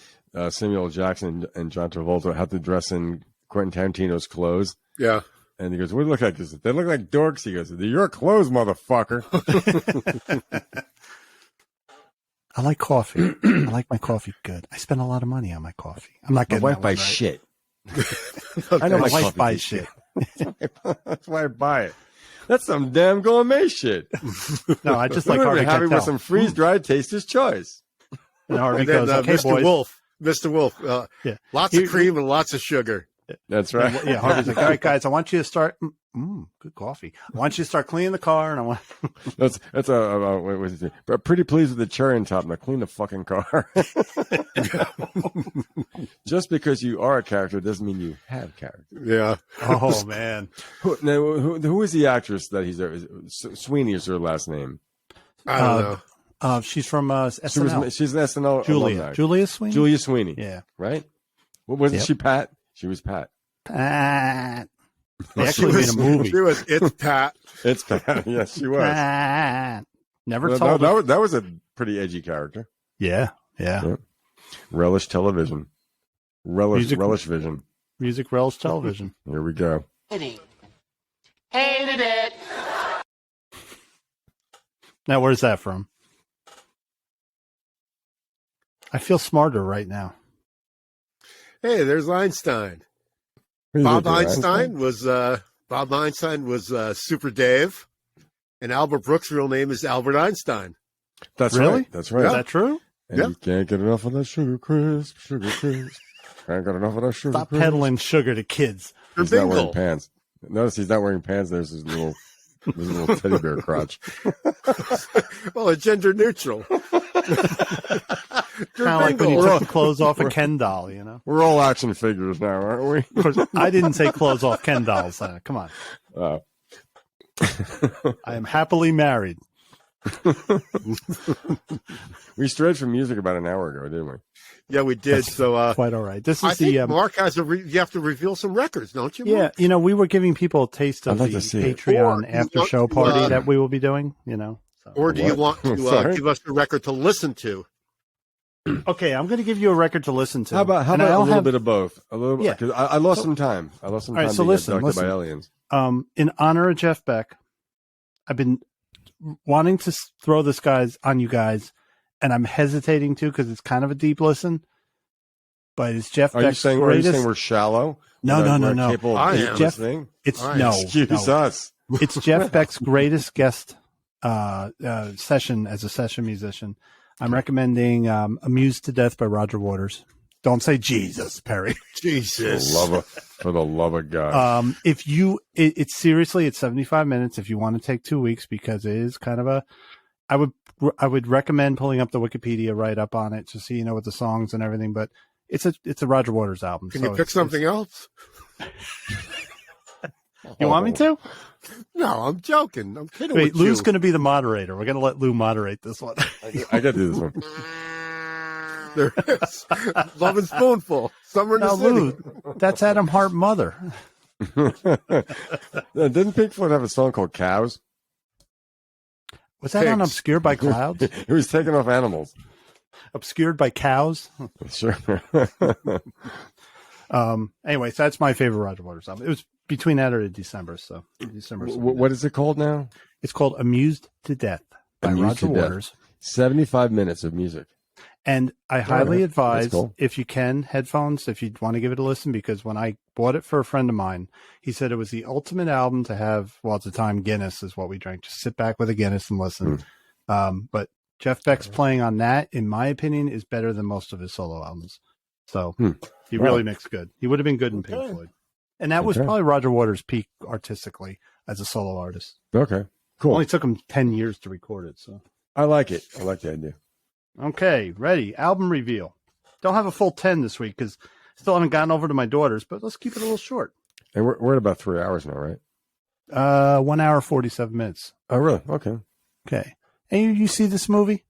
Samuel L. Jackson and John Travolta had to dress in Quentin Tarantino's clothes. Yeah. And he goes, "What do you look like?" He says, "They look like dorks." He goes, "They're your clothes, motherfucker." I like coffee. I like my coffee good. I spend a lot of money on my coffee. I'm not My getting wife that buys one right. shit. I know my my wife coffee buys tastes shit. That's why I buy it. That's some damn gourmet shit. No, I just like I'm Harvey happy with Keitel. some freeze dried Taster's Choice. And Harvey And then goes, "Okay, boys." Mr. Wolf. Yeah. Lots of cream and lots of sugar. That's right. Yeah, Harvey's like, "All right, guys, I want you to start. Good coffee. I want you to start cleaning the car, and I want." That's what was it? But pretty pleased with the cherry on top. Now clean the fucking car. Just because you are a character doesn't mean you have character. Yeah. Oh man, Who is the actress that he's there? Sweeney is her last name. I don't know. She's from SNL. She's an SNL alumni. Julia Sweeney. Julia Sweeney. Yeah. Right? What wasn't Yep. she Pat? She was Pat. Pat. They actually made a movie. It's Pat. It's Pat. Yes, she was. Pat. Never Well, told her. that was a pretty edgy character. Yeah. Relish Television. Relish Music- Vision. Music Relish Television. Here we go. Hated it. Now, where's that from? I feel smarter right now. Hey, there's Einstein. Who's Bob looking at Einstein was Super Dave, and Albert Brooks' real name is Albert Einstein. That's Really? right. That's right. Is that true? And Yeah. you can't get enough of that sugar crisp. Sugar crisp. Can't get enough of that sugar Stop crisp. peddling sugar to kids. He's not wearing Bingo. pants. Notice he's not wearing pants. There's his little teddy bear crotch. Well, it's gender neutral. Kind of like when you took the clothes off a Ken doll, you know? We're all action figures now, aren't we? Of course, I didn't say clothes off Ken dolls. Come on. I am happily married. We strayed from music about an hour ago, didn't we? Yeah, we did. So Quite all right. This I is think Mark has you have to reveal some records, don't you? Mark? Yeah, we were giving people a taste of I'd like the to see it. Patreon Or you after want show to, party that we will be doing, So. Or do you want to Sorry? give us a record to listen to? Okay, I'm going to give you a record to listen to. How about And a I'll little have- bit of both? A little, Yeah. because I lost some time. I lost some All right, time so to listen, get abducted by listen. aliens. In honor of Jeff Beck, I've been wanting to throw this guys on you guys, and I'm hesitating to because it's kind of a deep listen. But it's Jeff Are you Beck's saying greatest. we're shallow? No, We're no, not- no, we're no. capable of I deep am. listening? It's All right. no, Excuse no. us. It's Jeff Beck's greatest guest session as a session musician. I'm recommending "Amused to Death" by Roger Waters. Don't say Jesus, Perry. Jesus. For the love of God. If you, it's seriously, it's 75 minutes. If you want to take 2 weeks, because it is kind of I would recommend pulling up the Wikipedia write up on it to see, what the songs and everything. But it's a Roger Waters album. Can so you pick something else? You want me to? No, I'm joking. I'm kidding Wait, with Lou's you. going to be the moderator. We're going to let Lou moderate this one. I got to do this one. There is. Love and Spoonful. Summer in Now, the City. Lou, that's Adam Hart Mother. Didn't Pink Floyd have a song called Cows? Was that on Pigs. Obscured by Clouds? It was taking off animals. Obscured by Cows? Sure. Anyway, so that's my favorite Roger Waters album. It was between that or December. So December. What is it called now? It's called "Amused to Death" by Amused to Roger Death. Waters. 75 minutes of music. And I highly right. advise, That's cool. if you can, headphones, if you want to give it a listen, because when I bought it for a friend of mine, he said it was the ultimate album to have. Well, at the time, Guinness is what we drank. Just sit back with a Guinness and listen. But Jeff Beck's playing on that, in my opinion, is better than most of his solo albums. So he really mixed good. He would have been good in Pink Floyd. And that was probably Roger Waters' peak artistically as a solo artist. Okay, cool. Only took him 10 years to record it. So I like it. I like the idea. okay, ready. Album reveal. Don't have a full 10 this week because still haven't gotten over to my daughters, but let's keep it a little short. And we're at about 3 hours now, right? 1 hour, 47 minutes. Oh, really? Okay. Okay. And you see this movie?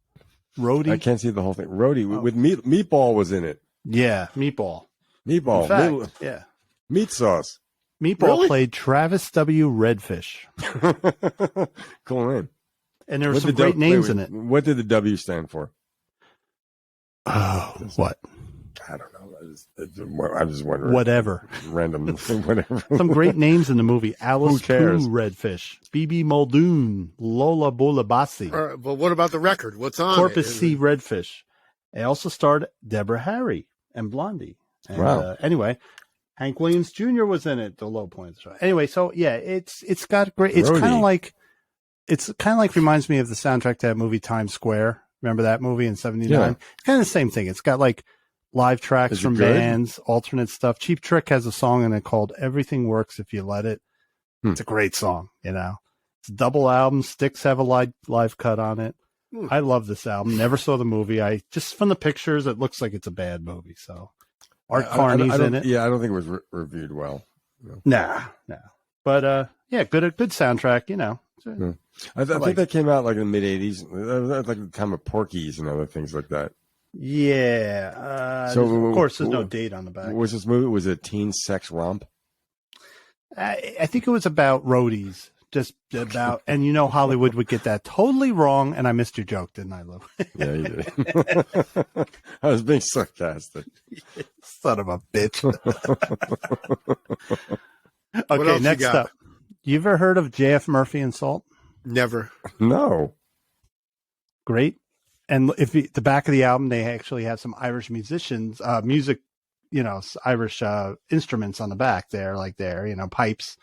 Roadie? I can't see the whole thing. Roadie with Meatball was in it. Yeah, Meatball. Meatball. In fact, yeah. Meat sauce. Meatball played Travis W. Redfish. Cool name. And there were some great names in it. What did the W stand for? Oh, what? I don't know. I'm just wondering. Whatever. Random. Whatever. Some great names in the movie. Alice Pooh cares? Redfish. BB Muldoon. Lola Bulabasi. All right, but what about the record? What's on Corpus it? C. Redfish. It also starred Deborah Harry and Blondie. And, Wow. Anyway, Hank Williams Jr. was in it. The low points. Anyway, so yeah, it's got great. It's kind of like reminds me of the soundtrack to that movie Times Square. Remember that movie in '79? Yeah. It's kind of the same thing. It's got like live tracks Is it from good? bands, alternate stuff. Cheap Trick has a song in it called "Everything Works If You Let It." It's a great song. It's a double album. Styx have a live cut on it. I love this album. Never saw the movie. I just from the pictures, it looks like it's a bad movie. So Art Carney's in it. Yeah, I don't think it was reviewed well. Nah. But yeah, good soundtrack. I think that came out like in the mid '80s, like the time of Porky's and other things like that. Yeah. So, of course, there's no date on the back. Was this movie? Was it a teen sex romp? I think it was about roadies just about, and you know Hollywood would get that totally wrong, and I missed your joke, didn't I, Lou? Yeah, you did. I was being sarcastic. Son of a bitch. What Okay, else you next got? up. You ever heard of J.F. Murphy and Salt? Never. No. Great. And if the back of the album, they actually have some Irish musicians, music, Irish instruments on the back there, pipes.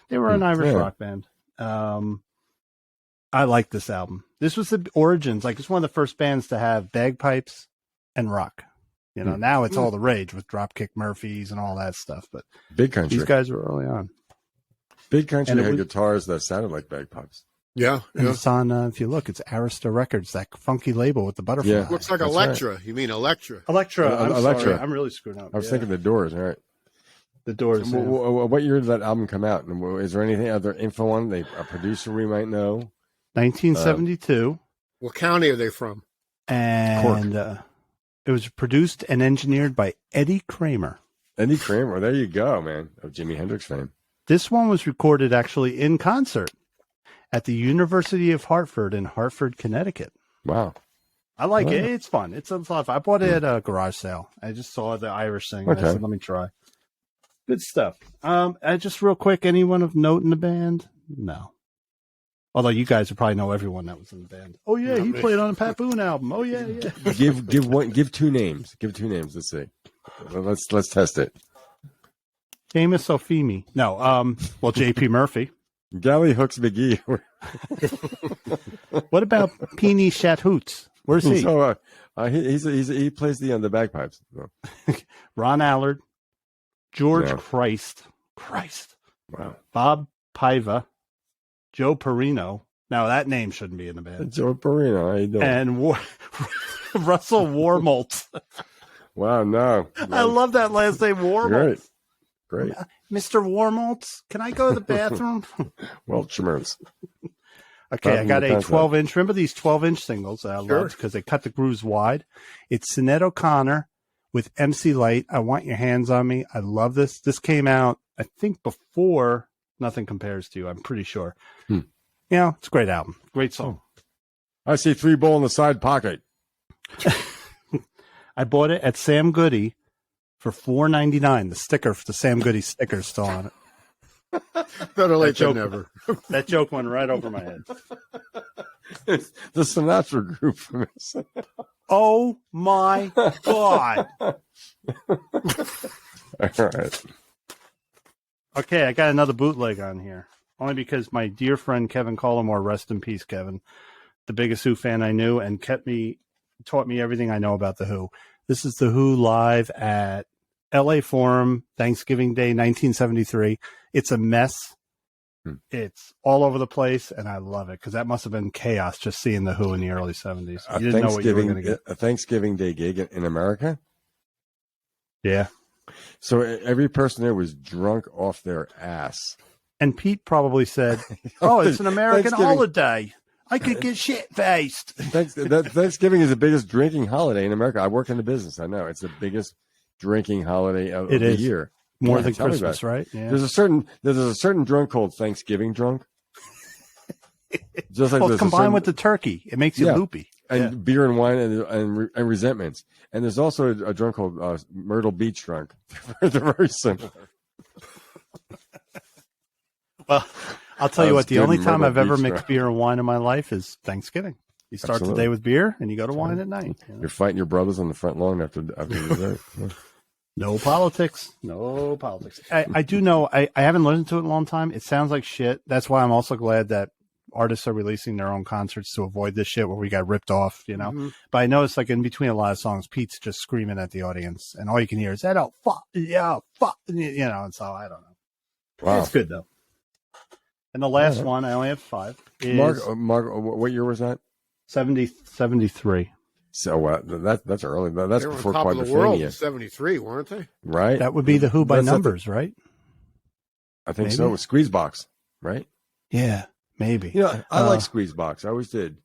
They were an Irish rock band. I like this album. This was the origins. Like, it's one of the first bands to have bagpipes and rock. Now it's all the rage with Dropkick Murphys and all that stuff. But Big Country. these guys were early on. Big Country And it had was- guitars that sounded like bagpipes. Yeah. And Yeah. it's on, if you look, it's Arista Records, that funky label with the butterfly. Yeah. Looks like That's Electra. You mean Electra? Electra. I'm Electra. sorry. I'm really screwing up. I was thinking the Doors. All right. the Doors. Yeah. What year did that album come out? And is there anything other info on it? A producer we might know? 1972. What county are they from? And it was produced and engineered by Eddie Kramer. Eddie Kramer. There you go, man. Of Jimi Hendrix fame. This one was recorded actually in concert at the University of Hartford in Hartford, Connecticut. Wow. I like Wow. it. It's fun. It's a lot of fun. I bought it at a garage sale. I just saw the Irish thing. And I Okay. said, let me try. Good stuff. Just real quick, anyone of note in the band? No. Although you guys would probably know everyone that was in the band. Oh yeah, he played on a Pat Boone album. Oh yeah, yeah. Give two names. Give two names. Let's see. Let's test it. Seamus O'Feemy. No. Well, J.P. Murphy. Galley Hooks McGee. What about Peony Shathoots? Where's he? So, he plays the bagpipes. No. Ron Allard, George No. Christ, Wow. Bob Paiva, Joe Perino. Now that name shouldn't be in the band. Joe Perino. How you doing? And Russell Warmoltz. Wow. No. I love that last name, Warmoltz. Great. Mr. Warmoltz, can I go to the bathroom? Welchmans. Okay, I got a Concept. 12-inch. Remember these 12-inch singles that I Sure. loved because they cut the grooves wide? It's Sinead O'Connor with MC Light. I Want Your Hands on Me. I love this. This came out, I think, before Nothing Compares to You. I'm pretty sure. It's a great album. Great song. I see 3 Ball in the side pocket. I bought it at Sam Goody for $4.99. The sticker, the Sam Goody sticker is still on it. Better late joke- than never. That joke went right over my head. The Sinatra group from it. Oh my God. All right. Okay, I got another bootleg on here. Only because my dear friend Kevin Collymore, rest in peace, Kevin, the biggest Who fan I knew, and taught me everything I know about The Who. This is The Who live at LA Forum, Thanksgiving Day, 1973. It's a mess. It's all over the place, and I love it because that must have been chaos just seeing The Who in the early 70s. You didn't know what you were going to get. A Thanksgiving Day gig in America. Yeah. So every person there was drunk off their ass. And Pete probably said, oh, it's an American Thanksgiving- holiday. I could get shit-faced. Thanksgiving is the biggest drinking holiday in America. I work in the business. I know it's the biggest drinking holiday of It the is. year. More Yeah, than tell me about Christmas, it. right? Yeah. There's a certain drunk called Thanksgiving drunk. Just like Well, there's a combined certain- with the turkey, it makes you Yeah. loopy. and beer and wine and resentments. And there's also a drunk called Myrtle Beach drunk. They're very similar. Well, I'll tell you That what, was the good only time Myrtle I've ever Beach mixed drunk. beer and wine in my life is Thanksgiving. You start the Absolutely. day with beer and you go to wine at night. you know? You're fighting your brothers on the front lawn after dessert. Yeah. No politics. No politics. I do know, I haven't listened to it in a long time. It sounds like shit. That's why I'm also glad that artists are releasing their own concerts to avoid this shit where we got ripped off, you know? Mm-hmm. But I noticed, like, in between a lot of songs, Pete's just screaming at the audience, and all you can hear is, that oh, fuck, yeah, fuck, you know, and so I don't know. Wow. It's good, though. And the last Yeah. one, I only have 5, is Mark, what year was that? 73. So that's early. That's They were on before top of the world in Quadrophenia, 73, weren't they? right? That would be the Who by That's numbers, right? I think maybe? so. With Squeezebox, right? Yeah, maybe. You know, I like Squeezebox. I always did.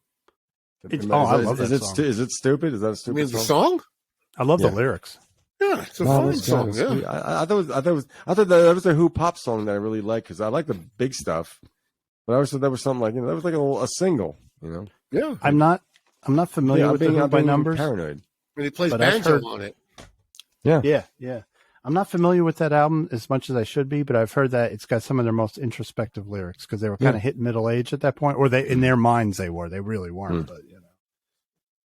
I love that song. Is it stupid? Is that a You stupid mean the song? song? I love Yeah. the lyrics. Yeah, it's a No, fun it's song. good. Yeah. Sweet. I thought that was a Who pop song that I really liked because I like the big stuff, But I always thought that was something like, that was like a single, Yeah. I'm not familiar with the Who by being Numbers. paranoid. And he plays But I've banjo heard- on it. Yeah. I'm not familiar with that album as much as I should be, but I've heard that it's got some of their most introspective lyrics because they were kind of hitting middle age at that point, or they in their minds they were. They really weren't, but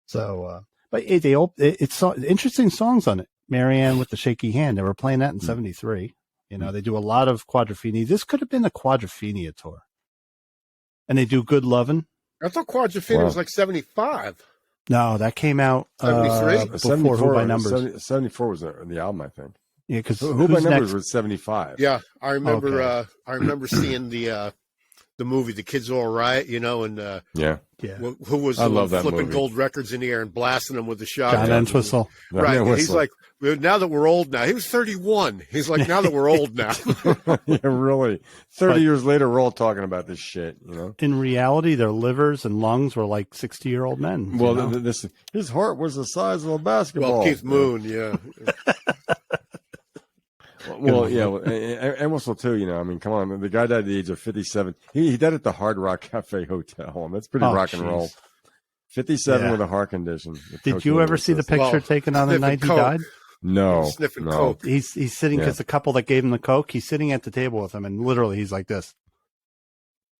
So, but it's interesting songs on it. Marianne with the Shaky Hand. They were playing that in '73. They do a lot of Quadrophenia. This could have been the Quadrophenia tour, and they do Good Lovin'. I thought Quadrophenia was like 75. No, that came out 73? before Who by Numbers. 74 was the album, I think. Yeah, because Who by Numbers was 75. Yeah, I remember. Okay. I remember seeing the movie "The Kids All Right," and Yeah. who was I the love one that flipping movie. gold records in the air and blasting them with the shotgun. John Entwistle. Right. Yeah, And he's Whistle. like, now that we're old now. He was 31. He's like, now that we're old now. Yeah, really. 30 years later, we're all talking about this shit, In reality, their livers and lungs were like 60-year-old men. Well, his heart was the size of a basketball. Well, Keith Moon, yeah. Well, yeah, and Whistle too. Come on, the guy died at the age of 57. He died at the Hard Rock Cafe Hotel, and that's pretty rock and roll. 57 with a heart condition. Did you ever see the picture taken on the night he died? No, Sniffing no. coke. He's sitting because the couple that gave him the coke, he's sitting at the table with him, and literally he's like this.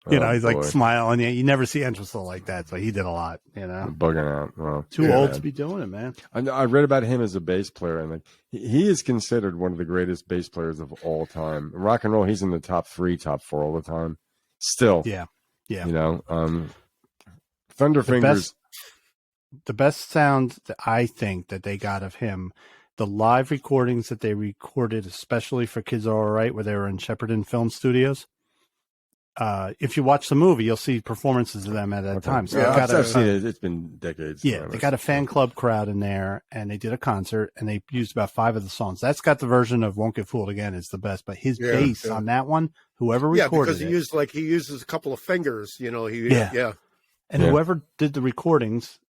He's like smiling. You never see Entwistle like that, so he did a lot. Bugging out. Well, Too old to be doing it, man. I read about him as a bass player, and he is considered one of the greatest bass players of all time. In rock and roll, he's in the top 3, top 4 all the time. Still, Yeah. Thunderfingers. The best sound that I think that they got of him, the live recordings that they recorded, especially for Kids Are All Right, where they were in Shepperton Film Studios. If you watch the movie, you'll see performances of them at that time. So I've seen it. It's been decades. Yeah, they got a fan club crowd in there, and they did a concert, and they used about 5 of the songs. That's got the version of "Won't Get Fooled Again" is the best, but his bass on that one, whoever recorded because he uses a couple of fingers. And whoever did the recordings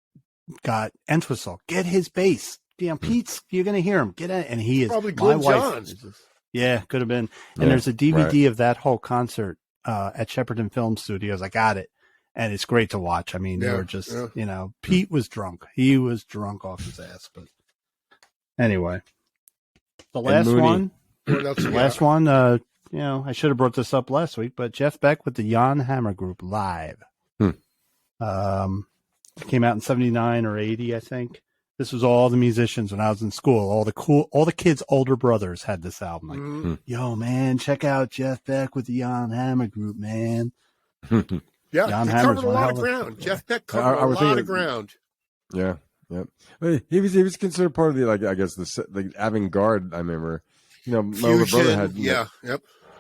got Entwistle. Get his bass. Pete's, you're going to hear him. Get it. And he is probably my Glenn wife. Johns. Could have been. And there's a DVD of that whole concert at Shepperton Film Studios. I got it. And it's great to watch. I mean, they were just, Pete was drunk. He was drunk off his ass. But anyway, the last one, I should have brought this up last week, but Jeff Beck with the Jan Hammer Group live. Came out in 79 or 80, I think. This was all the musicians when I was in school. All the kids' older brothers had this album. Like, yo, man, check out Jeff Beck with the Jan Hammer Group, man. Yeah, Jan he Hammer's covered a one lot hell of of ground. Jeff Beck covered a lot of ground. Yeah. He was considered part of the the avant-garde. I remember, my older brother had. Yeah.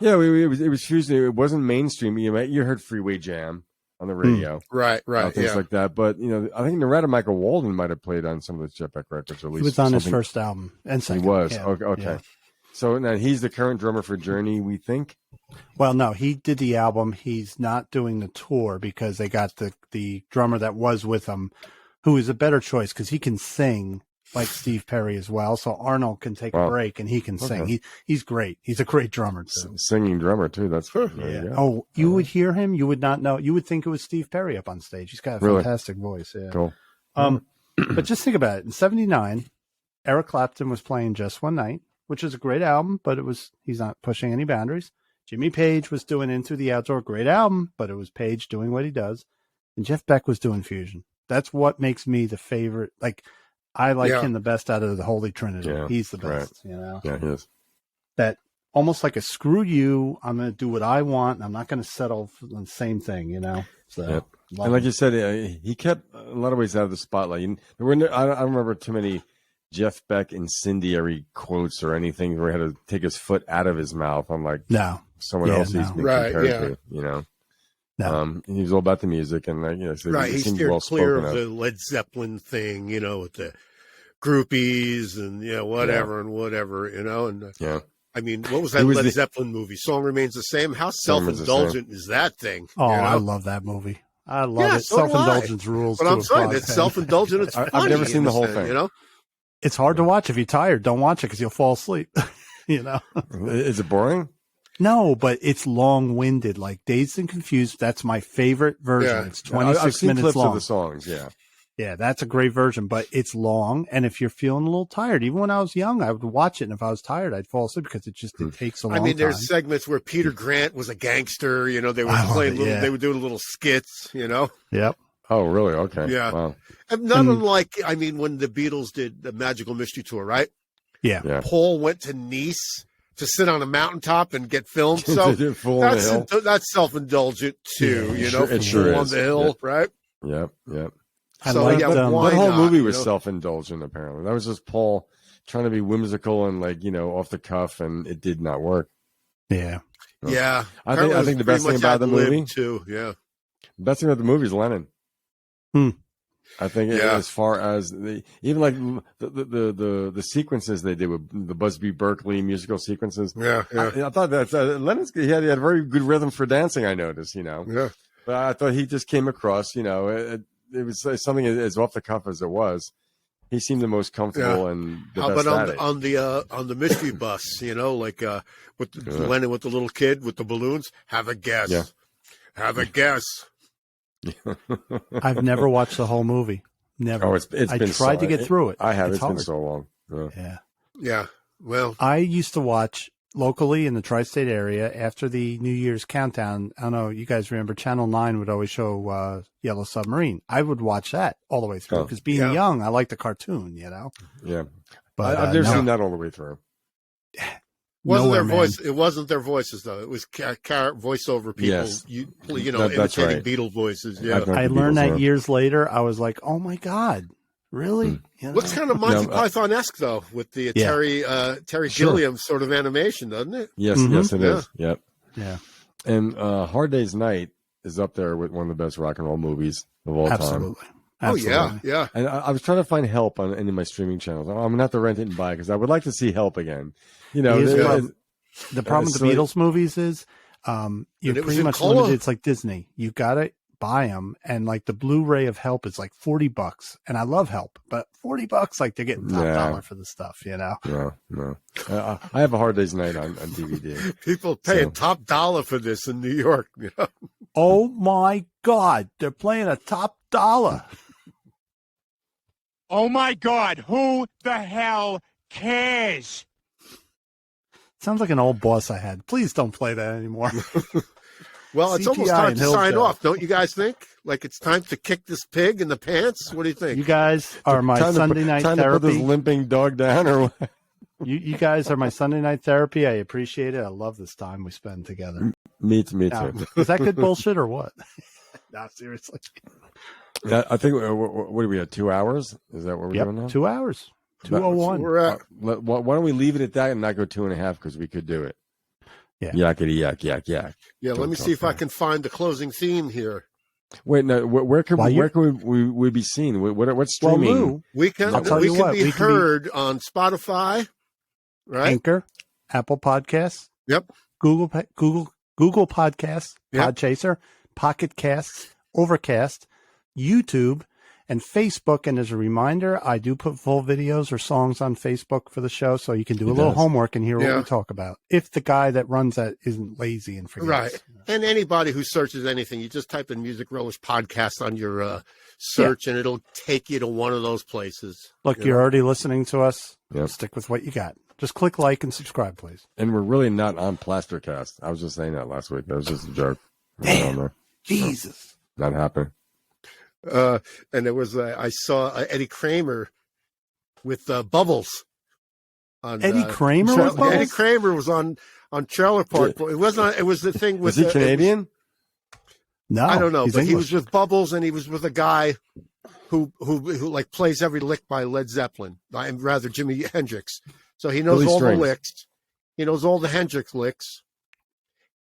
It was fusion. It wasn't mainstream. You heard Freeway Jam on the radio, right, things like that. But I think Narada Michael Walden might have played on some of those Jeff Beck records. Or at least he was on his first album and second. He was okay. Yeah. So now he's the current drummer for Journey, we think. Well, no, he did the album. He's not doing the tour because they got the drummer that was with him, who is a better choice because he can sing like Steve Perry as well. So Arnold can take a break and he can sing. He's great. He's a great drummer too. Singing drummer too. That's Oh, you would hear him. You would not know. You would think it was Steve Perry up on stage. He's got a fantastic voice. Yeah. Cool. But just think about it. In '79, Eric Clapton was playing Just One Night, which is a great album, but he's not pushing any boundaries. Jimmy Page was doing Into the Outdoor, great album, but it was Page doing what he does. And Jeff Beck was doing Fusion. That's what makes me the favorite. Like, I like him the best out of the Holy Trinity. Yeah, he's the best, Yeah, he is. That almost like a screw you, I'm going to do what I want, and I'm not going to settle for the same thing, So, and like you said, he kept a lot of ways out of the spotlight. I don't remember too many Jeff Beck incendiary quotes or anything where he had to take his foot out of his mouth on someone else he's been compared to, No. He was all about the music and so he steered clear of the Led Zeppelin thing, with the groupies and whatever, and I mean, what was that Led Zeppelin movie? Song Remains the Same. How self-indulgent is that thing? Oh, I love that movie. I love it. So Self-indulgence rules. But I'm saying it's self-indulgent. It's funny. I've never seen the whole thing. It's hard to watch if you're tired. Don't watch it because you'll fall asleep. Is it boring? No, but it's long-winded, like Dazed and Confused. That's my favorite version. Yeah. It's I've 26 seen minutes clips long. of the songs. Yeah. Yeah, that's a great version, but it's long. And if you're feeling a little tired, even when I was young, I would watch it. And if I was tired, I'd fall asleep because it takes a long I mean, time. there's segments where Peter Grant was a gangster. You know, they were I love playing it, little, yeah. they were doing little skits. You know, Yep. Oh, really? Okay. Yeah. Wow. and not unlike, I mean, when the Beatles did the Magical Mystery Tour, right? Yeah. Yeah. Paul went to Nice to sit on a mountaintop and get filmed. So Full on the hill. that's self-indulgent too. Yeah, you know, it sure Full on is. the hill, right? Yep. Yep. I So, liked, yeah, why That whole not, movie you was know? self-indulgent. Apparently, that was just Paul trying to be whimsical and off the cuff, and it did not work. Yeah. Yeah, I think Apparently it the was best pretty thing much about the ad-libbed, movie, too. Yeah, the best thing about the movie is Lennon. I think Yeah. as far as even like the sequences they did with the Busby Berkeley musical sequences. yeah, I thought that Lennon's he had a very good rhythm for dancing. I noticed, yeah. but I thought he just came across, it was something as off the cuff as it was. He seemed the most comfortable and the How best about at it. on the mystery bus? You know, like with Lennon with the little kid with the balloons. Have a guess. Yeah. Have a guess. I've never watched the whole movie. Never. Oh, it's I been tried to get through it. I have. It's been hard. so long. Yeah. Yeah. Yeah. Well, I used to watch locally in the tri-state area after the New Year's countdown. I don't know, you guys remember Channel 9 would always show Yellow Submarine. I would watch that all the way through because being young, I liked the cartoon, Yeah. But I've never seen that all the way through. wasn't Nowhere, their man. voice? It wasn't their voices though. It was voiceover people. Yes. That's Imitating right. Beatle voices. Yeah. I've heard I the learned Beatles that were- years later. I was like, oh my God, really? Looks kind of Monty No, Python-esque though, with the Yeah. Terry Sure. Gilliam sort of animation, doesn't it? Yes, Mhm. yes, it Yeah. is. Yep. Yeah, And Hard Day's Night is up there with one of the best rock and roll movies of all time. absolutely. Oh yeah, yeah. And I was trying to find Help on any of my streaming channels. I'm gonna have to rent it and buy it because I would like to see Help again. Here's it- the it- problem. The problem with the so- Beatles movies is you're And it was pretty in much color. limited. It's like Disney. You got to buy them. And like the Blu-ray of Help is like $40. And I love Help, but $40, like they're getting top Yeah. dollar for the stuff, No. I have a Hard Day's Night on DVD. People paying So- top dollar for this in New York. You know? Oh my God. They're playing a top dollar. Oh my God, who the hell cares? Sounds like an old boss I had. Please don't play that anymore. Well, it's almost CPI time and to sign Hillsdale. off, don't you guys think? Like it's time to kick this pig in the pants. What do you think? You guys are my Time to Sunday put- night time to put this therapy. limping dog down, or what? You guys are my Sunday night therapy. I appreciate it. I love this time we spend together. Me too. Now, is that good bullshit or what? No, seriously. I think what do we have? 2 hours? Is that what we're doing now? 2 hours. That's 2:01. where we're at. Why don't we leave it at that and not go 2.5 because we could do it. Yeah. Yakety yak yak yak. Yeah, let me see if I can find the closing theme here. Wait, no. Where can While where can we be seen? What's Well, streaming? Lou, We can I'll tell we you can what, be we can be- heard on Spotify, right? Anchor, Apple Podcasts, Yep. Google Podcasts, Yep. Podchaser, Pocket Casts, Overcast, YouTube, and Facebook. And as a reminder, I do put full videos or songs on Facebook for the show, so you can do a He little does. homework and hear Yeah. what we talk about. If the guy that runs that isn't lazy and forgets. Right. And anybody who searches anything, you just type in Music Relish Podcast on your search and it'll take you to one of those places. Look, You you're know? already listening to us. Yep. Stick with what you got. Just click like and subscribe, please. And we're really not on Plastercast. I was just saying that last week. That was just a joke. Damn. Jesus. Not happening. And there was I saw Eddie Kramer with Bubbles. On, Eddie Kramer with Eddie Bubbles? Kramer was on Trailer Park. It wasn't. It was the thing with. Was he Canadian? No, I don't know, he's but he English. was with Bubbles, and he was with a guy who like plays every lick by Led Zeppelin, rather Jimi Hendrix. So he knows Billy all Strings. the licks. He knows all the Hendrix licks,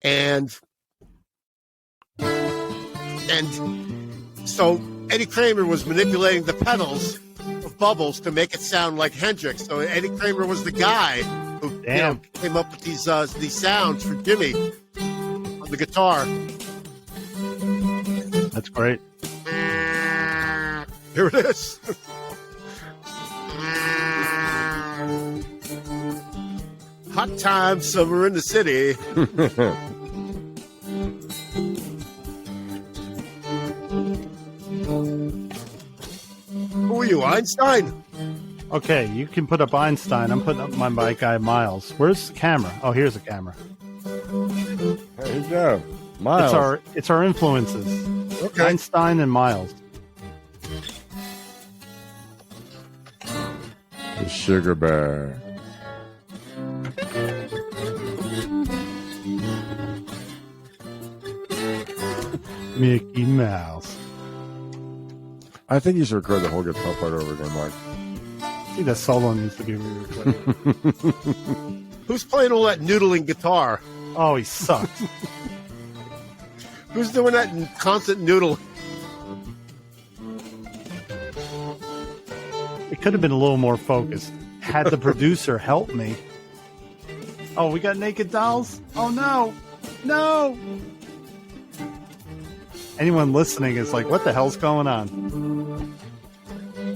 and so Eddie Kramer was manipulating the pedals of Bubbles to make it sound like Hendrix. So Eddie Kramer was the guy who came up with these sounds for Jimmy on the guitar. That's great. Here it is. Hot time summer in the city. Who are you, Einstein? Okay, you can put up Einstein. I'm putting up my guy Miles. Where's the camera? Oh, here's a camera. There you go. Miles. It's our influences. Okay. Einstein and Miles. The Sugar Bear. Mickey Mouse. I think you should record the whole guitar part over again, Mark. See, that solo needs to be re-recorded. Who's playing all that noodling guitar? Oh, he sucks. Who's doing that constant noodling? It could have been a little more focused. Had the producer help me. Oh, we got naked dolls? Oh, no. No. Anyone listening is like, what the hell's going on?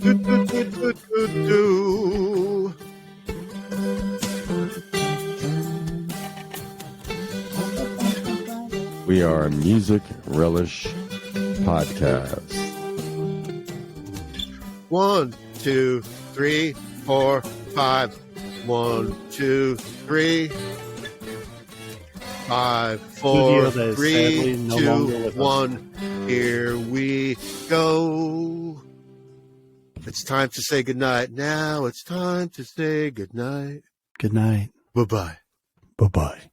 Do, do, do, do, do, do. We are Music Relish Podcast. 1, 2, 3, 4, 5. 1, 2, 3, 5, 4, 3, 2, 1. Here we go. It's time to say goodnight. Now it's time to say goodnight. Good night. Bye-bye. Bye-bye.